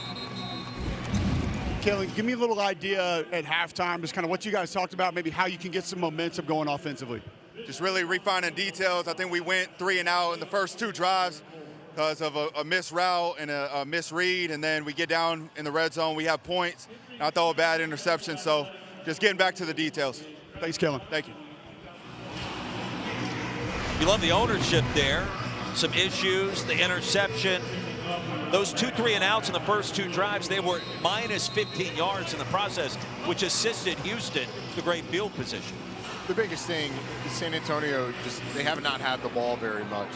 Kellen, give me a little idea at halftime, just kind of what you guys talked about, maybe how you can get some momentum going offensively. Just really refining details. I think we went 3 and out in the first 2 drives because of a missed route and a misread, and then we get down in the red zone, we have points, and I throw a bad interception, so just getting back to the details. Thanks, Kellen. Thank you. You love the ownership there. Some issues, the interception, Those 2 3-and-outs in the first 2 drives, they were minus 15 yards in the process, which assisted Houston to great field position. The biggest thing is San Antonio, they have not had the ball very much.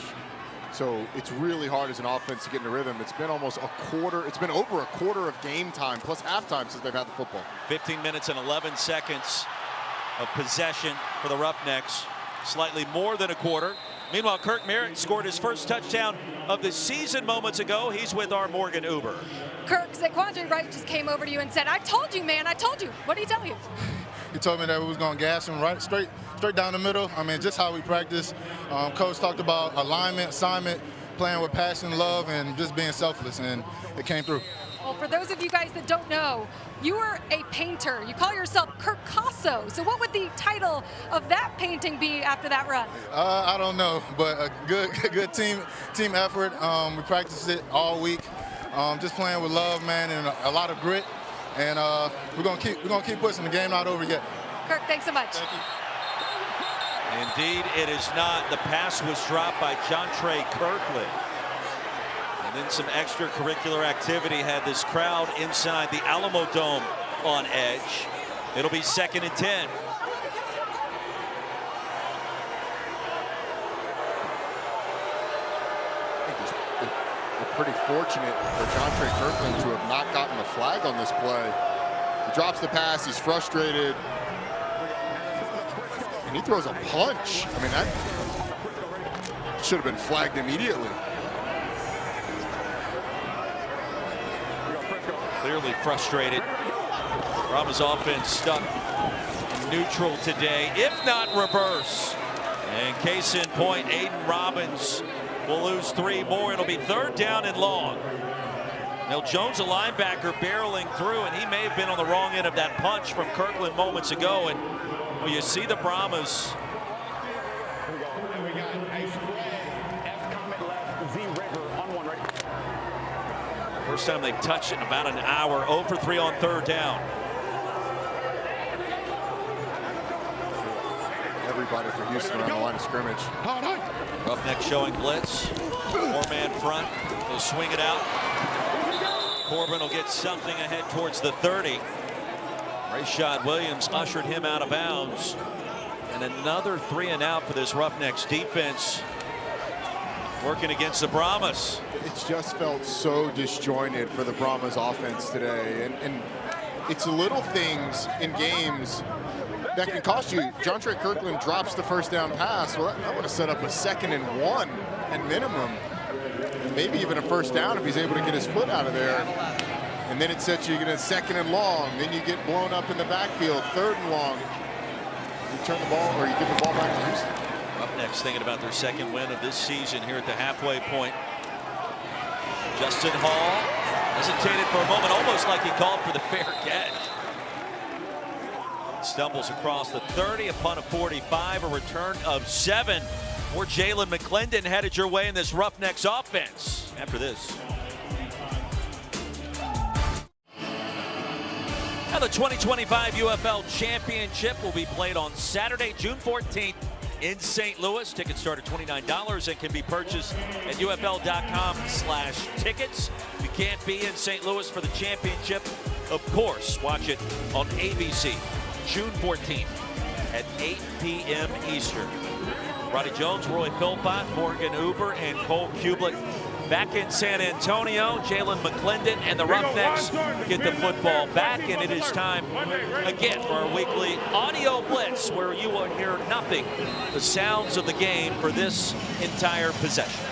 So it's really hard as an offense to get in the rhythm. It's been almost a quarter, it's been over a quarter of game time plus halftime since they've had the football. 15 minutes and 11 seconds of possession for the Roughnecks, slightly more than a quarter. Meanwhile, Kirk Merritt scored his first touchdown of the season moments ago. He's with our Morgan Uber. Kirk, Zaquandre Wright just came over to you and said, I told you, man, I told you. What did he tell you? He told me that we was going to gas him right straight down the middle. I mean, just how we practice. Coach talked about alignment, assignment, playing with passion, love, and just being selfless, and it came through. Well, for those of you guys that don't know, you are a painter. You call yourself Kirkasso. So what would the title of that painting be after that run? I don't know, but a good team effort. We practiced it all week, just playing with love, man, and a lot of grit. And we're gonna keep pushing. The game not over yet. Kirk, thanks so much. Thank you. Indeed, it is not. The pass was dropped by Jontre Kirkland. And then some extracurricular activity had this crowd inside the Alamo Dome on edge. It'll be 2nd and 10. We're pretty fortunate for Jontre Kirkland to have not gotten the flag on this play. He drops the pass, he's frustrated. And he throws a punch. I mean, that should have been flagged immediately. Clearly frustrated. Brahmas offense stuck in neutral today, if not reverse. And case in point, Aiden Robbins will lose 3 more. It'll be 3rd down and long. Now Jones, a linebacker, barreling through, and he may have been on the wrong end of that punch from Kirkland moments ago. And well, you see the Brahmas. First time they've touched it in about an hour. 0 for 3 on 3rd down. Everybody for Houston around the line of scrimmage. Roughnecks showing blitz. 4-man front. They'll swing it out. Corbin will get something ahead towards the 30. Rashad Williams ushered him out of bounds. And another 3-and-out for this Roughnecks defense, working against the Brahmas. It's just felt so disjointed for the Brahmas offense today. And it's little things in games that can cost you. Jontre Kirkland drops the 1st down pass. Well, that would have set up a 2nd and 1 at minimum. And maybe even a 1st down if he's able to get his foot out of there. And then it sets you in a 2nd and long. Then you get blown up in the backfield, 3rd and long. You turn the ball, or you give the ball back to Houston. Roughnecks thinking about their 2nd win of this season here at the halfway point. Justin Hall hesitated for a moment, almost like he called for the fair catch. Stumbles across the 30 upon a 45, a return of 7. More Jalen McClendon headed your way in this Roughnecks offense after this. Now the 2025 UFL Championship will be played on Saturday, June 14th in St. Louis. Tickets start at $29 and can be purchased at UFL.com/tickets. If you can't be in St. Louis for the championship, of course, watch it on ABC. June 14th at 8 p.m. Eastern. Roddy Jones, Roy Philpott, Morgan Uber, and Cole Kublik back in San Antonio. Jalen McClendon and the Roughnecks get the football back, and it is time again for our weekly audio blitz, where you will hear nothing, the sounds of the game for this entire possession.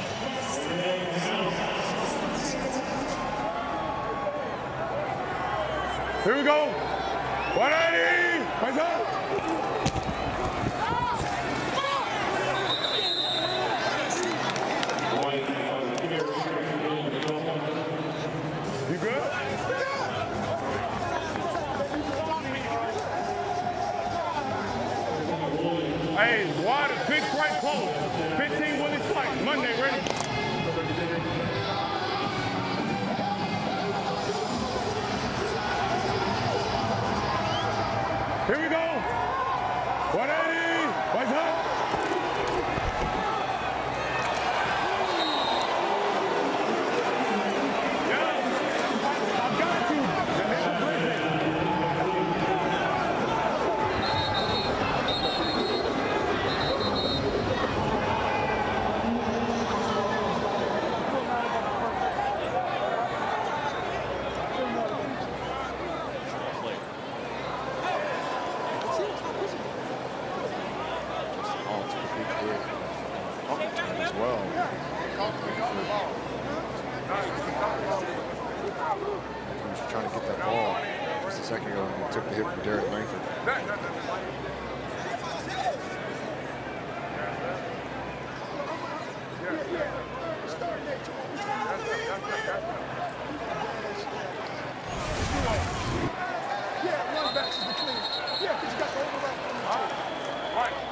Here we go. 180. Let's go. You good? Hey, water, big right close. 15 Willie Slice. Monday, ready? Here we go. 180. What's up? as well. He was trying to get that ball just a second ago and he took the hit from Derek Langford.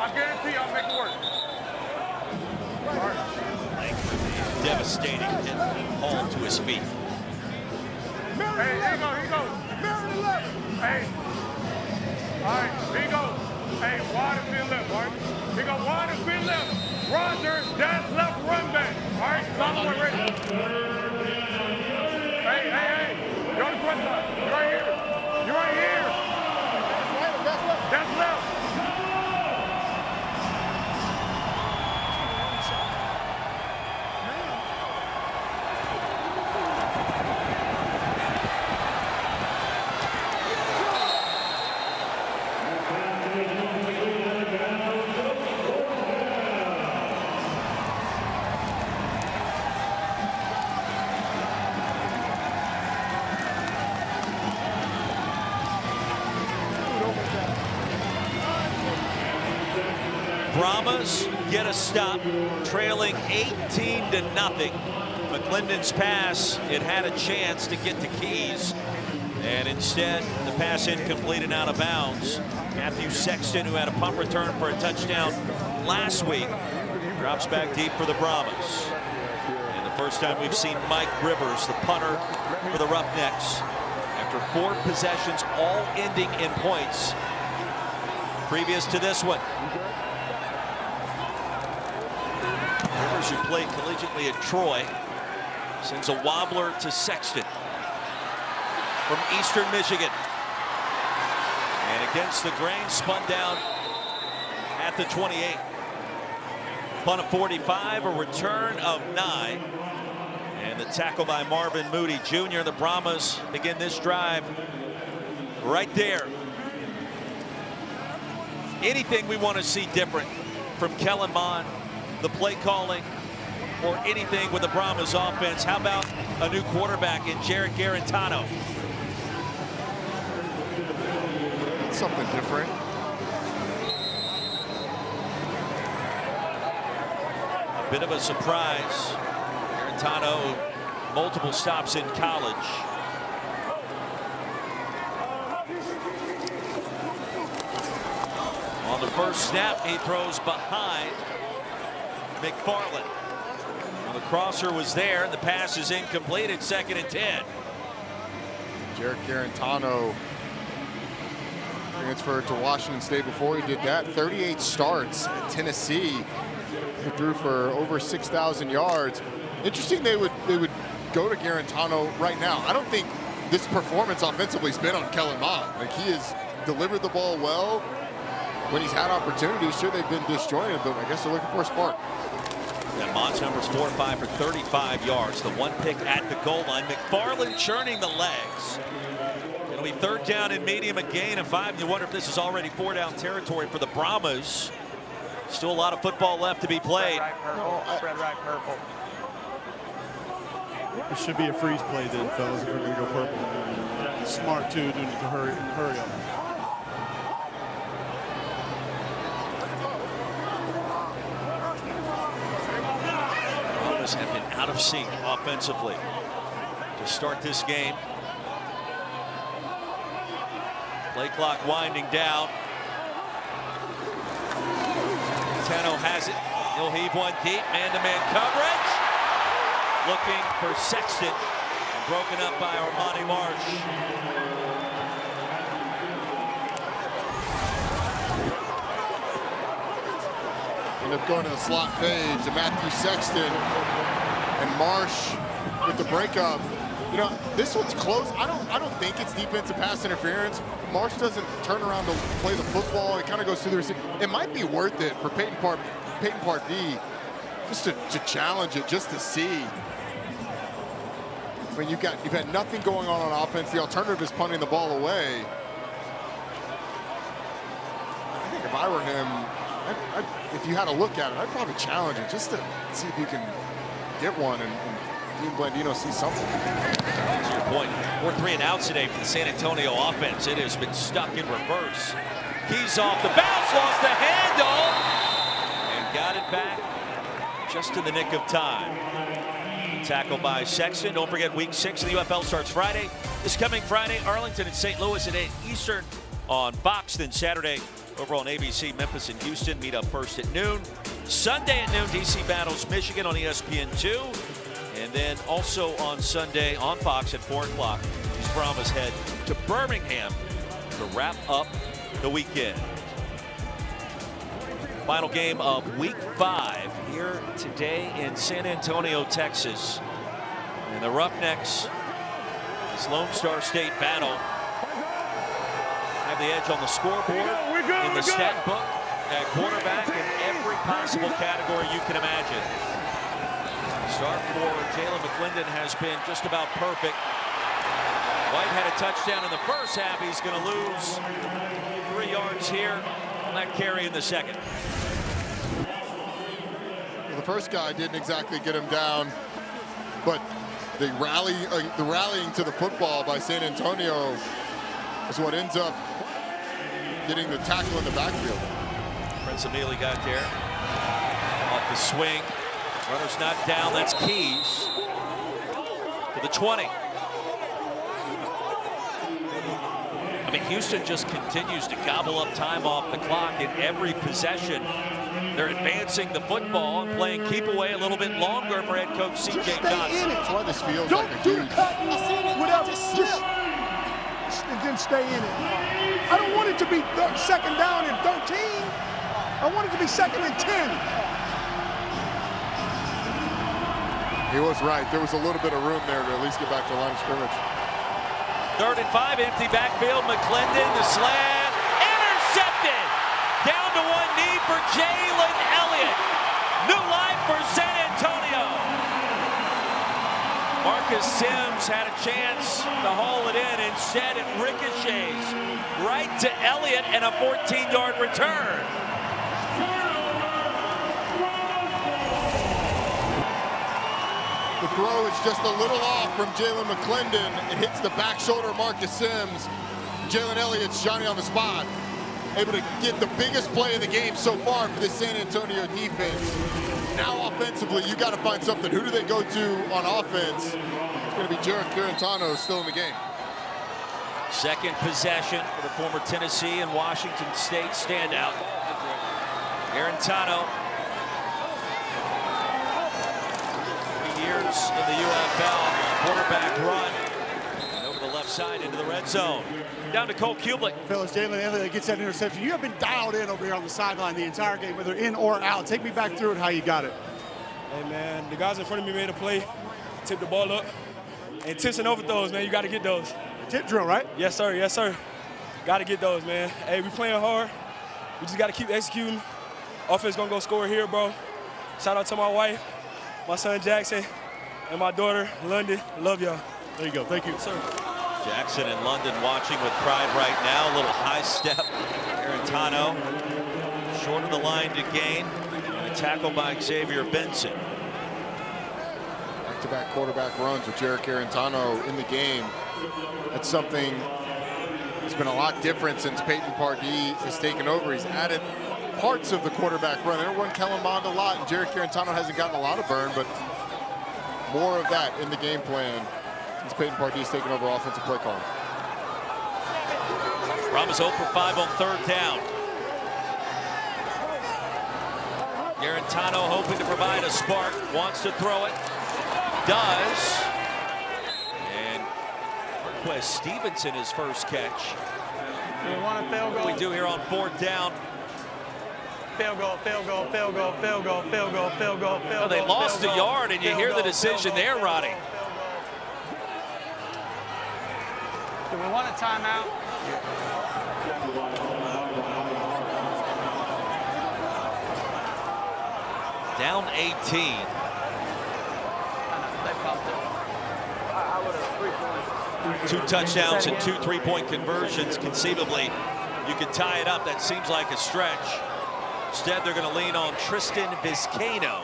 I guarantee I'll make it work. Devastating hit, hauled to his feet. Hey, here you go, here you go. Hey. All right, here you go. Hey, wide field left, all right? Here you go, wide field left. Roger, that's left run back. All right, stop the way ready. Hey. You're on the front side. You're right here. You're right here. That's left. That's left. Brahmas get a stop, trailing 18-0. McClendon's pass, it had a chance to get to Keys, and instead the pass incomplete and out of bounds. Matthew Sexton, who had a punt return for a touchdown last week, drops back deep for the Brahmas. And the first time we've seen Mike Rivers, the punter for the Roughnecks, after 4 possessions, all ending in points previous to this one. Rivers, who played collegiately at Troy, sends a wobbler to Sexton from Eastern Michigan. And against the grain, spun down at the 28. Punt of 45, a return of 9. And the tackle by Marvin Moody Jr. The Brahmas begin this drive right there. Anything we want to see different from Kellen Mond, the play calling, or anything with the Brahmas offense? How about a new quarterback in Jarrett Garantano? Something different. A bit of a surprise. Garantano, multiple stops in college. On the first snap, he throws behind McFarland. Well, the crosser was there, and the pass is incomplete at 2nd and 10. Jarrett Garantano transferred to Washington State before he did that. 38 starts at Tennessee. He threw for over 6,000 yards. Interesting they would go to Garantano right now. I don't think this performance offensively has been on Kellen Mond. Like, he has delivered the ball well when he's had opportunities. Sure, they've been disjointed, but I guess they're looking for a spark. Yeah, Mond's numbers 4 or 5 for 35 yards. The 1 pick at the goal line. McFarland churning the legs. It'll be 3rd down and medium, a gain of 5. You wonder if this is already 4 down territory for the Brahmas. Still a lot of football left to be played. Spread right, purple. Spread right, purple. It should be a freeze play then, fellas, if we're going to go purple. Smart, too, to hurry up. Brahmas have been out of sync offensively to start this game. Play clock winding down. Tano has it. He'll heave one deep. Man-to-man coverage. Looking for Sexton. Broken up by Armani Marsh. End up going to the slot fade to Matthew Sexton, and Marsh with the breakup. You know, this one's close. I don't think it's defensive pass interference. Marsh doesn't turn around to play the football. It kind of goes through the receiver. It might be worth it for Peyton Pardee just to challenge it, just to see. I mean, you've had nothing going on offense. The alternative is punting the ball away. I think if I were him, if you had a look at it, I'd probably challenge it just to see if you can get one and Dean Blandino see something. To your point, 4 3 and outs today for the San Antonio offense. It has been stuck in reverse. Keys off the bounce, lost the handle, and got it back just in the nick of time. Tackle by Texan. Don't forget, Week 6 of the UFL starts Friday. This coming Friday, Arlington and St. Louis at 8 Eastern on Fox. Then Saturday, over on ABC, Memphis and Houston meet up first at noon. Sunday at noon, DC battles Michigan on ESPN2. And then also on Sunday on Fox at 4 o'clock, these Brahmas head to Birmingham to wrap up the weekend. Final game of Week 5 here today in San Antonio, Texas. And the Roughnecks, this Lone Star State battle, have the edge on the scoreboard, in the stat book, at quarterback, in every possible category you can imagine. Start for Jalen McClendon has been just about perfect. White had a touchdown in the first half. He's going to lose 3 yards here on that carry in the second. Well, the first guy didn't exactly get him down, but the rallying to the football by San Antonio is what ends up getting the tackle in the backfield. Prince Emili got there. Off the swing. Runner's not down. That's Keys to the 20. I mean, Houston just continues to gobble up time off the clock in every possession. They're advancing the football and playing keep away a little bit longer for head coach C.J. Johnson. That's why this feels Don't like a do huge... the cut. Whatever. Just then stay in it. I don't want it to be second down and 13. I want it to be second and 10. He was right. There was a little bit of room there to at least get back to the line of scrimmage. 3rd and 5, empty backfield. McClendon, the slant, intercepted. Down to one knee for Jalen Elliott. New life for San Antonio. Marcus Sims had a chance to haul it in. Instead, it ricochets right to Elliott and a 14-yard return. The throw is just a little off from Jalen McClendon. It hits the back shoulder of Marcus Sims. Jalen Elliott's Johnny on the spot, able to get the biggest play of the game so far for this San Antonio defense. Now offensively, you got to find something. Who do they go to on offense? It's going to be Jarek Garantano still in the game. Second possession for the former Tennessee and Washington State standout. Garantano, 3 years in the UFL, quarterback run. And over the left side into the red zone. Down to Cole Kublik. Fellas, Jalen Elliott gets that interception. You have been dialed in over here on the sideline the entire game, whether in or out. Take me back through it, how you got it. Hey, man, the guys in front of me made a play, tipped the ball up. And tips and overthrows, man, you got to get those. Tip drill, right? Yes, sir. Yes, sir. Got to get those, man. Hey, we playing hard. We just got to keep executing. Offense going to go score here, bro. Shout out to my wife, my son Jackson, and my daughter, London. Love y'all. There you go. Thank you, sir. Jackson and London watching with pride right now. A little high step. Garantano short of the line to gain. And a tackle by Xavier Benson. Back-to-back quarterback runs with Jarek Garantano in the game. That's something that's been a lot different since Peyton Pardee has taken over. He's added parts of the quarterback run. They run Kellen Mond a lot, and Jarek Garantano hasn't gotten a lot of burn, but more of that in the game plan since Peyton Pardee's taken over offensive play calling. Brahmas 0 for 5 on 3rd down. Garantano hoping to provide a spark, wants to throw it, does. And Marquez Stevenson his first catch. We want a field goal. What we do here on 4th down. Field goal, field goal, field goal, field goal, field goal, field goal, field goal. They lost a yard, and you hear the decision there, Roddy. Do we want a timeout? Down 18. 2 touchdowns and 2 3-point conversions. Conceivably, you could tie it up. That seems like a stretch. Instead, they're going to lean on Tristan Vizcaino.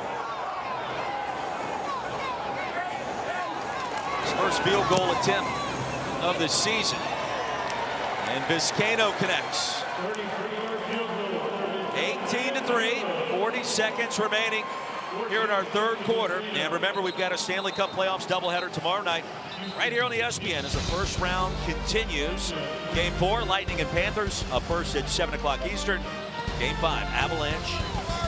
His first field goal attempt of the season. And Vizcaino connects. 18-3, 40 seconds remaining here in our third quarter. And remember, we've got a Stanley Cup playoffs doubleheader tomorrow night right here on the ESPN as the first round continues. Game 4, Lightning and Panthers up first at 7 o'clock Eastern. Game 5, Avalanche,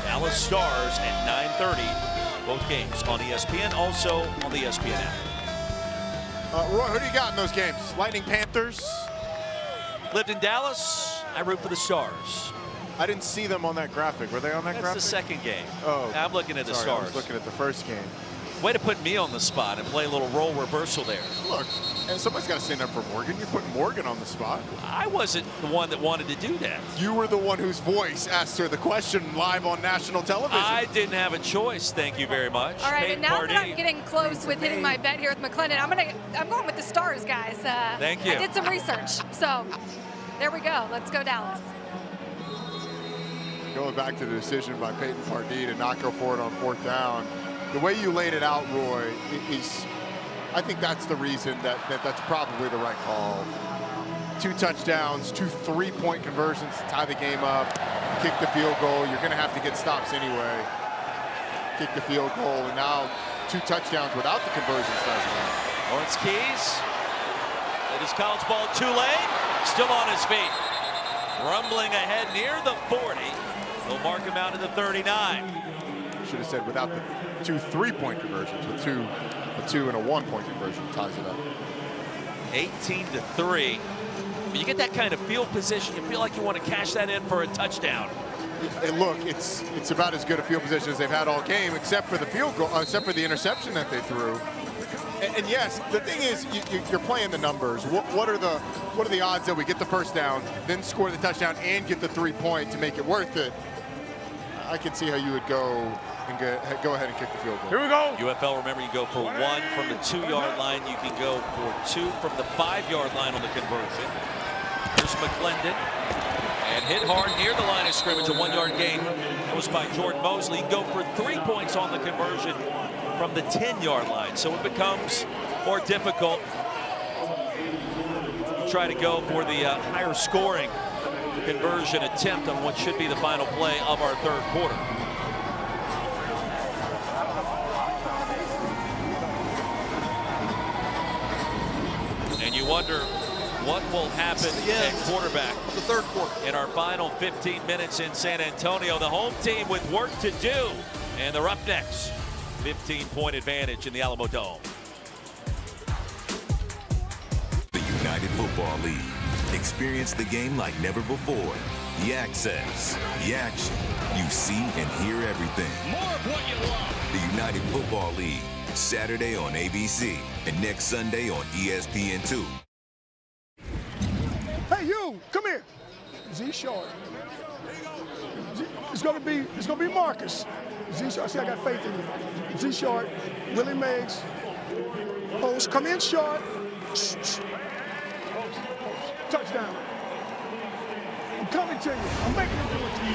Dallas Stars at 9:30. Both games on ESPN, also on the ESPN app. Roy, who do you got in those games? Lightning, Panthers? Lived in Dallas. I root for the Stars. I didn't see them on that graphic. Were they on that graphic? That's the second game. Oh. I'm looking at the Sorry, Stars. I was looking at the first game. Way to put me on the spot and play a little role reversal there. Look, and somebody's got to stand up for Morgan. You're putting Morgan on the spot. I wasn't the one that wanted to do that. You were the one whose voice asked her the question live on national television. I didn't have a choice. Thank you very much. All right, Peyton and now Pardee. that I'm getting close with hitting my bet here with McClendon, I'm going with the Stars, guys. Thank you. I did some research, so there we go. Let's go, Dallas. Going back to the decision by Peyton Pardee to not go for it on 4th down. The way you laid it out, Roy, is I think that's the reason that's probably the right call. 2 touchdowns, 2 3-point conversions to tie the game up, kick the field goal. You're going to have to get stops anyway. Kick the field goal, and now 2 touchdowns without the conversions. Lawrence Keys, it is college ball Tulane, still on his feet. Rumbling ahead near the 40. They'll mark him out to the 39. Should have said without the 2 3-point conversions, with a 2 and a 1-point conversion ties it up. 18-3. When you get that kind of field position, you feel like you want to cash that in for a touchdown. And look, it's about as good a field position as they've had all game, except for the field goal, except for the interception that they threw. And yes, the thing is, you're playing the numbers. What are the odds that we get the first down, then score the touchdown, and get the 3-point to make it worth it? I can see how you would go ahead and kick the field goal. Here we go. UFL, remember, you go for 1 from the 2-yard line. You can go for 2 from the 5-yard line on the conversion. Here's McClendon. And hit hard near the line of scrimmage, a 1-yard gain. That was by Jordan Mosley. You can go for 3 points on the conversion from the 10-yard line. So it becomes more difficult. Try to go for the higher scoring conversion attempt on what should be the final play of our third quarter. And you wonder what will happen at quarterback the third quarter in our final 15 minutes in San Antonio. The home team with work to do, and the Roughnecks 15-point advantage in the Alamo Dome. The United Football League. Experience the game like never before. The access, the action. You see and hear everything. More of what you love. The United Football League. Saturday on ABC and next Sunday on ESPN2. Hey, you, come here. Z Short. It's gonna be Marcus. Z Short. See, I got faith in you. Z Short, Willie Meggs. Post, come in short. Touchdown. I'm coming to you. I'm making him do it to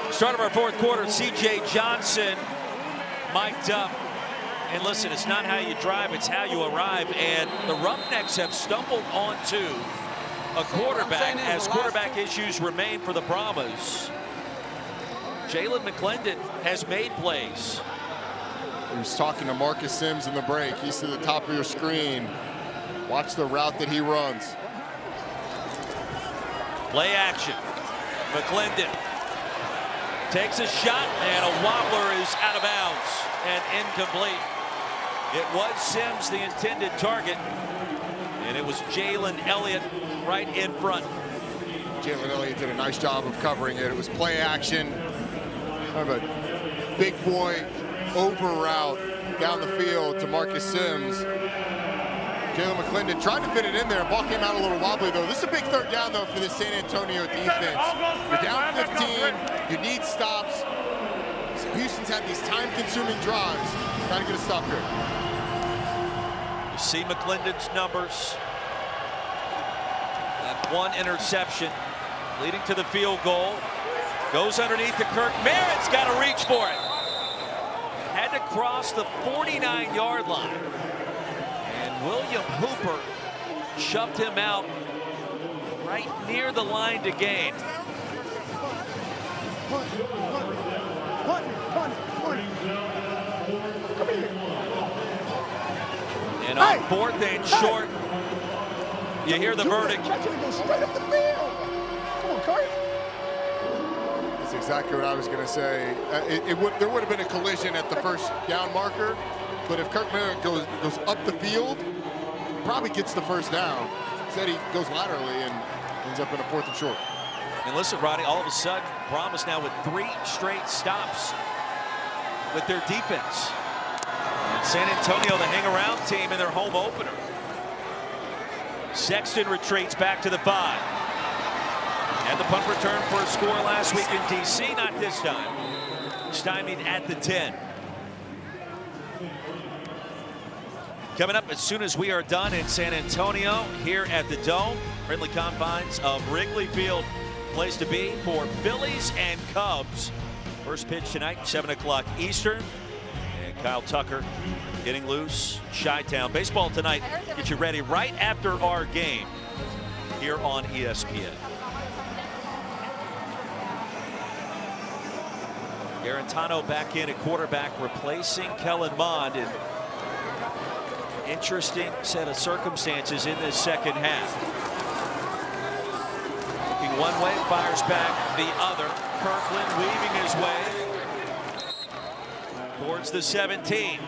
you. Start of our fourth quarter, C.J. Johnson mic'd up. And listen, it's not how you drive, it's how you arrive. And the Roughnecks have stumbled onto a quarterback as quarterback issues remain for the Brahmas. Jalen McClendon has made plays. He was talking to Marcus Sims in the break. He's to the top of your screen. Watch the route that he runs. Play action. McClendon takes a shot, and a wobbler is out of bounds and incomplete. It was Sims, the intended target, and it was Jalen Elliott right in front. Jalen Elliott did a nice job of covering it. It was play action. Kind of a big boy over route down the field to Marcus Sims. Jalen McClendon tried to fit it in there. Ball came out a little wobbly, though. This is a big third down, though, for the San Antonio defense. You're down 15. You need stops. So Houston's had these time-consuming drives. Got to get a stop here. You see McClendon's numbers. That 1 interception leading to the field goal. Goes underneath to Kirk. Merritt's got to reach for it. Had to cross the 49-yard line. And William Hooper shoved him out right near the line to gain. And on 4th and short, you hear the verdict. Catch it and go straight up the field. Come on, Kurt. That's exactly what I was going to say. There would have been a collision at the first down marker, but if Kirk Merritt goes up the field, probably gets the first down. Instead, he goes laterally and ends up in a 4th and short. And listen, Roddy, all of a sudden, Brahmas now with 3 straight stops with their defense. And San Antonio, the hang-around team in their home opener. Sexton retreats back to the 5. And the punt return for a score last week in D.C., not this time. Stymied at the 10. Coming up as soon as we are done in San Antonio, here at the Dome, friendly confines of Wrigley Field. Place to be for Phillies and Cubs. First pitch tonight, 7 o'clock Eastern. And Kyle Tucker getting loose. Chi-Town. Baseball tonight. Get you ready right after our game here on ESPN. Garantano back in at quarterback, replacing Kellen Mond. In interesting set of circumstances in this second half. Looking one way, fires back the other. Kirkland weaving his way towards the 17.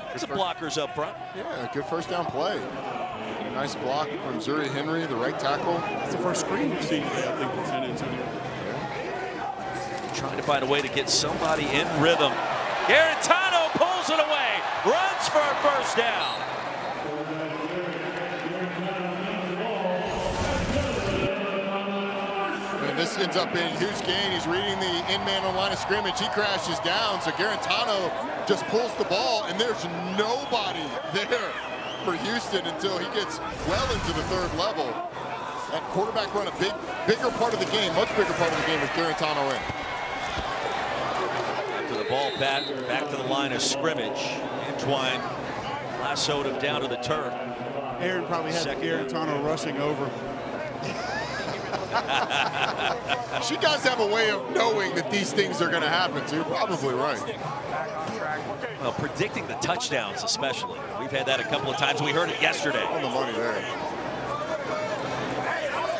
There's some blockers up front. Yeah, good first down play. Nice block from Zuri Henry, the right tackle. It's the first screen we've seen today, I think, in San Antonio. Trying to find a way to get somebody in rhythm. Garantano pulls it away, runs for a first down. And this ends up being a huge gain. He's reading the in-man on line of scrimmage. He crashes down, so Garantano just pulls the ball, and there's nobody there for Houston until he gets well into the 3rd level. That quarterback run a bigger part of the game, much bigger part of the game with Garantano in. After the ball back to the line of scrimmage. Entwine lassoed him down to the turf. Aaron probably had Garantano rushing over. She does have a way of knowing that these things are going to happen, too. Probably right. Well, predicting the touchdowns especially. We've had that a couple of times. We heard it yesterday. On the money there.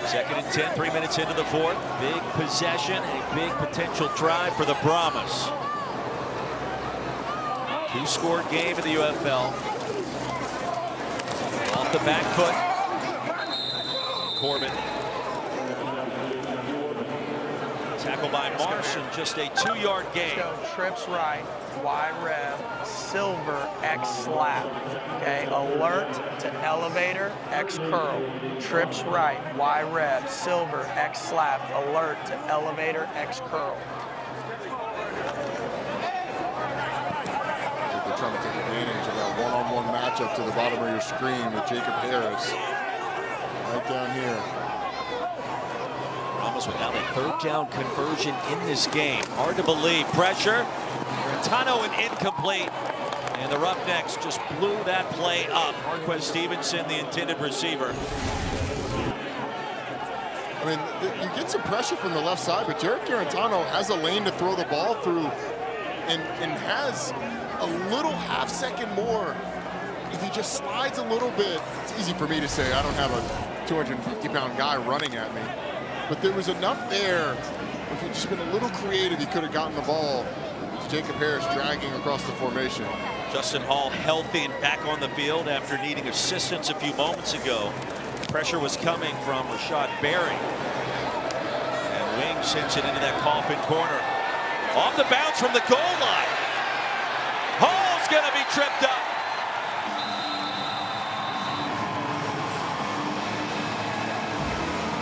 2nd and 10, 3 minutes into the 4th. Big possession, a big potential drive for the Brahmas. 2-score game in the UFL. Off the back foot. Corbin. Tackle by Marsh and just a 2-yard gain. Go trips right, Y rev, silver, X slap. Okay, alert to elevator, X curl. Trips right, Y rev, silver, X slap. Alert to elevator, X curl. They're trying to take advantage of that one-on-one matchup to the bottom of your screen with Jacob Harris. Right down here. Brahmas without a 3rd down conversion in this game. Hard to believe. Pressure. Tano and incomplete. And the Roughnecks just blew that play up. Marquez Stevenson, the intended receiver. I mean, you get some pressure from the left side, but Jarrett Garantano has a lane to throw the ball through and has a little half-second more. If he just slides a little bit, it's easy for me to say. I don't have a 250-pound guy running at me. But there was enough there. If he'd just been a little creative, he could have gotten the ball. Jacob Harris dragging across the formation. Justin Hall healthy and back on the field after needing assistance a few moments ago. Pressure was coming from Rashad Berry. And Wing sends it into that coffin corner. Off the bounce from the goal line. Hall's going to be tripped up.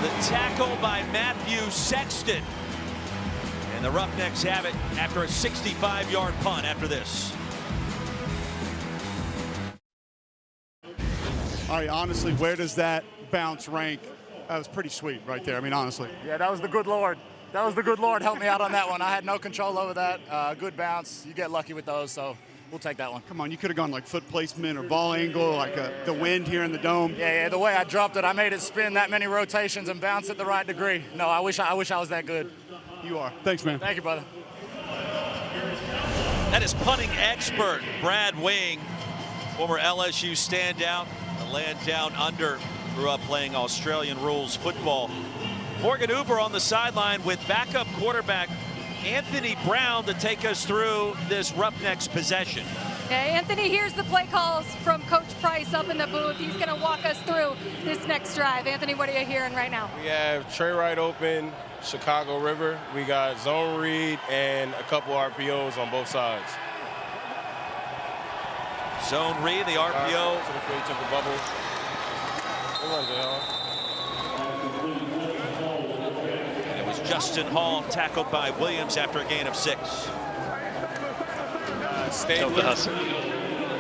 The tackle by Matthew Sexton. And the Roughnecks have it after a 65-yard punt after this. All right, honestly, where does that bounce rank That was pretty sweet right there. I mean, honestly. Yeah, that was the good Lord. That was the good Lord helped me out on that one. I had no control over that. Good bounce. You get lucky with those, so we'll take that one. Come on, you could have gone like foot placement or ball angle, like the wind here in the dome. Yeah, the way I dropped it, I made it spin that many rotations and bounce at the right degree. No, I wish I was that good. You are. Thanks, man. Thank you, brother. That is punting expert Brad Wing, former LSU standout, a land down under, grew up playing Australian rules football. Morgan Uber on the sideline with backup quarterback Anthony Brown to take us through this Roughnecks possession. Okay, Anthony, here's the play calls from Coach Price up in the booth. He's going to walk us through this next drive. Anthony, what are you hearing right now? We have Trey Wright open, Chicago River. We got zone read and a couple RPOs on both sides. Zone read, the RPO. To the field, took the bubble. Good run, Jay. Justin Hall tackled by Williams after a gain of 6. Stabler.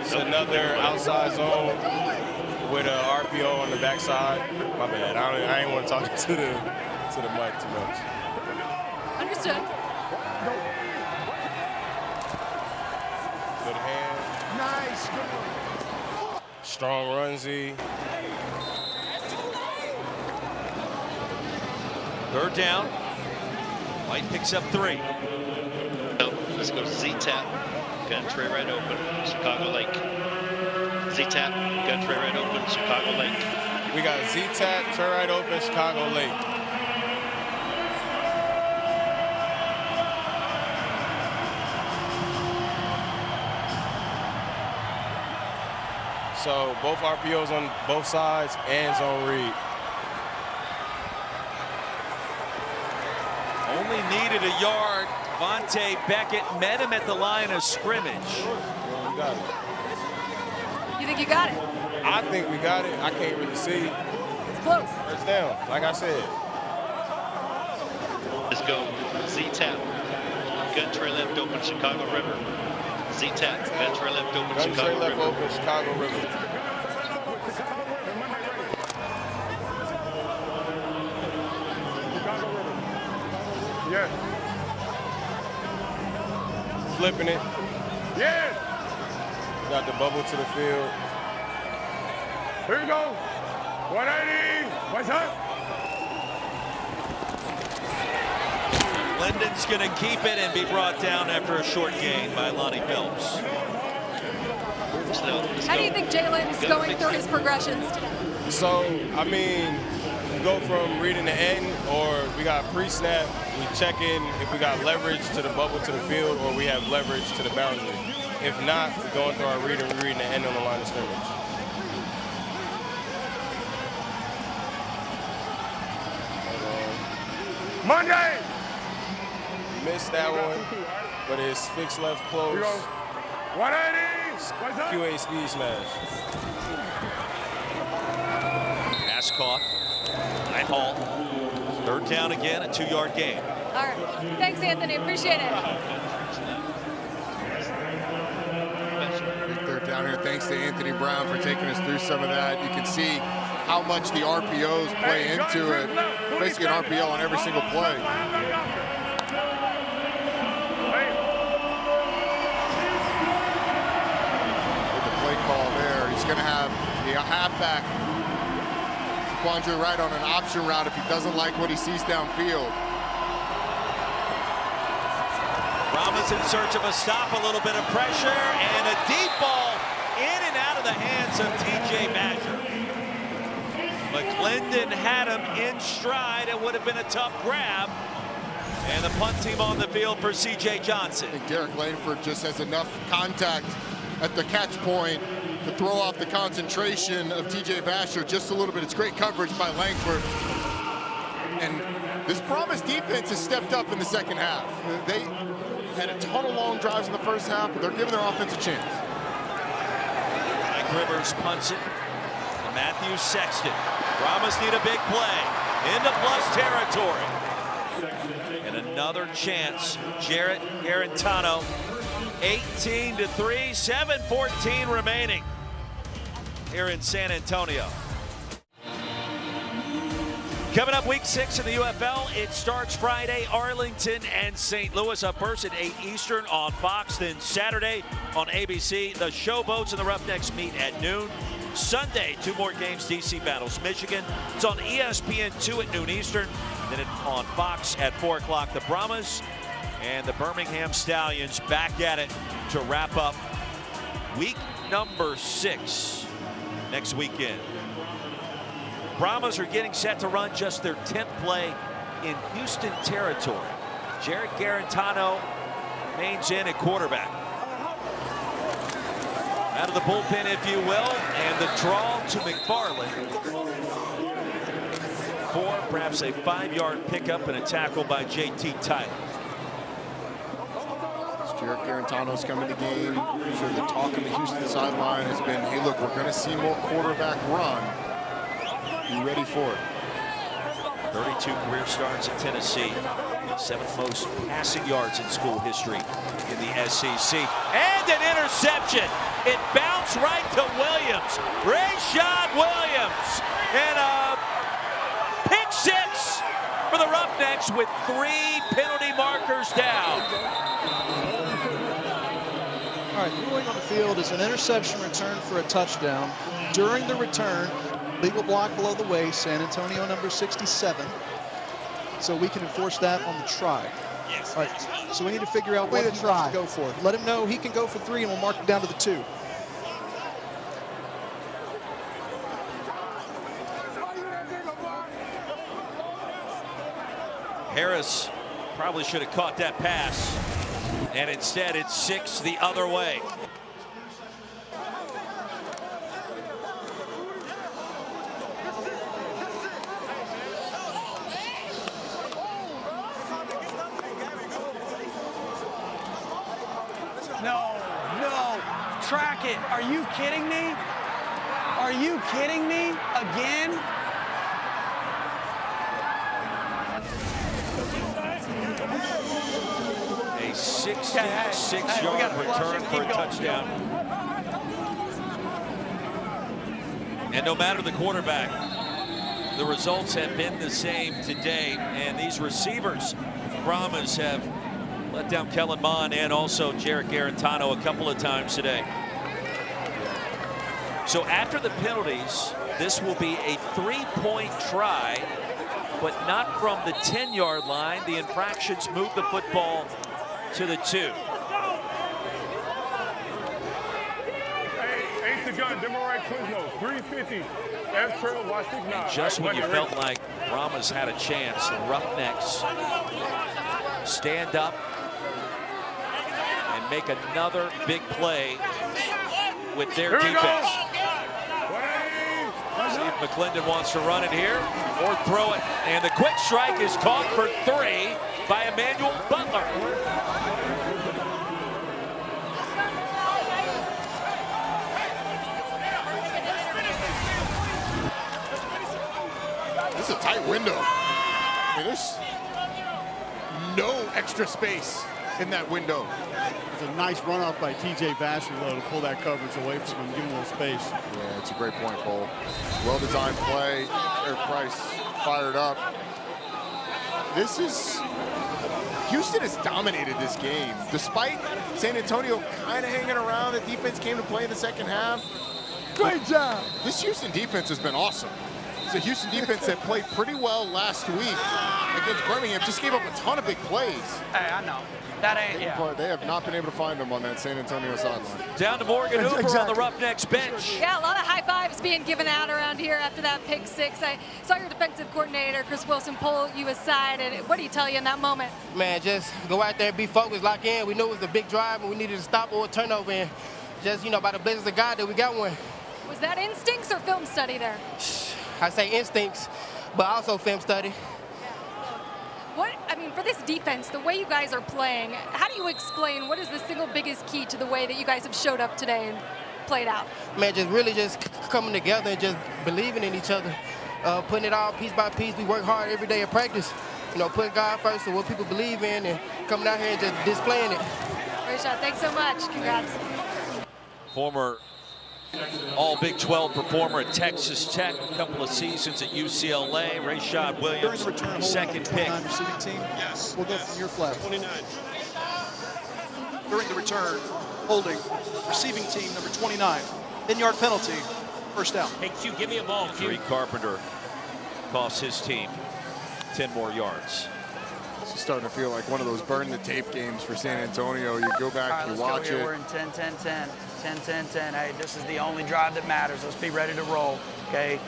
It's another outside zone with an RPO on the backside. My bad. I ain't want to talk to the mic too much. Understood. Good hand. Nice. Strong runsy. Third down. White picks up 3. Let's go Z-tap. Got Trey Wright open. Chicago Lake. Z-tap. Got Trey Wright open. Chicago Lake. We got Z-tap, Trey Wright open, Chicago Lake. So both RPOs on both sides and zone read. Only needed a yard. Vontae Beckett met him at the line of scrimmage. Well, we got it. You think you got it? I think we got it. I can't really see. It's close. First down, like I said. Let's go. Z-tap. Gun tray left open, Chicago River. Z-tap. Gun tray left open, Gun Chicago tray left River. open, Chicago River. Yeah. Flipping it. Yeah. Got the bubble to the field. Here you go. 180. What's up? Linden's going to keep it and be brought down after a short gain by Lonnie Phelps. How do you think Jalen's going through his progressions today? So, I mean, we go from reading the end, or we got pre-snap, we check in if we got leverage to the bubble to the field, or we have leverage to the boundary. If not, we're going through our read and we're reading the end on the line of scrimmage. Monday! Missed that one, but it's fixed left close. 180! What's up? QA speed smash. Pass caught by Hall. Third down again, a 2-yard gain. All right. Thanks, Anthony. Appreciate it. Third down here. Thanks to Anthony Brown for taking us through some of that. You can see how much the RPOs play into it. Basically an RPO on every single play. With the play call there, he's going to have the halfback Quandre Wright on an option route if he doesn't like what he sees downfield. Brahmas in search of a stop, a little bit of pressure, and a deep ball in and out of the hands of TJ Badger. McClendon had him in stride. It would have been a tough grab. And the punt team on the field for C.J. Johnson. I think Derek Langford just has enough contact at the catch point to throw off the concentration of TJ Vasher just a little bit. It's great coverage by Langford. And this Brahmas defense has stepped up in the second half. They had a ton of long drives in the first half, but they're giving their offense a chance. Mike Rivers punts it to Matthew Sexton. Brahmas need a big play into plus territory. And another chance for Jarrett Garantano. 18-3, 7:14 remaining here in San Antonio. Coming up week 6 in the UFL, it starts Friday, Arlington and St. Louis up first at 8 Eastern on Fox. Then Saturday on ABC, the Showboats and the Roughnecks meet at noon. Sunday, 2 more games, DC battles Michigan. It's on ESPN2 at noon Eastern. Then on Fox at 4 o'clock, the Brahmas and the Birmingham Stallions back at it to wrap up week number 6 next weekend. Brahmas are getting set to run just their 10th play in Houston territory. Jarrett Garantano mains in at quarterback. Out of the bullpen, if you will, and the draw to McFarland for perhaps a 5-yard pickup and a tackle by JT Tyler. Jarrett Garantano's come in the game. So the talk in the Houston sideline has been, hey, look, we're going to see more quarterback run. Be ready for it. 32 career starts at Tennessee. 7th most passing yards in school history in the SEC. And an interception. It bounced right to Williams. Rashad Williams. And a pick 6 for the Roughnecks with 3 penalty markers down. All right, the ruling on the field is an interception return for a touchdown. During the return, legal block below the waist, San Antonio number 67. So we can enforce that on the try. Yes. All right, so we need to figure out what he wants to go for. Let him know he can go for 3 and we'll mark it down to the 2. Harris probably should have caught that pass. And instead it's 6 the other way. No, track it. Are you kidding me? Are you kidding me again? A 66-yard return for a touchdown. And no matter the quarterback, the results have been the same today. And these receivers, Brahmas, have let down Kellen Mond and also Jarrett Garantano a couple of times today. So after the penalties, this will be a 3-point try, but not from the 10-yard line. The infractions move the football to the 2. Hey, Ace the gun, Denver right Quiznos, 350. F trail, watch 69. And just when you felt like Brahmas had a chance, the Roughnecks stand up and make another big play with their defense. See if McClendon wants to run it here or throw it. And the quick strike is caught for 3 by Emmanuel Butler. This is a tight window. I mean, there's no extra space in that window. It's a nice run off by TJ Vasher to pull that coverage away from him, give him a little space. Yeah, it's a great point, Cole. Well-designed play. Eric Price fired up. This is... Houston has dominated this game. Despite San Antonio kind of hanging around, the defense came to play in the second half. Great job. This Houston defense has been awesome. It's a Houston defense that played pretty well last week against Birmingham. Just gave up a ton of big plays. Hey, I know. That ain't, yeah. They have not been able to find them on that San Antonio sideline. Down to Morgan Hooper on the Roughnecks bench. Yeah, a lot of high fives being given out around here after that pick 6. I saw your defensive coordinator, Chris Wilson, pull you aside. And what did he tell you in that moment? Man, just go out there and be focused, lock in. We knew it was a big drive and we needed to stop or a turnover. And just, you know, by the blessings of God that we got one. Was that instincts or film study there? I say instincts, but also film study. What, I mean, for this defense, the way you guys are playing, how do you explain what is the single biggest key to the way that you guys have showed up today and played out? Man, just really just coming together and just believing in each other, putting it all piece by piece. We work hard every day at practice, you know, putting God first and what people believe in and coming out here and just displaying it. Great shot. Thanks so much. Congrats. Former All Big 12 performer at Texas Tech, a couple of seasons at UCLA. Rashad Williams, second pick. Receiving team. Yes. We'll go from your flag. 29. During the return, holding receiving team number 29. 10-yard penalty, first down. Hey, Q, give me a ball, Q. Tariq Carpenter costs his team 10 more yards. It's starting to feel like one of those burn the tape games for San Antonio. You go back, you watch it. We're in 10, 10, 10, 10, 10, 10. Hey, this is the only drive that matters. Let's be ready to roll, okay?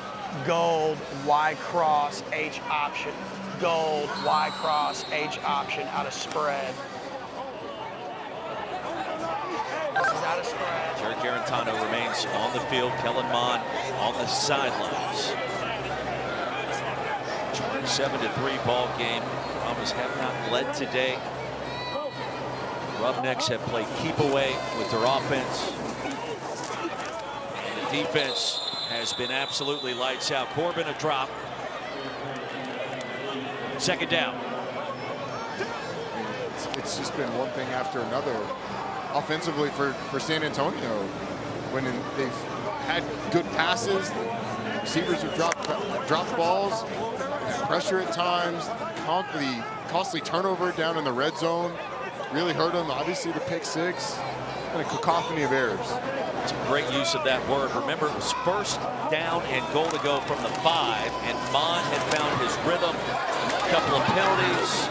Gold, Y cross, H option. Gold, Y cross, H option out of spread. This is out of spread. Jared Garantano remains on the field. Kellen Mond on the sidelines. 7-3 ball game. Brahmas have not led today. Roughnecks have played keep away with their offense. And the defense has been absolutely lights out. Corbin a drop. Second down. It's just been one thing after another offensively for San Antonio. When they've had good passes, receivers have dropped balls, pressure at times, the costly turnover down in the red zone really hurt them. Obviously the pick six and a cacophony of errors. It's a great use of that word. Remember, it was first down and goal to go from the 5, and Mond had found his rhythm. A couple of penalties.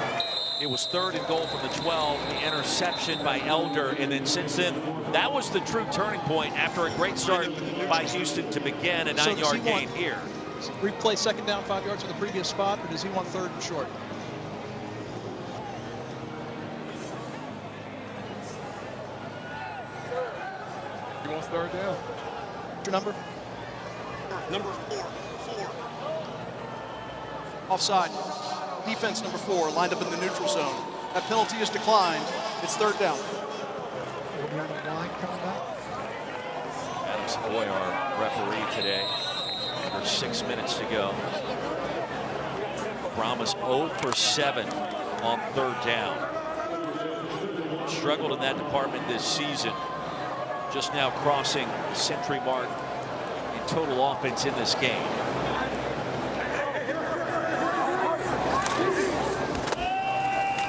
It was 3rd and goal from the 12, the interception by Elder, and then since then, that was the true turning point after a great start by Houston to begin a 9-yard gain here. Replay second down, 5 yards from the previous spot, or does he want 3rd and short? He wants 3rd down. What's your number? Number 4. Offside. Defense number 4 lined up in the neutral zone. That penalty is declined. It's 3rd down. Adam Savoy, our referee today. Under 6 minutes to go. Brahmas 0 for 7 on 3rd down. Struggled in that department this season. Just now crossing the century mark in total offense in this game.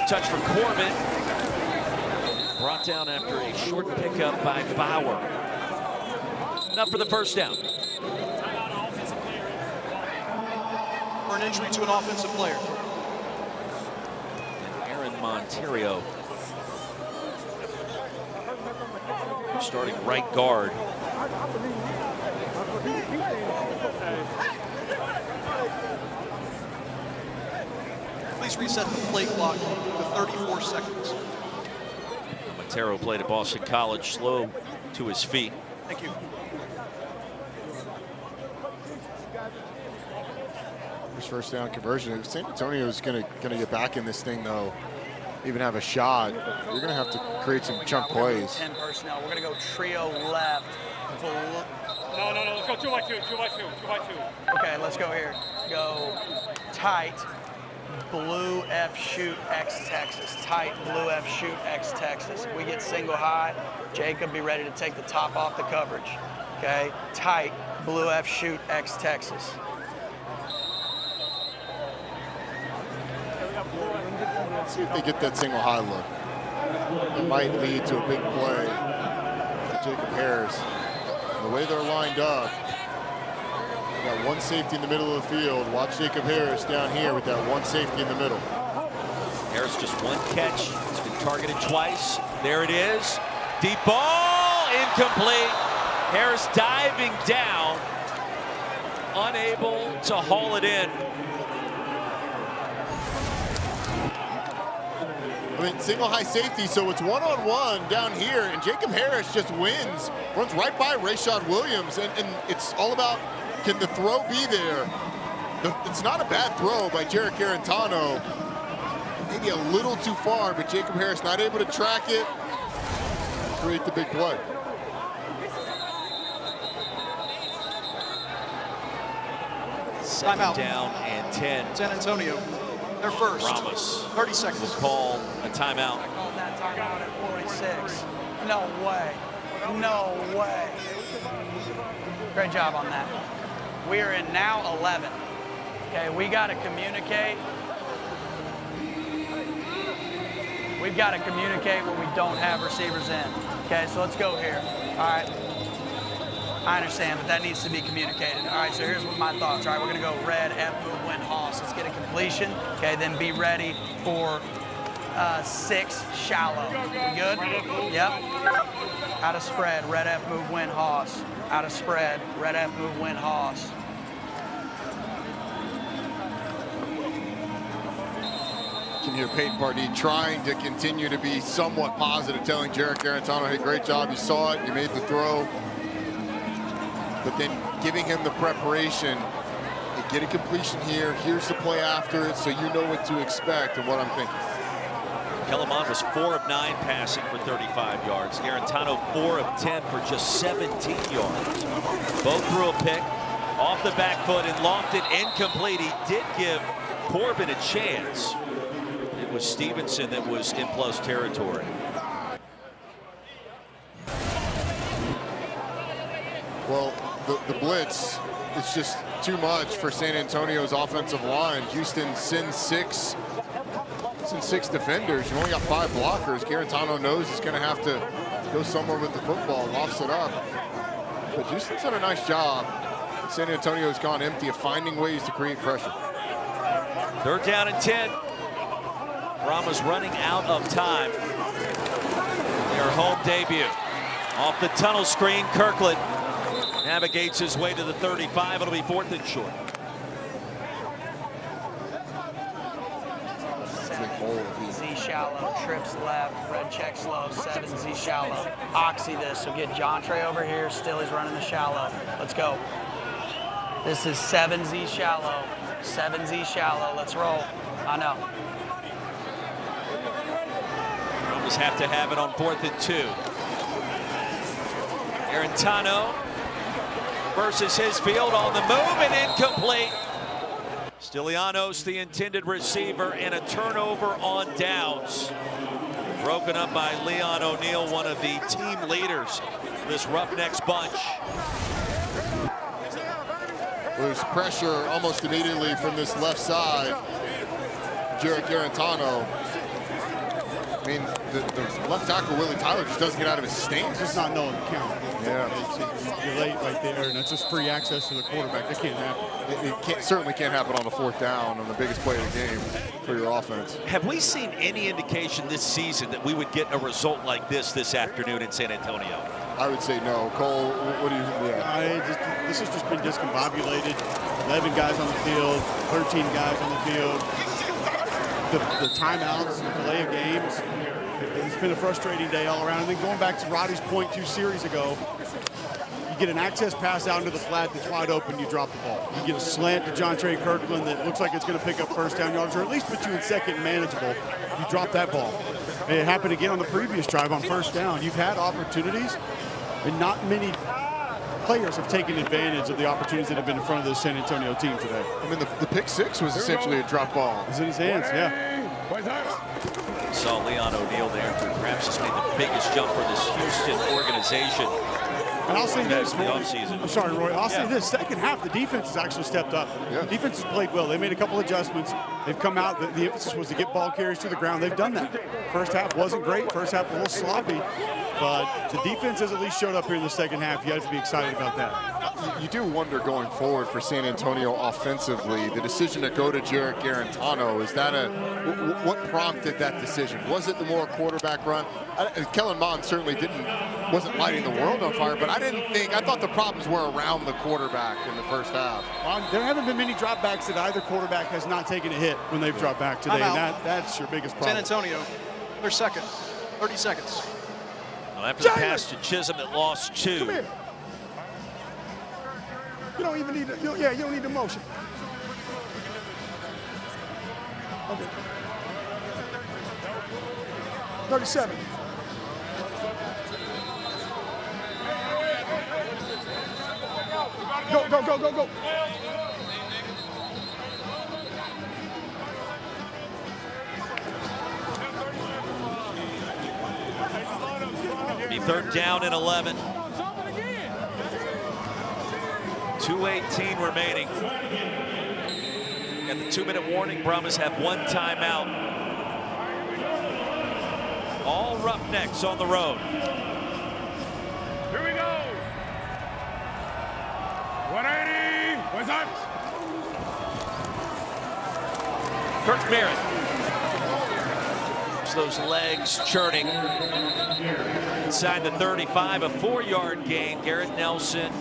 Touch for Corbin. Brought down after a short pickup by Bauer. Enough for the first down. For an injury to an offensive player. And Aaron Monterio starting right guard. Please reset the play clock to 34 seconds. Montero played at Boston College, slow to his feet. Thank you. First down conversion. If San Antonio is going to get back in this thing, though, even have a shot, you're going to have to create some chunk plays. 10 personnel. We're going to go trio left. No, let's go 2 by 2, 2 by 2, 2 by 2. Okay, let's go here. Go tight, blue F shoot X Texas. Tight, blue F shoot X Texas. If we get single high, Jacob be ready to take the top off the coverage. Okay, tight, blue F shoot X Texas. See if they get that single high look. It might lead to a big play for Jacob Harris. The way they're lined up, they got one safety in the middle of the field. Watch Jacob Harris down here with that one safety in the middle. Harris just one catch. He's been targeted twice. There it is. Deep ball, incomplete. Harris diving down, unable to haul it in. I mean, single high safety, so it's one-on-one down here, and Jacob Harris just wins, runs right by Rashad Williams, and it's all about, can the throw be there? It's not a bad throw by Jared Garantano. Maybe a little too far, but Jacob Harris not able to track it, create the big play. Second down and 10. San Antonio, they're first. Brahmas 30 seconds. will call a timeout. I called that timeout at 46. No way. No way. Great job on that. We are in now 11. Okay, we got to communicate. We've got to communicate when we don't have receivers in. Okay, so let's go here. All right. I understand, but that needs to be communicated. All right, so here's what my thoughts. All right, we're going to go red, F, move, win, hoss. Let's get a completion. Okay, then be ready for 6 shallow. We good? Yep. Out of spread, red, F, move, win, hoss. Out of spread, red, F, move, win, hoss. You can hear Peyton Pardee trying to continue to be somewhat positive, telling Jarek Garantano, hey, great job, you saw it, you made the throw. But then giving him the preparation, hey, get a completion here, here's the play after it, so you know what to expect and what I'm thinking. Kellen Mond was 4 of 9 passing for 35 yards. Garantano 4 of 10 for just 17 yards. Both threw a pick off the back foot and lofted it incomplete. He did give Corbin a chance. It was Stevenson that was in plus territory. Well, the blitz, it's just too much for San Antonio's offensive line. Houston sends 6 defenders. You only got 5 blockers. Garantano knows he's going to have to go somewhere with the football, lofts it up. But Houston's done a nice job. San Antonio's gone empty of finding ways to create pressure. 3rd down and 10. Brahmas running out of time. Their home debut. Off the tunnel screen, Kirkland navigates his way to the 35. It'll be 4th and short. Z shallow, trips left, red check slow, 7 Z shallow. Oxy this, so get John Trey over here. Still he's running the shallow. Let's go. This is 7 Z shallow, 7 Z shallow. Let's roll. I know. Brahmas have to have it on 4th and 2. Garantano versus his field on the move and incomplete. Stylianos, the intended receiver, and a turnover on downs. Broken up by Leon O'Neal, one of the team leaders, this Roughnecks bunch. There's pressure almost immediately from this left side. Jarek Garantano. I mean, the left tackle, Willie Tyler, just doesn't get out of his stance. Just not knowing the count. Yeah. You're late right there, and that's just free access to the quarterback. That can't happen. It certainly can't happen on the 4th down on the biggest play of the game for your offense. Have we seen any indication this season that we would get a result like this afternoon in San Antonio? I would say no. Cole, what do you think? Yeah. This has just been discombobulated. 11 guys on the field, 13 guys on the field. The timeouts, the delay of games. It's been a frustrating day all around. And then going back to Roddy's point 2 series ago, you get an access pass out into the flat that's wide open, you drop the ball. You get a slant to John Trey Kirkland that looks like it's going to pick up 1st down yards, or at least put you in 2nd and manageable. You drop that ball. And it happened again on the previous drive on 1st down. You've had opportunities, and not many players have taken advantage of the opportunities that have been in front of the San Antonio team today. I mean, the pick 6 was essentially a drop ball. It's in his hands, yeah. Saw Leon O'Neal there who perhaps has made the biggest jump for this Houston organization. And I'll say this, Roy. Offseason. I'm sorry, Roy. I'll say this. 2nd half, the defense has actually stepped up. Yeah. The defense has played well. They made a couple adjustments. They've come out. The emphasis was to get ball carries to the ground. They've done that. 1st half wasn't great. 1st half a little sloppy. But the defense has at least showed up here in the 2nd half. You have to be excited about that. You do wonder going forward for San Antonio offensively, the decision to go to Jarek Garantano, is that what prompted that decision? Was it the more quarterback run? Kellen Mond certainly wasn't lighting the world on fire, but I thought the problems were around the quarterback in the 1st half. There haven't been many dropbacks that either quarterback has not taken a hit when they've dropped back today, and that's your biggest problem. San Antonio, they're 2nd, 30 seconds. Well, after the pass to Chisholm, it lost 2. Come here. You don't even need you don't need the motion. Okay. 37. Go. Be 3rd down and 11. 2:18 remaining. Got the 2-minute warning. Brahmas have 1 timeout. All Roughnecks on the road. Here we go. 180. What's up? Kirk Merritt. Those legs churning. Inside the 35, a 4-yard gain. Garrett Nelson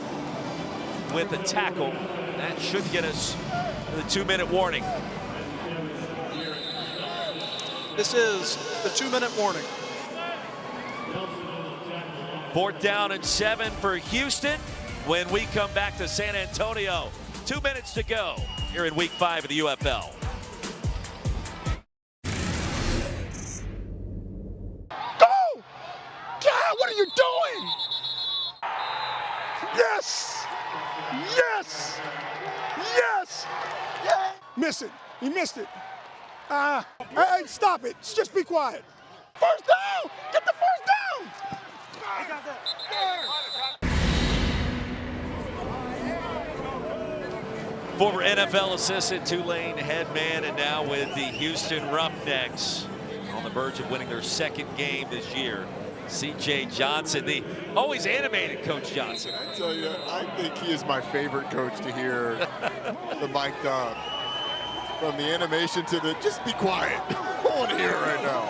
with a tackle. That should get us the 2-minute warning. This is the 2-minute warning. 4th down and 7 for Houston when we come back to San Antonio. 2 minutes to go here in week 5 of the UFL. What are you doing? Yes! Yes! Yes! Yeah! Miss it. He missed it. Hey, stop it. Just be quiet. First down! Get the first down! I got that. Former NFL assistant, Tulane head man, and now with the Houston Roughnecks on the verge of winning their 2nd game this year. C.J. Johnson, the always animated Coach Johnson. I tell you, I think he is my favorite coach to hear the mic down. From the animation to the just be quiet. I want to hear it right now.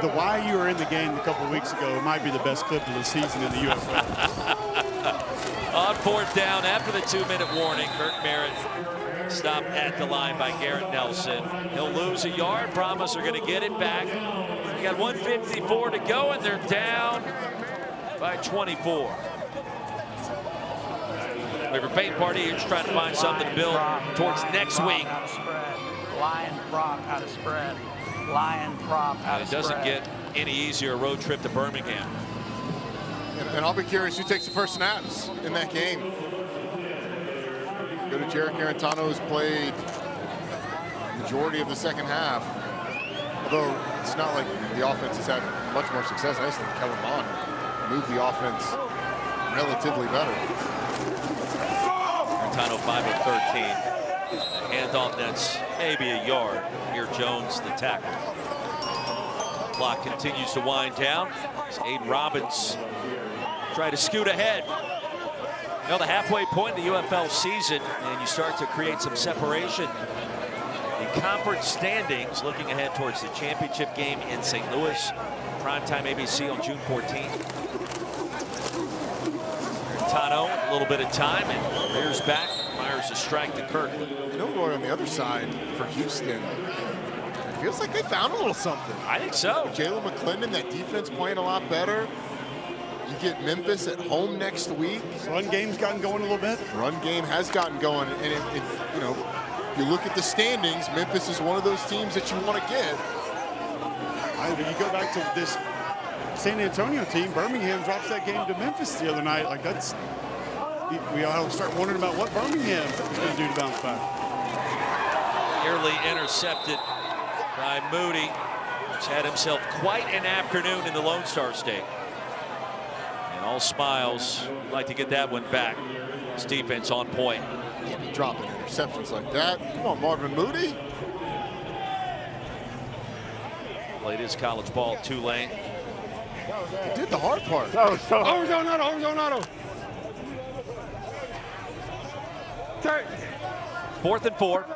The why you were in the game a couple weeks ago might be the best clip of the season in the UFL. On 4th down after the 2-minute warning, Kirk Merritt stopped at the line by Garrett Nelson. He'll lose a yard. Brahmas are going to get it back. We got 1:54 to go, and they're down by 24. River Payton Party here just trying to find something to build towards next week. Lion prop out of spread. Lion prop out of spread. It doesn't get any easier. A road trip to Birmingham. And I'll be curious who takes the first snaps in that game. Go to Jarek Garantano, who's played majority of the 2nd half. Although it's not like the offense has had much more success. I just think Kellen Mond moved the offense relatively better. Garantano 5 of 13. Handoff that's maybe a yard. Here Jones, the tackle. Clock continues to wind down. As Aiden Robbins try to scoot ahead. You know, the halfway point in the UFL season, and you start to create some separation. The conference standings, looking ahead towards the championship game in St. Louis. Primetime ABC on June 14th. Tano, a little bit of time, and rears back. Fires a strike to Kirk. You know, Roy, on the other side for Houston, it feels like they found a little something. I think so. Jalen McClendon, that defense playing a lot better. You get Memphis at home next week. Run game's gotten going a little bit. Run game has gotten going, and you know, you look at the standings, Memphis is one of those teams that you want to get. You go back to this San Antonio team, Birmingham drops that game to Memphis the other night. Like, that's, we all start wondering about what Birmingham is going to do to bounce back. Nearly intercepted by Moody. He's had himself quite an afternoon in the Lone Star State. And all smiles. Like to get that one back. His defense on point. Can't be dropping interceptions like that. Come on, Marvin Moody. Played his college ball at Tulane. He did the hard part. Overzone auto. 4th and 4.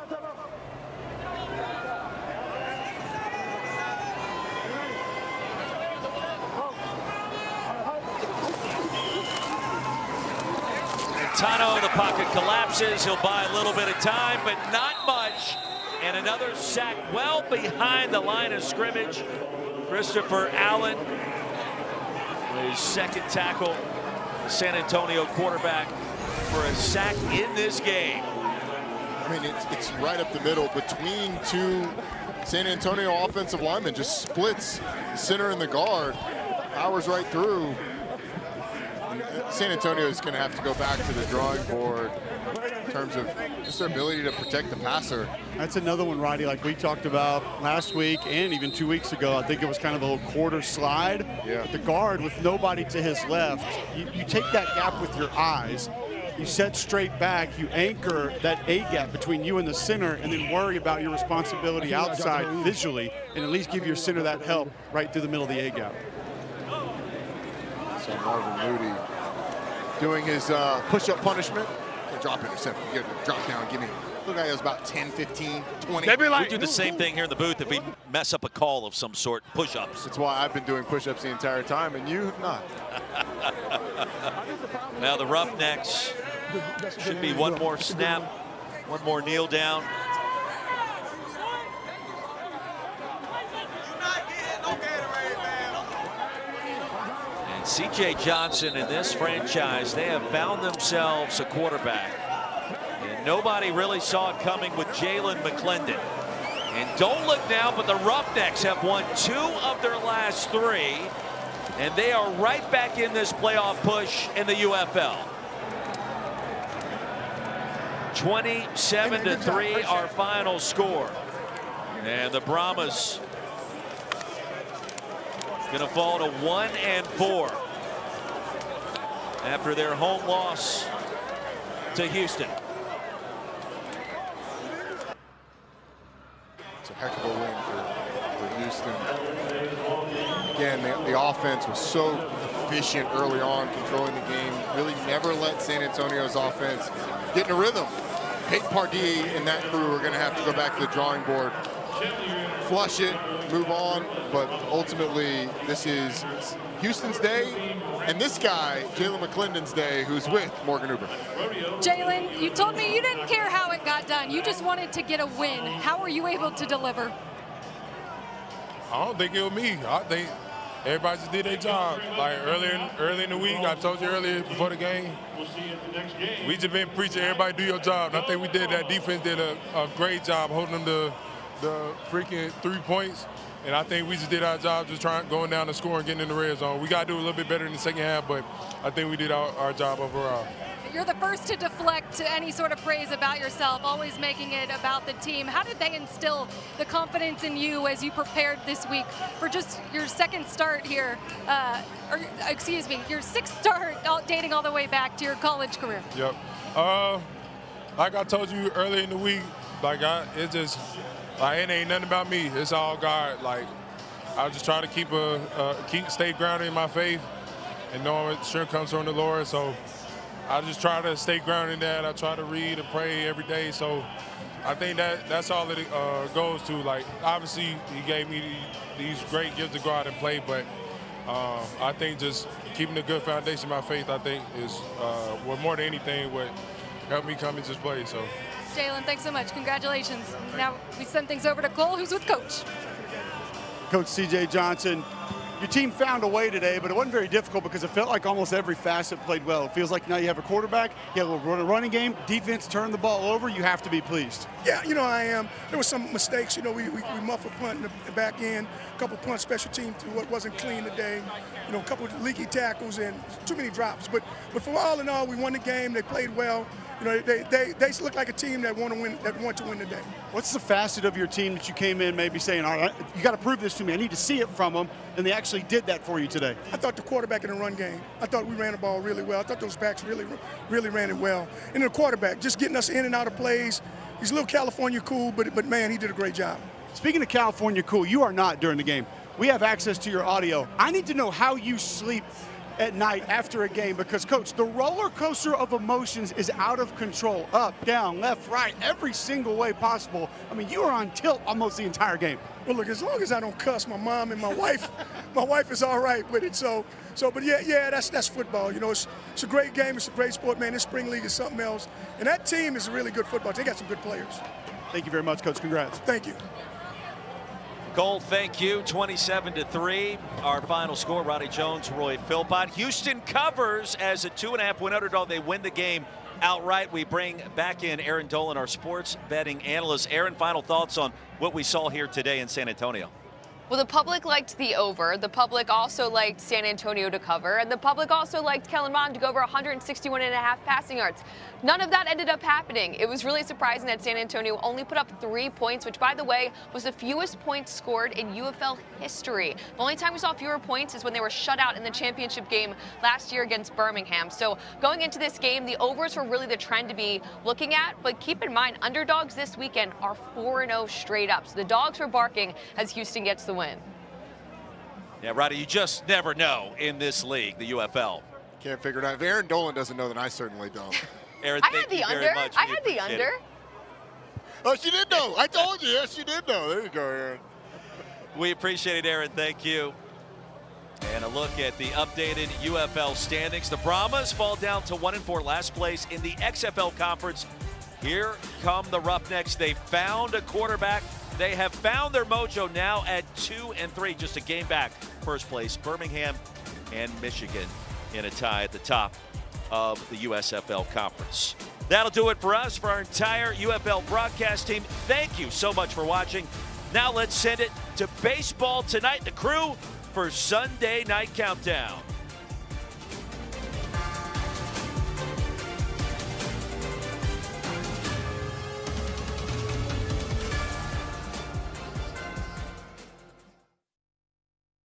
Tano, the pocket collapses. He'll buy a little bit of time, but not much. And another sack well behind the line of scrimmage. Christopher Allen, his 2nd tackle, the San Antonio quarterback, for a sack in this game. I mean, it's right up the middle between two San Antonio offensive linemen. Just splits the center and the guard. Powers right through. San Antonio is going to have to go back to the drawing board terms of just their ability to protect the passer. That's another one, Roddy, like we talked about last week and even 2 weeks ago. I think it was kind of a little quarter slide. Yeah. But the guard with nobody to his left, you take that gap with your eyes, you set straight back, you anchor that A gap between you and the center, and then worry about your responsibility outside visually, and at least give your center that help right through the middle of the A gap. So Marvin Moody doing his push-up punishment. Can't drop interception. You got to drop down, give me. Look like it was about 10, 15, 20. We do the same thing here in the booth if we mess up a call of some sort, push-ups. That's why I've been doing push-ups the entire time, and you have not. Now the Roughnecks should be one more snap, one more kneel down. And C.J. Johnson in this franchise, they have found themselves a quarterback. And nobody really saw it coming with Jalen McClendon. And don't look now, but the Roughnecks have won 2 of their last 3. And they are right back in this playoff push in the UFL. 27-3, our final score. And the Brahmas gonna fall to 1-4 after their home loss to Houston. It's a heck of a win for Houston. Again, the offense was so efficient early on, controlling the game. Really never let San Antonio's offense get in a rhythm. Peyton Pardee and that crew are going to have to go back to the drawing board, flush it, move on. But ultimately, this is Houston's day, and this guy, Jalen McClendon's day, who's with Morgan Uber. Jalen, you told me you didn't care how it got done. You just wanted to get a win. How were you able to deliver? I don't think it was me. I think everybody just did their job. Like early in the week, I told you earlier before the game, we just been preaching everybody do your job. And I think we did that. Defense did a great job holding them to the freaking 3 points. And I think we just did our job, just going down the score and getting in the red zone. We got to do a little bit better in the second half, but I think we did our job overall. You're the first to deflect any sort of praise about yourself, always making it about the team. How did they instill the confidence in you as you prepared this week for just your second start here, your 6th start dating all the way back to your college career? Yep. Like I told you earlier in the week, it ain't nothing about me. It's all God. Like, I was just trying to stay grounded in my faith and knowing strength comes from the Lord. So I just try to stay grounded in that. I try to read and pray every day. So I think that's all it goes to. Like, obviously, he gave me these great gifts to go out and play, but I think just keeping a good foundation of my faith, I think, is more than anything what helped me come and just play. So, Jalen, thanks so much. Congratulations. Now we send things over to Cole, who's with Coach. Coach C.J. Johnson, your team found a way today, but it wasn't very difficult because it felt like almost every facet played well. It feels like now you have a quarterback, you have a running game, defense turned the ball over. You have to be pleased. Yeah, I am. There were some mistakes. We muffled punt in the back end, a couple punt special teams to what wasn't clean today. A couple of leaky tackles and too many drops. But for all in all, we won the game. They played well. They look like a team that want to win the day. What's the facet of your team that you came in maybe saying, all right, you got to prove this to me. I need to see it from them, and they actually did that for you today? I thought the quarterback in the run game, I thought we ran the ball really well. I thought those backs really ran it well. And the quarterback, just getting us in and out of plays. He's a little California cool, but man, he did a great job. Speaking of California cool, you are not during the game. We have access to your audio. I need to know how you sleep at night after a game because, Coach, the roller coaster of emotions is out of control. Up, down, left, right, every single way possible. I mean, you were on tilt almost the entire game. Well, look, as long as I don't cuss my mom and my wife, my wife is all right with it. But yeah, that's football. It's a great game. It's a great sport, man. This spring league is something else. And that team is a really good football. They got some good players. Thank you very much, Coach. Congrats. Thank you. Cole, thank you. 27-3, our final score. Roddy Jones, Roy Philpott. Houston covers as a 2.5-point underdog. They win the game outright. We bring back in Aaron Dolan, our sports betting analyst. Aaron, final thoughts on what we saw here today in San Antonio? Well, the public liked the over. The public also liked San Antonio to cover. And the public also liked Kellen Mond to go over 161.5 passing yards. None of that ended up happening. It was really surprising that San Antonio only put up 3 points, which, by the way, was the fewest points scored in UFL history. The only time we saw fewer points is when they were shut out in the championship game last year against Birmingham. So going into this game, the overs were really the trend to be looking at. But keep in mind, underdogs this weekend are 4-0 straight up. So the dogs were barking as Houston gets the win. Yeah, Roddy, you just never know in this league, the UFL. Can't figure it out. If Aaron Dolan doesn't know, then I certainly don't. Aaron, I had the under. I had the under. Oh, she did know. I told you. Yes, she did know. There you go, Aaron. We appreciate it, Aaron. Thank you. And a look at the updated UFL standings. The Brahmas fall down to 1-4, last place in the XFL conference. Here come the Roughnecks. They found a quarterback. They have found their mojo now at 2-3, just a game back. First place, Birmingham and Michigan in a tie at the top of the USFL conference. That'll do it for us, for our entire UFL broadcast team. Thank you so much for watching. Now let's send it to baseball tonight, the crew, for Sunday Night Countdown.